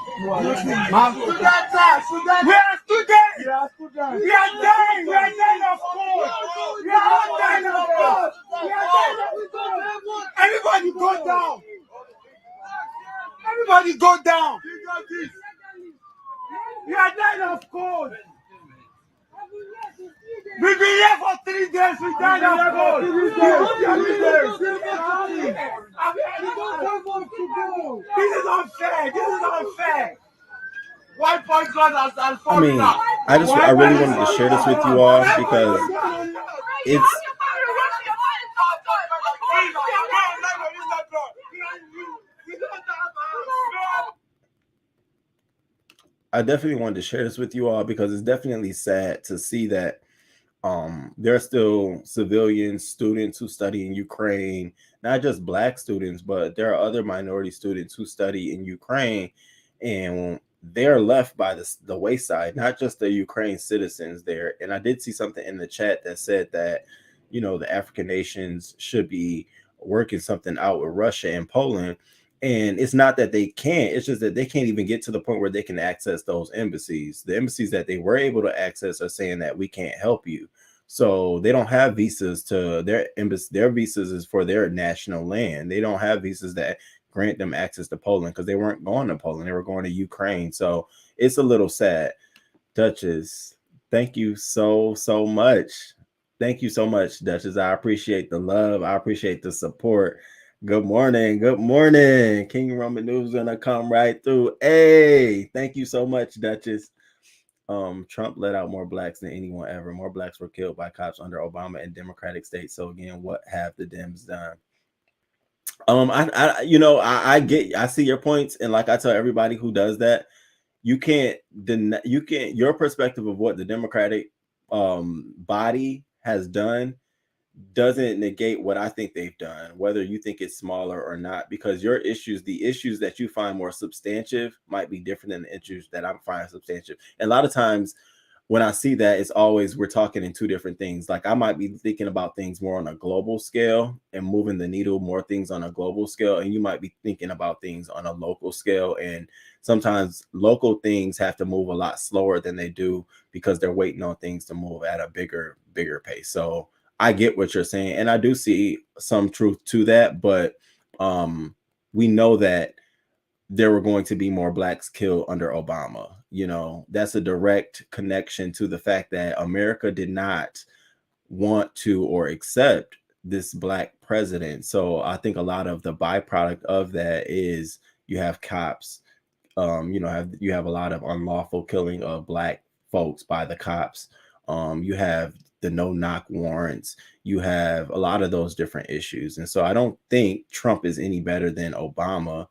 are students. We are dying. We are dying of cold. We are not dying of cold. Everybody go down. Everybody go down. We are dying of cold. We've been here for 3 days. We died of cold. This is unfair. Why point God has I mean, I really wanted to share this with you all because it's. I definitely wanted to share this with you all because it's definitely sad to see that there are still civilian students who study in Ukraine, not just Black students, but there are other minority students who study in Ukraine, and they're left by the wayside, not just the Ukraine citizens there. And I did see something in the chat that said that, you know, the African nations should be working something out with Russia and Poland. And it's not that they can't, it's just that they can't even get to the point where they can access those embassies. The embassies that they were able to access are saying that we can't help you. So they don't have visas to their embassy. Their visas is for their national land. They don't have visas that grant them access to Poland because they weren't going to Poland. They were going to Ukraine. So it's a little sad. Duchess, thank you so much. Thank you so much, Duchess. I appreciate the love. I appreciate the support. Good morning. King Roman News gonna come right through. Hey, thank you so much, Duchess. Trump let out more Blacks than anyone ever. More Blacks were killed by cops under Obama and Democratic states. So again, what have the Dems done? I see your points, and like I tell everybody who does that, you can't deny, your perspective of what the Democratic body has done doesn't negate what I think they've done, whether you think it's smaller or not, because your issues, the issues that you find more substantive might be different than the issues that I'm finding substantive. And a lot of times when I see that, it's always we're talking in two different things. Like I might be thinking about things more on a global scale and moving the needle, more things on a global scale, and you might be thinking about things on a local scale. And sometimes local things have to move a lot slower than they do because they're waiting on things to move at a bigger pace. So I get what you're saying, and I do see some truth to that, but we know that there were going to be more blacks killed under Obama. You know, that's a direct connection to the fact that America did not want to or accept this black president. So I think a lot of the byproduct of that is you have cops, you have a lot of unlawful killing of black folks by the cops. You have the no-knock warrants. You have a lot of those different issues. And so I don't think Trump is any better than Obama.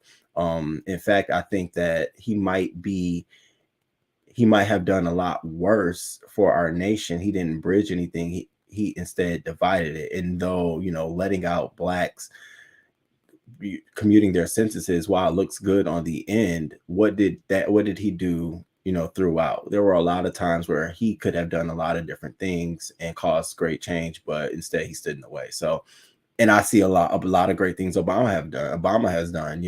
In fact, I think that he might have done a lot worse for our nation. He didn't bridge anything. He instead divided it. And though, letting out blacks, commuting their sentences, while it looks good on the end, what did he do, throughout? There were a lot of times where he could have done a lot of different things and caused great change, but instead he stood in the way. So, and I see a lot of great things Obama has done,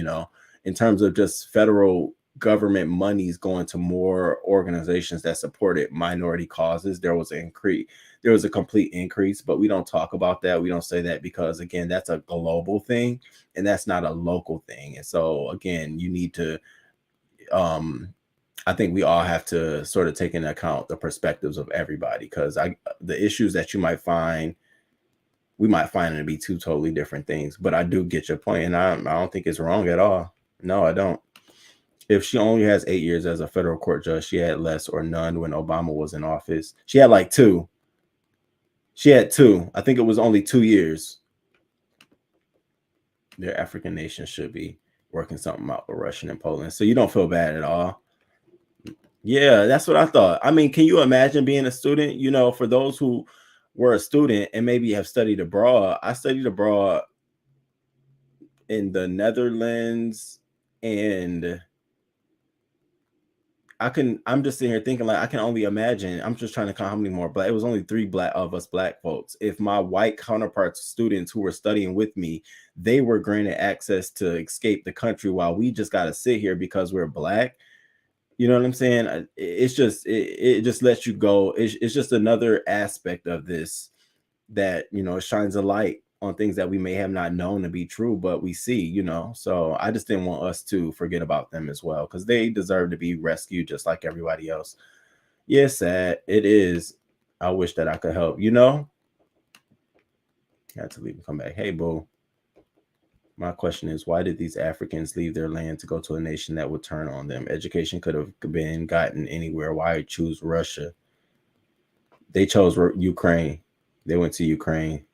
in terms of just federal government monies going to more organizations that supported minority causes. There was a complete increase, but we don't talk about that. We don't say that because, again, that's a global thing and that's not a local thing. And so, again, you need to, I think we all have to sort of take into account the perspectives of everybody, because the issues that you might find, we might find it to be two totally different things. But I do get your point, and I don't think it's wrong at all. No, I don't. If she only has 8 years as a federal court judge, she had less or none when Obama was in office. She had like 2. She had 2. I think it was only 2 years. Their African nations should be working something out with Russia and Poland. So you don't feel bad at all. Yeah, that's what I thought. I mean, can you imagine being a student? For those who were a student and maybe have studied abroad, I studied abroad in the Netherlands, and I'm just sitting here thinking, like, I can only imagine. I'm just trying to count how many more black. It was only 3 black folks. If my white counterparts, students who were studying with me, they were granted access to escape the country while we just got to sit here because we're black. You know what I'm saying? It's just, it just lets you go. It's just another aspect of this that, shines a light on things that we may have not known to be true, but we see, so I just didn't want us to forget about them as well, because they deserve to be rescued just like everybody else. Yeah, sad. It is. I wish that I could help, Had to leave and come back. Hey, boo. My question is, why did these Africans leave their land to go to a nation that would turn on them? Education could have been gotten anywhere. Why choose Russia? They chose Ukraine. They went to Ukraine.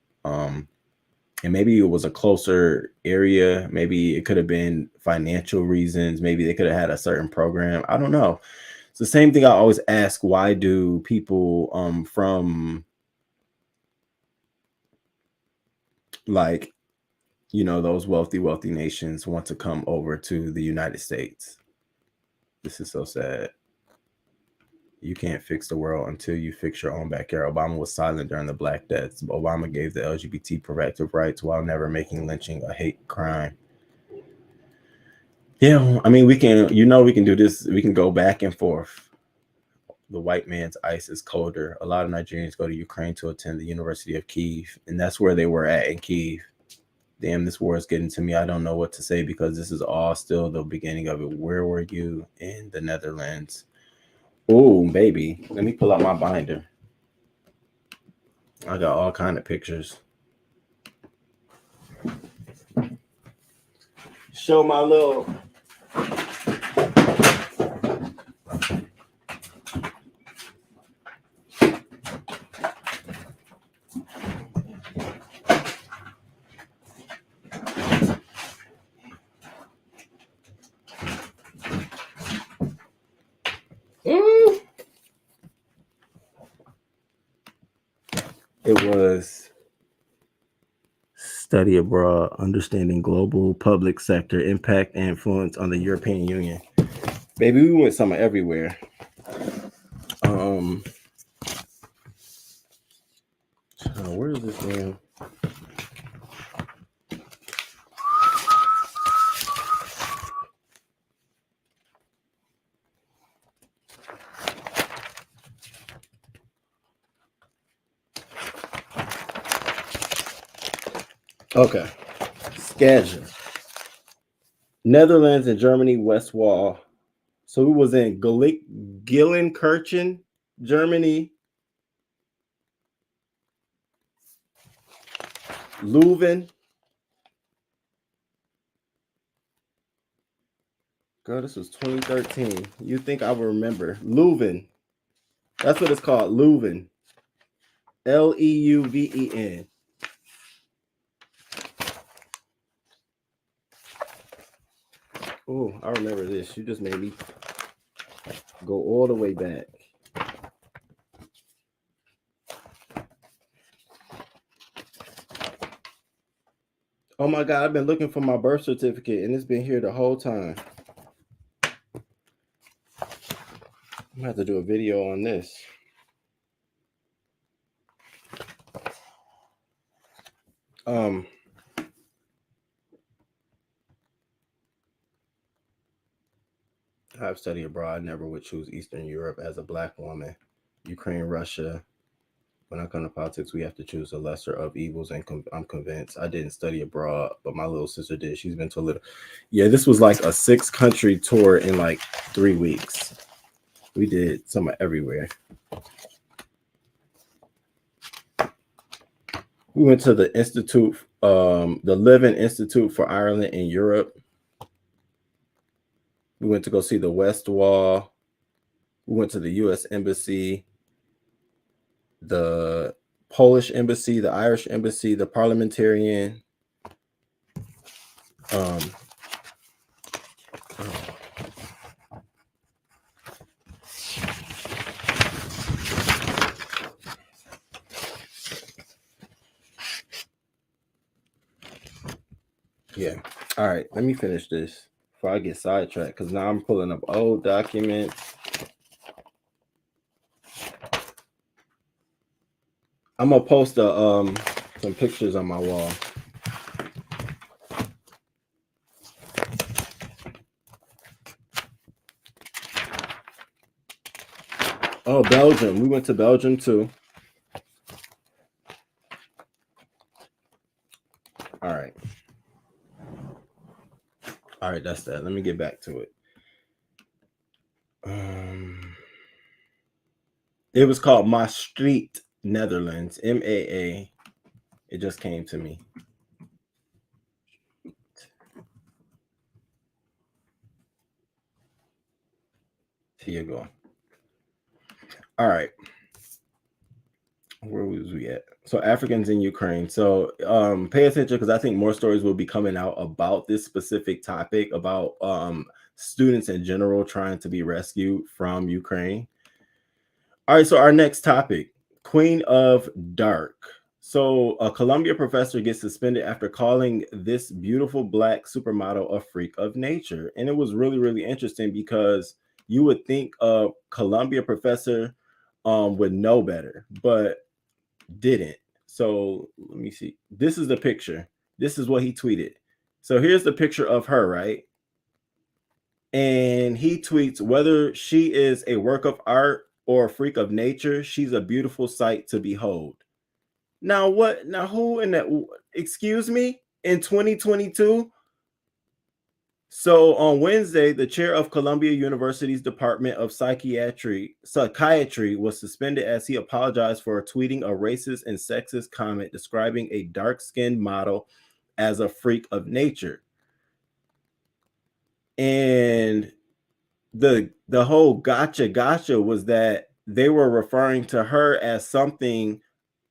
And maybe it was a closer area. Maybe it could have been financial reasons. Maybe they could have had a certain program. I don't know. It's the same thing I always ask. Why do people from like, those wealthy nations want to come over to the United States? This is so sad. You can't fix the world until you fix your own backyard. Obama was silent during the Black Deaths. Obama gave the LGBT protective rights while never making lynching a hate crime. Yeah, I mean, we can do this. We can go back and forth. The white man's ice is colder. A lot of Nigerians go to Ukraine to attend the University of Kyiv, and that's where they were at in Kyiv. Damn, this war is getting to me. I don't know what to say because this is all still the beginning of it. Where were you in the Netherlands? Oh, baby. Let me pull out my binder. I got all kind of pictures. Show my little... It was study abroad, understanding global public sector impact and influence on the European Union. Baby, we went somewhere everywhere. Where is this man? Okay. Schedule. Netherlands and Germany, West Wall. So we was in Gillenkirchen, Germany. Leuven. Girl, this was 2013. You think I would remember. Leuven. That's what it's called. Leuven. Leuven. Oh, I remember this. You just made me go all the way back. Oh my God, I've been looking for my birth certificate and it's been here the whole time. I'm gonna have to do a video on this. I've studied abroad. I never would choose Eastern Europe as a Black woman. Ukraine, Russia. When I come to politics, we have to choose the lesser of evils, and I'm convinced. I didn't study abroad, but my little sister did. She's been to a little. Yeah, this was like a 6-country tour in like 3 weeks. We did somewhere everywhere. We went to the Institute, the Living Institute for Ireland in Europe. We went to go see the West Wall. We went to the U.S. Embassy, the Polish Embassy, the Irish Embassy, the Parliamentarian. Yeah. All right. Let me finish this before I get sidetracked, because now I'm pulling up old documents. I'm gonna post some pictures on my wall. Oh, Belgium. We went to Belgium too. All right. All right, that's that. Let me get back to it. It was called Maastricht, Netherlands. MAA. It just came to me. Here you go. All right. Where was we at? So Africans in Ukraine. So pay attention, because I think more stories will be coming out about this specific topic, about students in general trying to be rescued from Ukraine. All right, so our next topic, Queen of Dark. So a Columbia professor gets suspended after calling this beautiful Black supermodel a freak of nature. And it was really, really interesting, because you would think a Columbia professor would know better, but didn't. So let me see. This is the picture. This is what he tweeted. So here's the picture of her, right? And he tweets, whether she is a work of art or a freak of nature, she's a beautiful sight to behold. Now what? Now who in that? Excuse me? In 2022? So on Wednesday, the chair of Columbia University's Department of Psychiatry was suspended as he apologized for tweeting a racist and sexist comment describing a dark-skinned model as a freak of nature. And the whole gotcha was that they were referring to her as something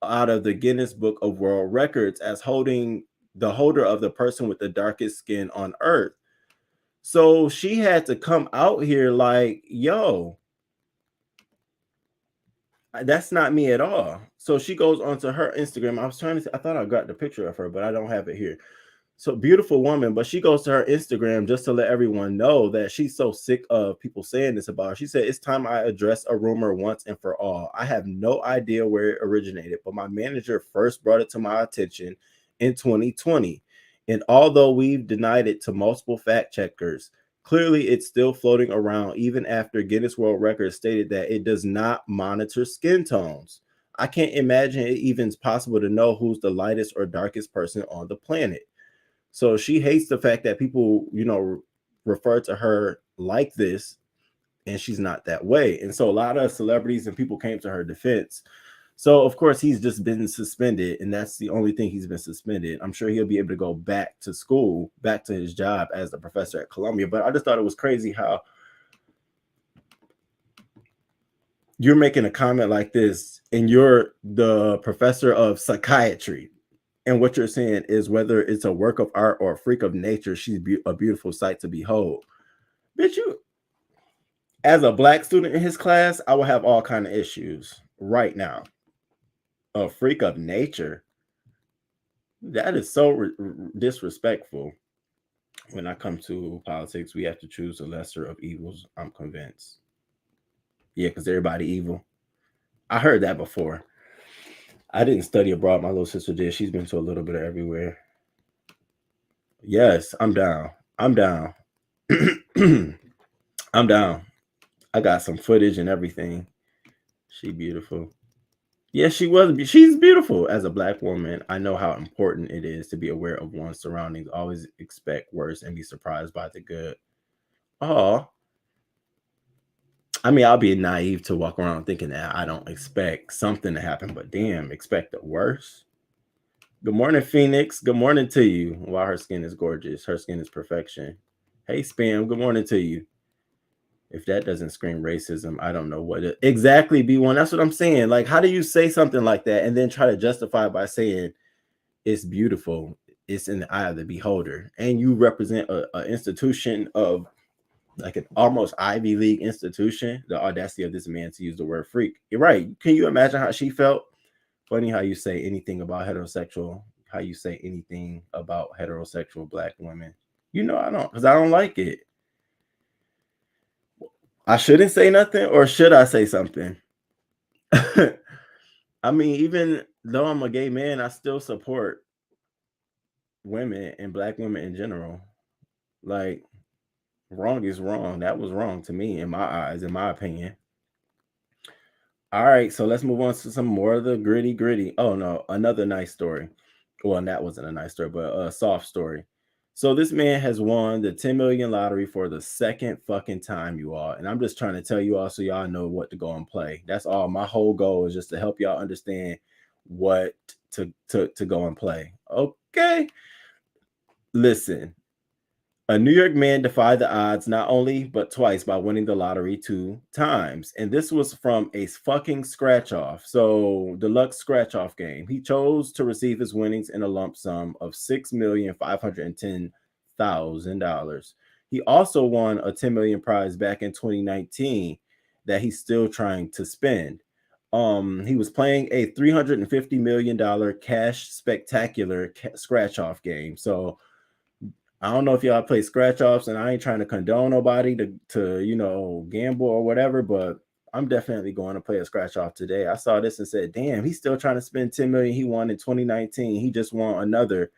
out of the Guinness Book of World Records, as holding the holder of the person with the darkest skin on earth. So she had to come out here like, yo, That's not me at all. So she goes onto her Instagram. I thought I got the picture of her, but I don't have it here. So beautiful woman, but she goes to her Instagram just to let everyone know that she's so sick of people saying this about her. She said, "It's time I address a rumor once and for all. I have no idea where it originated, but my manager first brought it to my attention in 2020. And although we've denied it to multiple fact checkers, clearly it's still floating around even after Guinness World Records stated that it does not monitor skin tones. I can't imagine it even is possible to know who's the lightest or darkest person on the planet." So she hates the fact that people, refer to her like this, and she's not that way. And so a lot of celebrities and people came to her defense. So of course he's just been suspended, and that's the only thing he's been suspended. I'm sure he'll be able to go back to school, back to his job as a professor at Columbia. But I just thought it was crazy how you're making a comment like this, and you're the professor of psychiatry. And what you're saying is whether it's a work of art or a freak of nature, she's a beautiful sight to behold. Bitch, you, as a black student in his class, I will have all kind of issues right now. A freak of nature? That is so disrespectful. When I come to politics, we have to choose the lesser of evils, I'm convinced. Yeah, because everybody evil. I heard that before. I didn't study abroad. My little sister did. She's been to a little bit of everywhere. Yes, I'm down. I'm down. I'm down. I got some footage and everything. She beautiful. Yes, she was. She's beautiful. As a black woman, I know how important it is to be aware of one's surroundings. Always expect worse and be surprised by the good. Oh, I mean, I'll be naive to walk around thinking that I don't expect something to happen, but damn, expect the worst. Good morning, Phoenix. Good morning to you. Wow, her skin is gorgeous. Her skin is perfection. Hey, Spam. Good morning to you. If that doesn't scream racism, I don't know what it exactly, B1. That's what I'm saying. Like, how do you say something like that and then try to justify it by saying it's beautiful? It's in the eye of the beholder. And you represent an institution of like an almost Ivy League institution. The audacity of this man to use the word freak. You're right. Can you imagine how she felt? Funny how you say anything about heterosexual, how you say anything about heterosexual black women. I don't, because I don't like it. I shouldn't say nothing, or should I say something? I mean, even though I'm a gay man, I still support women and black women in general. Like, wrong is wrong. That was wrong to me in my eyes, in my opinion. All right, so let's move on to some more of the gritty. Oh no, another nice story. Well, that wasn't a nice story, but a soft story. So this man has won the 10 million lottery for the second fucking time, you all. And I'm just trying to tell you all so y'all know what to go and play. That's all. My whole goal is just to help y'all understand what to go and play. Okay. Listen. A New York man defied the odds not only but twice by winning the lottery 2 times. And this was from a fucking scratch off. So, deluxe scratch off game. He chose to receive his winnings in a lump sum of $6,510,000. He also won a 10 million prize back in 2019 that he's still trying to spend. He was playing a $350 million cash spectacular scratch off game. So, I don't know if y'all play scratch offs, and I ain't trying to condone nobody to gamble or whatever, but I'm definitely going to play a scratch off today. I saw this and said, damn, he's still trying to spend 10 million he won in 2019. He just won another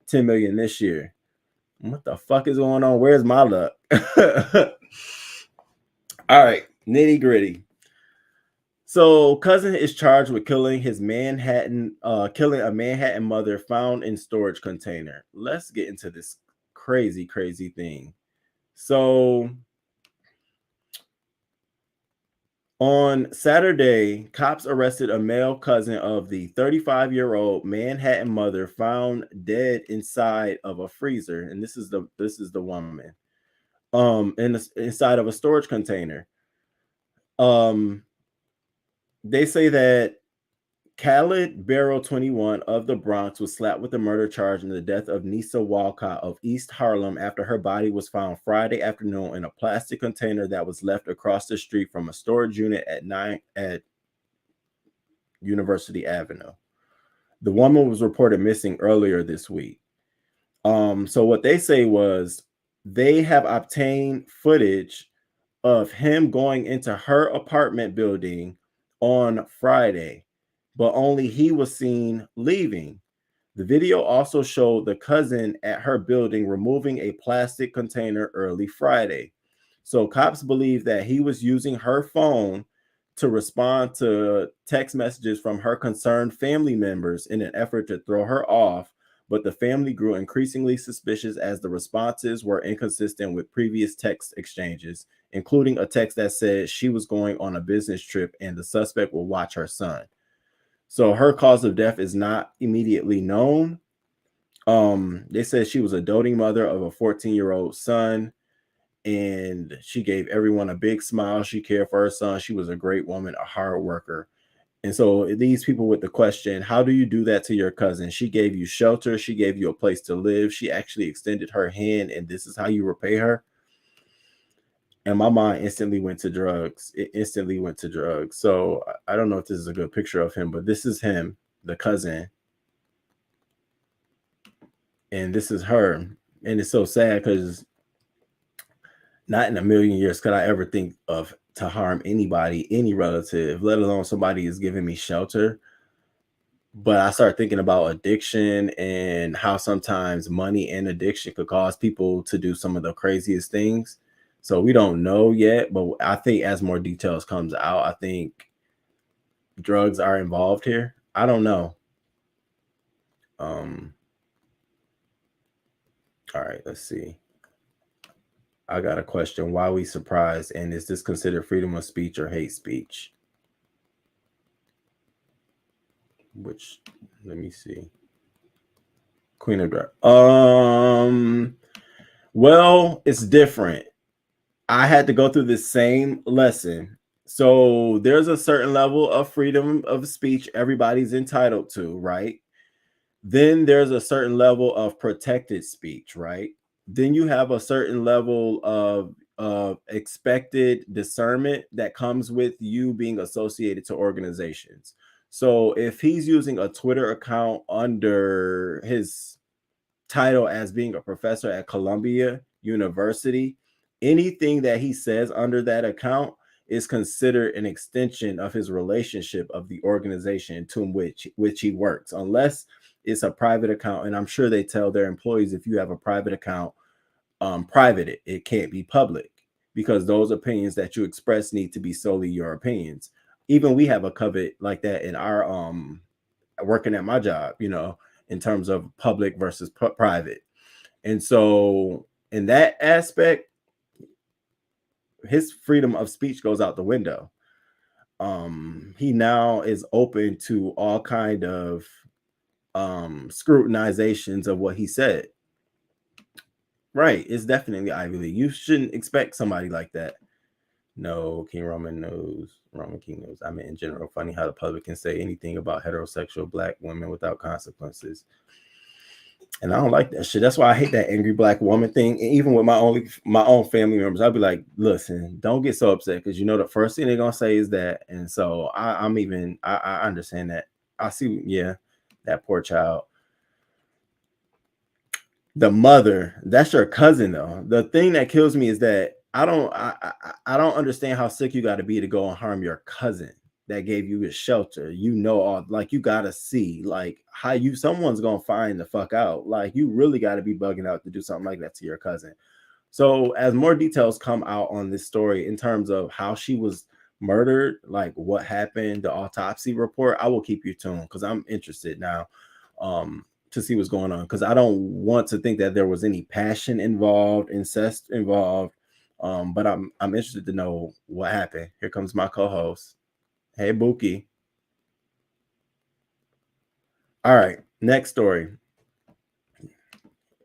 10 million this year. What the fuck is going on? Where's my luck? All right, nitty gritty. So, cousin is charged with killing a Manhattan mother found in storage container. Let's get into this crazy thing. So on Saturday, cops arrested a male cousin of the 35-year-old Manhattan mother found dead inside of a freezer, and this is the woman inside of a storage container. They say that Khaled Barrow, 21, of the Bronx, was slapped with a murder charge in the death of Nisa Walcott of East Harlem after her body was found Friday afternoon in a plastic container that was left across the street from a storage unit at University Avenue. The woman was reported missing earlier this week. So what they say was they have obtained footage of him going into her apartment building on Friday, but only he was seen leaving. The video also showed the cousin at her building removing a plastic container early Friday. So cops believe that he was using her phone to respond to text messages from her concerned family members in an effort to throw her off, but the family grew increasingly suspicious as the responses were inconsistent with previous text exchanges, including a text that said she was going on a business trip and the suspect will watch her son. So her cause of death is not immediately known. They said she was a doting mother of a 14-year-old son, and she gave everyone a big smile. She cared for her son. She was a great woman, a hard worker. And so these people with the question, how do you do that to your cousin? She gave you shelter. She gave you a place to live. She actually extended her hand, and this is how you repay her. And my mind instantly went to drugs. It instantly went to drugs. So I don't know if this is a good picture of him, but this is him, the cousin. And this is her. And it's so sad because not in a million years could I ever think of to harm anybody, any relative, let alone somebody is giving me shelter. But I start thinking about addiction and how sometimes money and addiction could cause people to do some of the craziest things. So we don't know yet, but I think as more details comes out, I think drugs are involved here. I don't know. All right, let's see. I got a question. Why are we surprised? And is this considered freedom of speech or hate speech? Which, let me see. Queen of Dark. Well, it's different. I had to go through the same lesson. So there's a certain level of freedom of speech everybody's entitled to, right? Then there's a certain level of protected speech, right? Then you have a certain level of expected discernment that comes with you being associated to organizations. So if he's using a Twitter account under his title as being a professor at Columbia University, anything that he says under that account is considered an extension of his relationship of the organization to which he works, unless it's a private account. And I'm sure they tell their employees, if you have a private account, private it can't be public, because those opinions that you express need to be solely your opinions. Even we have a covet like that in our working at my job, you know, in terms of public versus private. And so in that aspect, his freedom of speech goes out the window. He now is open to all kind of scrutinizations of what he said. Right, it's definitely Ivy League. You shouldn't expect somebody like that. No, Roman King knows. I mean, in general, funny how the public can say anything about heterosexual black women without consequences. And I don't like that shit. That's why I hate that angry black woman thing. And even with my own family members, I'll be like, listen, don't get so upset, because you know the first thing they're gonna say is that. And so I understand that. I see, yeah, that poor child. The mother, that's your cousin though. The thing that kills me is that I don't understand how sick you got to be to go and harm your cousin that gave you his shelter. You know, all like you gotta see like how someone's gonna find the fuck out. Like you really got to be bugging out to do something like that to your cousin. So as more details come out on this story in terms of how she was murdered, like what happened, the autopsy report, I will keep you tuned because I'm interested now. To see what's going on, because I don't want to think that there was any passion involved, incest involved, but I'm interested to know what happened. Here comes my co-host. Hey, Buki. All right, next story.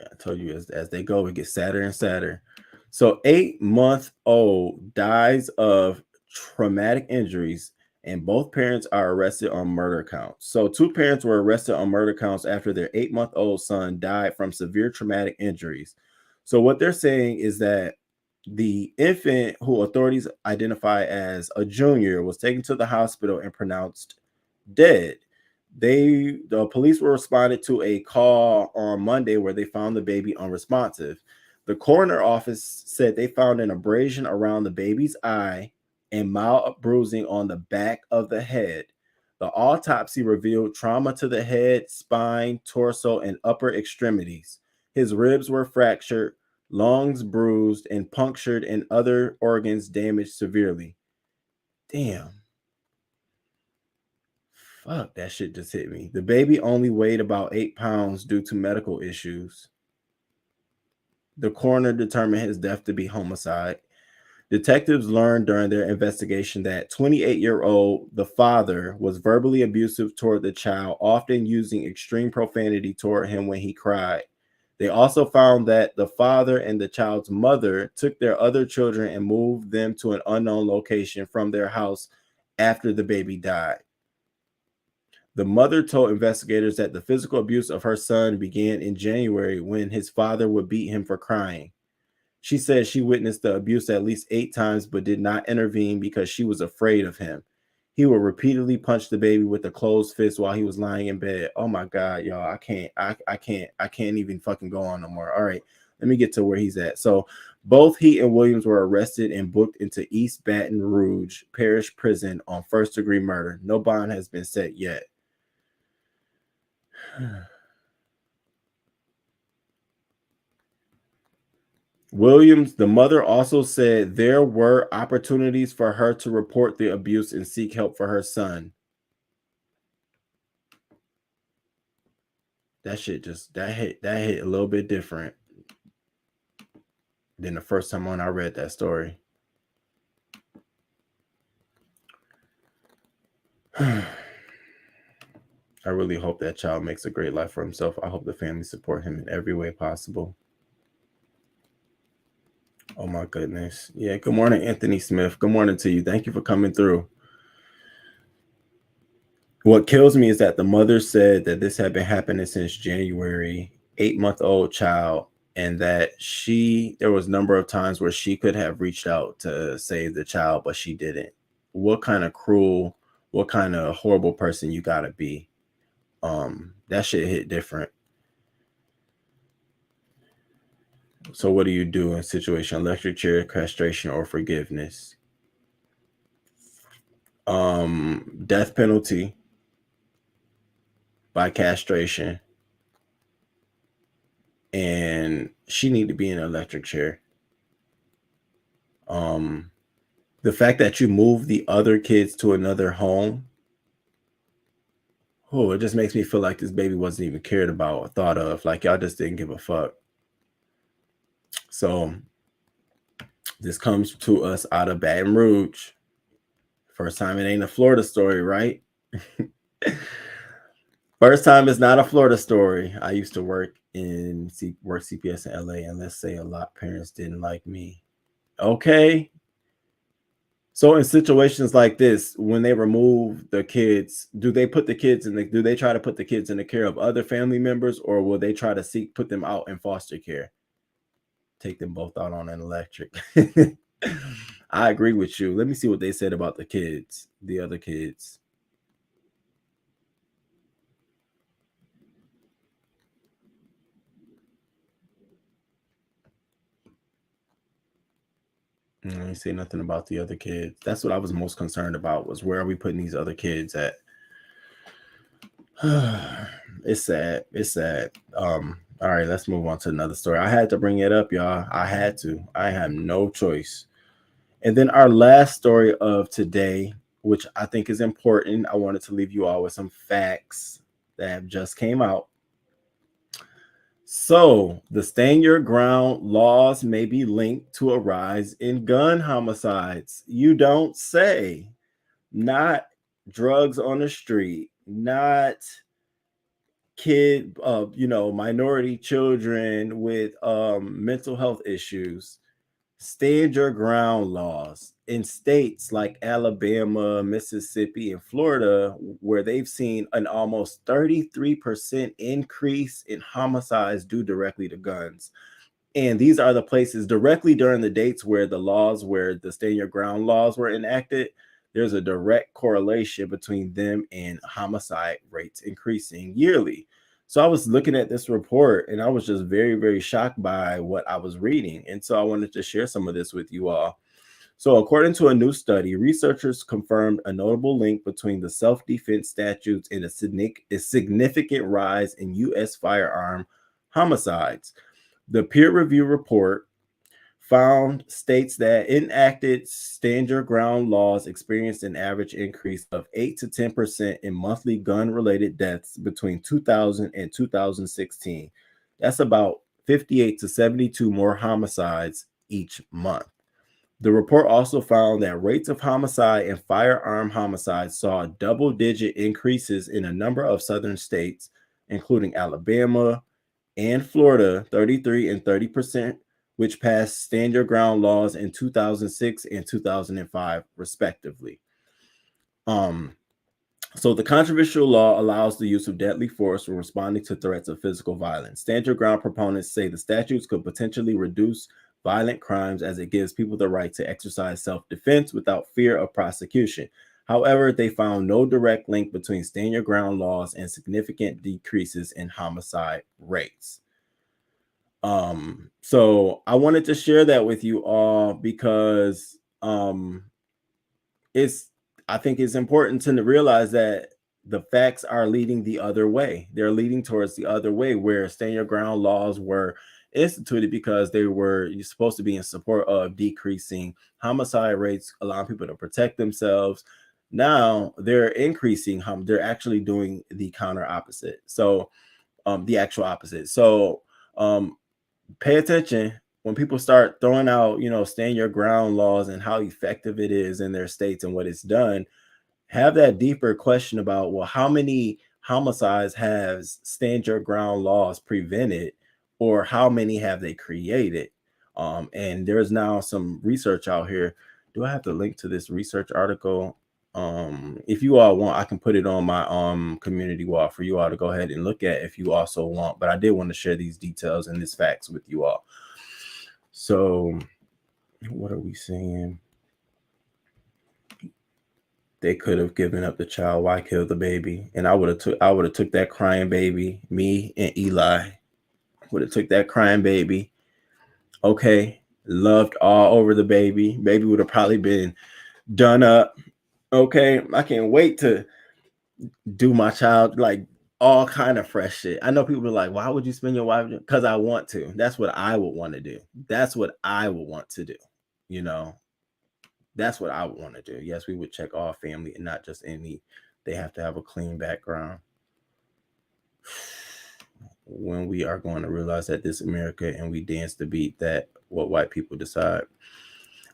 I told you as they go, it gets sadder and sadder. So 8-month-old dies of traumatic injuries, and both parents are arrested on murder counts. So 2 parents were arrested on murder counts after their 8-month-old son died from severe traumatic injuries. So what they're saying is that the infant, who authorities identify as a junior, was taken to the hospital and pronounced dead. The police were responded to a call on Monday where they found the baby unresponsive. The coroner office said they found an abrasion around the baby's eye and mild bruising on the back of the head. The autopsy revealed trauma to the head, spine, torso, and upper extremities. His ribs were fractured, lungs bruised and punctured, and other organs damaged severely. Damn. Fuck, that shit just hit me. The baby only weighed about 8 pounds due to medical issues. The coroner determined his death to be homicide. Detectives learned during their investigation that 28-year-old, the father, was verbally abusive toward the child, often using extreme profanity toward him when he cried. They also found that the father and the child's mother took their other children and moved them to an unknown location from their house after the baby died. The mother told investigators that the physical abuse of her son began in January when his father would beat him for crying. She said she witnessed the abuse at least 8 times but did not intervene because she was afraid of him. He would repeatedly punch the baby with a closed fist while he was lying in bed. Oh my God, y'all, I can't even fucking go on no more. All right, let me get to where he's at. So both he and Williams were arrested and booked into East Baton Rouge Parish Prison on first-degree murder. No bond has been set yet. Williams, the mother, also said there were opportunities for her to report the abuse and seek help for her son. That shit just that hit a little bit different than the first time I read that story. I really hope that child makes a great life for himself. I hope the family support him in every way possible. Oh my goodness. Yeah, good morning, Anthony Smith. Good morning to you. Thank you for coming through. What kills me is that the mother said that this had been happening since January, 8-month-old child, and that there was a number of times where she could have reached out to save the child, but she didn't. What kind of cruel, what kind of horrible person you gotta be? That shit hit different. So what do you do in situation? Electric chair, castration, or forgiveness? Death penalty by castration. And she need to be in an electric chair. The fact that you move the other kids to another home, it just makes me feel like this baby wasn't even cared about or thought of. Like y'all just didn't give a fuck. So this comes to us out of Baton Rouge. First time it ain't a Florida story, right? First time it's not a Florida story. I used to work CPS in LA, and let's say a lot of parents didn't like me. Okay. So in situations like this, when they remove the kids, do they try to put the kids in the care of other family members, or will they try to put them out in foster care? Take them both out on an electric. I agree with you. Let me see what they said about the other kids. I didn't say nothing about the other kids. That's what I was most concerned about, was where are we putting these other kids at? It's sad. It's sad. All right, let's move on to another story. I had to bring it up, y'all. I had to. I have no choice. And then our last story of today, which I think is important. I wanted to leave you all with some facts that have just came out. So the stand your ground laws may be linked to a rise in gun homicides. You don't say. Not drugs on the street, not minority children with mental health issues. Stand your ground laws in states like Alabama, Mississippi, and Florida, where they've seen an almost 33% increase in homicides due directly to guns. And these are the places directly during the dates where the stand your ground laws were enacted. there's a direct correlation between them and homicide rates increasing yearly. So I was looking at this report and I was just very, very shocked by what I was reading. And so I wanted to share some of this with you all. So according to a new study, researchers confirmed a notable link between the self-defense statutes and a significant rise in U.S. firearm homicides. The peer-review report states that enacted stand your ground laws experienced an average increase of 8 to 10% in monthly gun-related deaths between 2000 and 2016. That's about 58 to 72 more homicides each month. The report also found that rates of homicide and firearm homicides saw double-digit increases in a number of southern states, including Alabama and Florida, 33 and 30%, which passed stand your ground laws in 2006 and 2005, respectively. So the controversial law allows the use of deadly force when responding to threats of physical violence. Stand your ground proponents say the statutes could potentially reduce violent crimes as it gives people the right to exercise self-defense without fear of prosecution. However, they found no direct link between stand your ground laws and significant decreases in homicide rates. So I wanted to share that with you all because I think it's important to realize that the facts are leading the other way. They're leading towards the other way, where stand your ground laws were instituted because they were supposed to be in support of decreasing homicide rates, allowing people to protect themselves. Now they're increasing. They're actually doing the counter opposite. So the actual opposite. So pay attention when people start throwing out, stand your ground laws and how effective it is in their states and what it's done. Have that deeper question about, well, how many homicides has stand your ground laws prevented, or how many have they created? And there's now some research out here. Do I have to link to this research article? If you all want, I can put it on my community wall for you all to go ahead and look at if you also want. But I did want to share these details and these facts with you all. So what are we saying? They could have given up the child. Why kill the baby? And I would have took that crying baby. Me and Eli would have took that crying baby. Okay, loved all over the baby. Baby would have probably been done up. Okay, I can't wait to do my child like all kind of fresh shit. I know people are like, why would you spend your wife? Because I want to. That's what I would want to do. That's what I would want to do. That's what I would want to do. Yes, we would check all family and not just any. They have to have a clean background. When we are going to realize that this America and we dance the beat that what white people decide.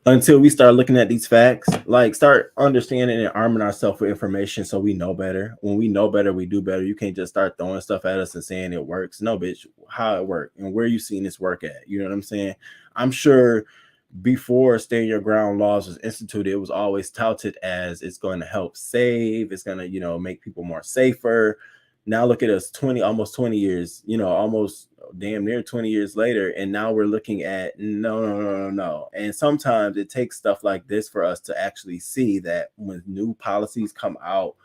Until we start looking at these facts, like start understanding and arming ourselves with information so we know better. When we know better, we do better. You can't just start throwing stuff at us and saying it works. No, bitch, how it worked and where you seen this work at. You know what I'm saying? I'm sure before stand your ground laws was instituted, it was always touted as it's going to help save. It's going to, make people more safer. Now look at us, almost 20 years, almost damn near 20 years later. And now we're looking at no. And sometimes it takes stuff like this for us to actually see that when new policies come out,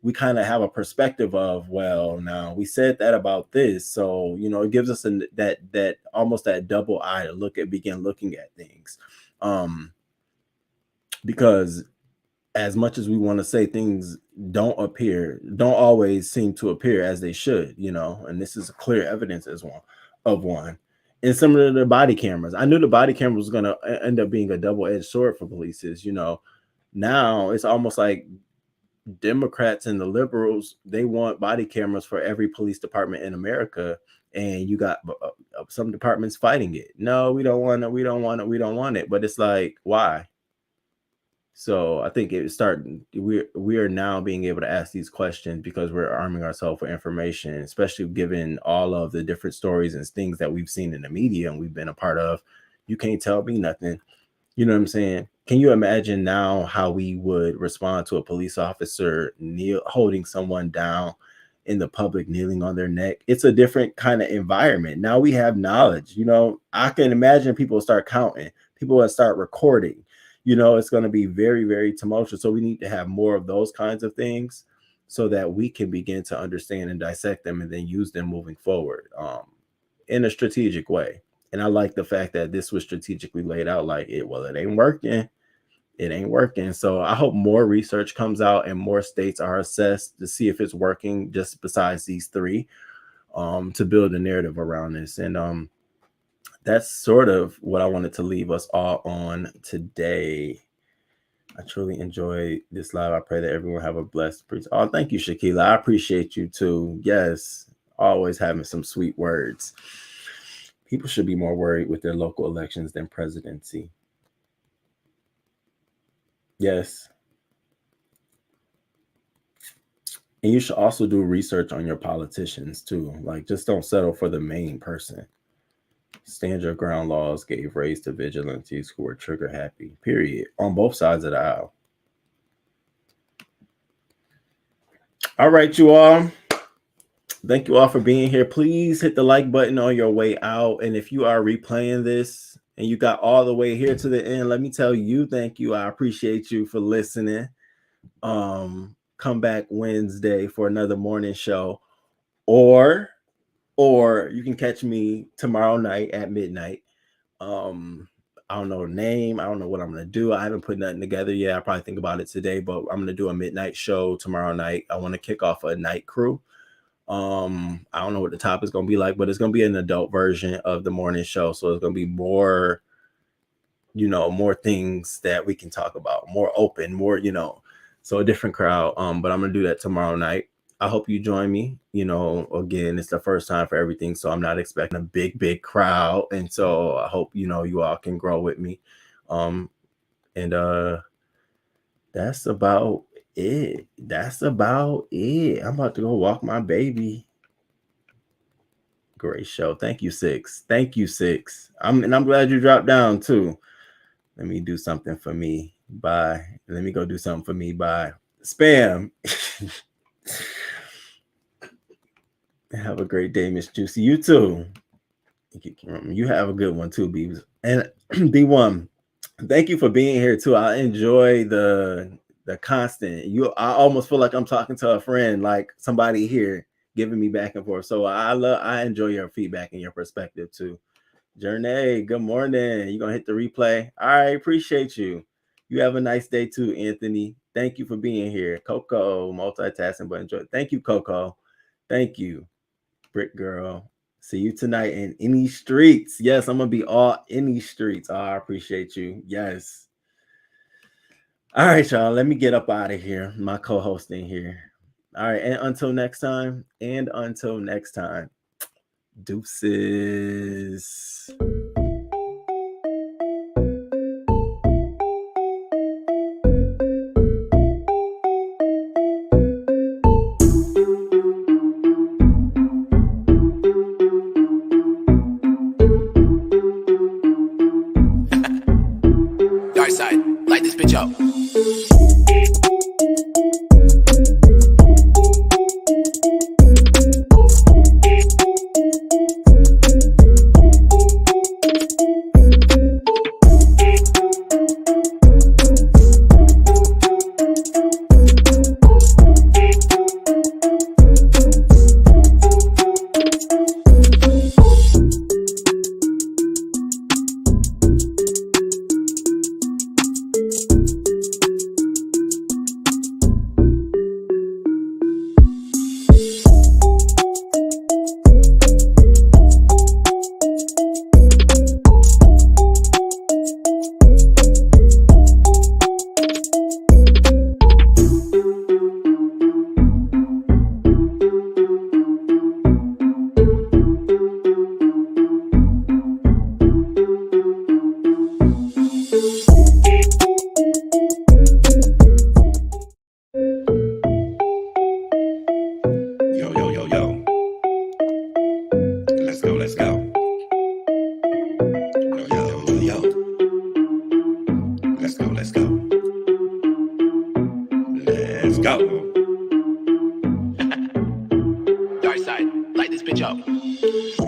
we kind of have a perspective of, well, now we said that about this. So, it gives us that almost that double eye to begin looking at things. Because as much as we want to say things don't always seem to appear as they should, and this is clear evidence as one. And similar to the body cameras, I knew the body camera was going to end up being a double-edged sword for police. Now it's almost like Democrats and the liberals, they want body cameras for every police department in America, and you got some departments fighting it. No, we don't want it. But it's like, why? So I think we are now being able to ask these questions because we're arming ourselves with information, especially given all of the different stories and things that we've seen in the media and we've been a part of. You can't tell me nothing. You know what I'm saying? Can you imagine now how we would respond to a police officer holding someone down in the public, kneeling on their neck? It's a different kind of environment. Now we have knowledge. I can imagine people start counting. People will start recording. it's going to be very, very tumultuous. So we need to have more of those kinds of things so that we can begin to understand and dissect them and then use them moving forward in a strategic way. And I like the fact that this was strategically laid out like it ain't working. It ain't working. So I hope more research comes out and more states are assessed to see if it's working just besides these three to build a narrative around this. And that's sort of what I wanted to leave us all on today. I truly enjoyed this live. I pray that everyone have a blessed preach. Oh, thank you, Shaquila. I appreciate you too. Yes, always having some sweet words. People should be more worried with their local elections than presidency. Yes. And you should also do research on your politicians too. Like, just don't settle for the main person. Stand your ground laws gave raise to vigilantes who were trigger happy, period, on both sides of the aisle. All right, you all. Thank you all for being here. Please hit the like button on your way out. And if you are replaying this and you got all the way here to the end, let me tell you, thank you. I appreciate you for listening. Come back Wednesday for another morning show, or you can catch me tomorrow night at midnight. I don't know the name. I don't know what I'm going to do. I haven't put nothing together yet. I'll probably think about it today, but I'm going to do a midnight show tomorrow night. I want to kick off a night crew. I don't know what the topic is going to be like, but it's going to be an adult version of the morning show. So it's going to be more, more things that we can talk about, more open, more, so a different crowd. But I'm going to do that tomorrow night. I hope you join me. Again, it's the first time for everything, so I'm not expecting a big crowd. And so I hope, you all can grow with me. And that's about it. I'm about to go walk my baby. Great show. Thank you, Six. I'm glad you dropped down too. Let me do something for me. Bye. Let me go do something for me. Bye. Spam. Have a great day, Miss Juicy. You too. You have a good one too, Beavis. And B1, thank you for being here too. I enjoy the constant. I almost feel like I'm talking to a friend, like somebody here giving me back and forth. So I enjoy your feedback and your perspective too. Journey, good morning. You gonna hit the replay? All right, appreciate you. You have a nice day too, Anthony. Thank you for being here. Coco, multitasking, but enjoy. Thank you, Coco. Thank you, Brick Girl. See you tonight in any streets. Yes, I'm gonna be all any streets. Oh, I appreciate you. Yes. All right, y'all. Let me get up out of here. My co-host in here. All right, and until next time. Deuces. Dark side, light this bitch up.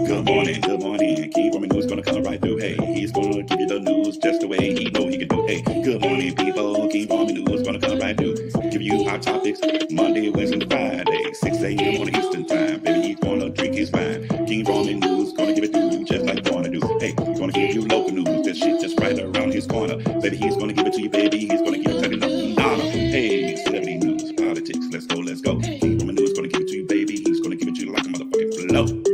Good morning. Keep warming news gonna come right through. Hey, he's gonna give you the news just the way he know he can do. Hey, good morning. p.m. on Eastern time. Baby, he's gonna drink his wine. King Roman News, gonna give it to you just like gonna do. Hey, he's gonna give you local news. That shit just right around his corner. Baby, he's gonna give it to you, baby. He's gonna give it to you. Hey, celebrity news, politics. Let's go, let's go. King Roman News, gonna give it to you, baby. He's gonna give it to you like a motherfucking flow.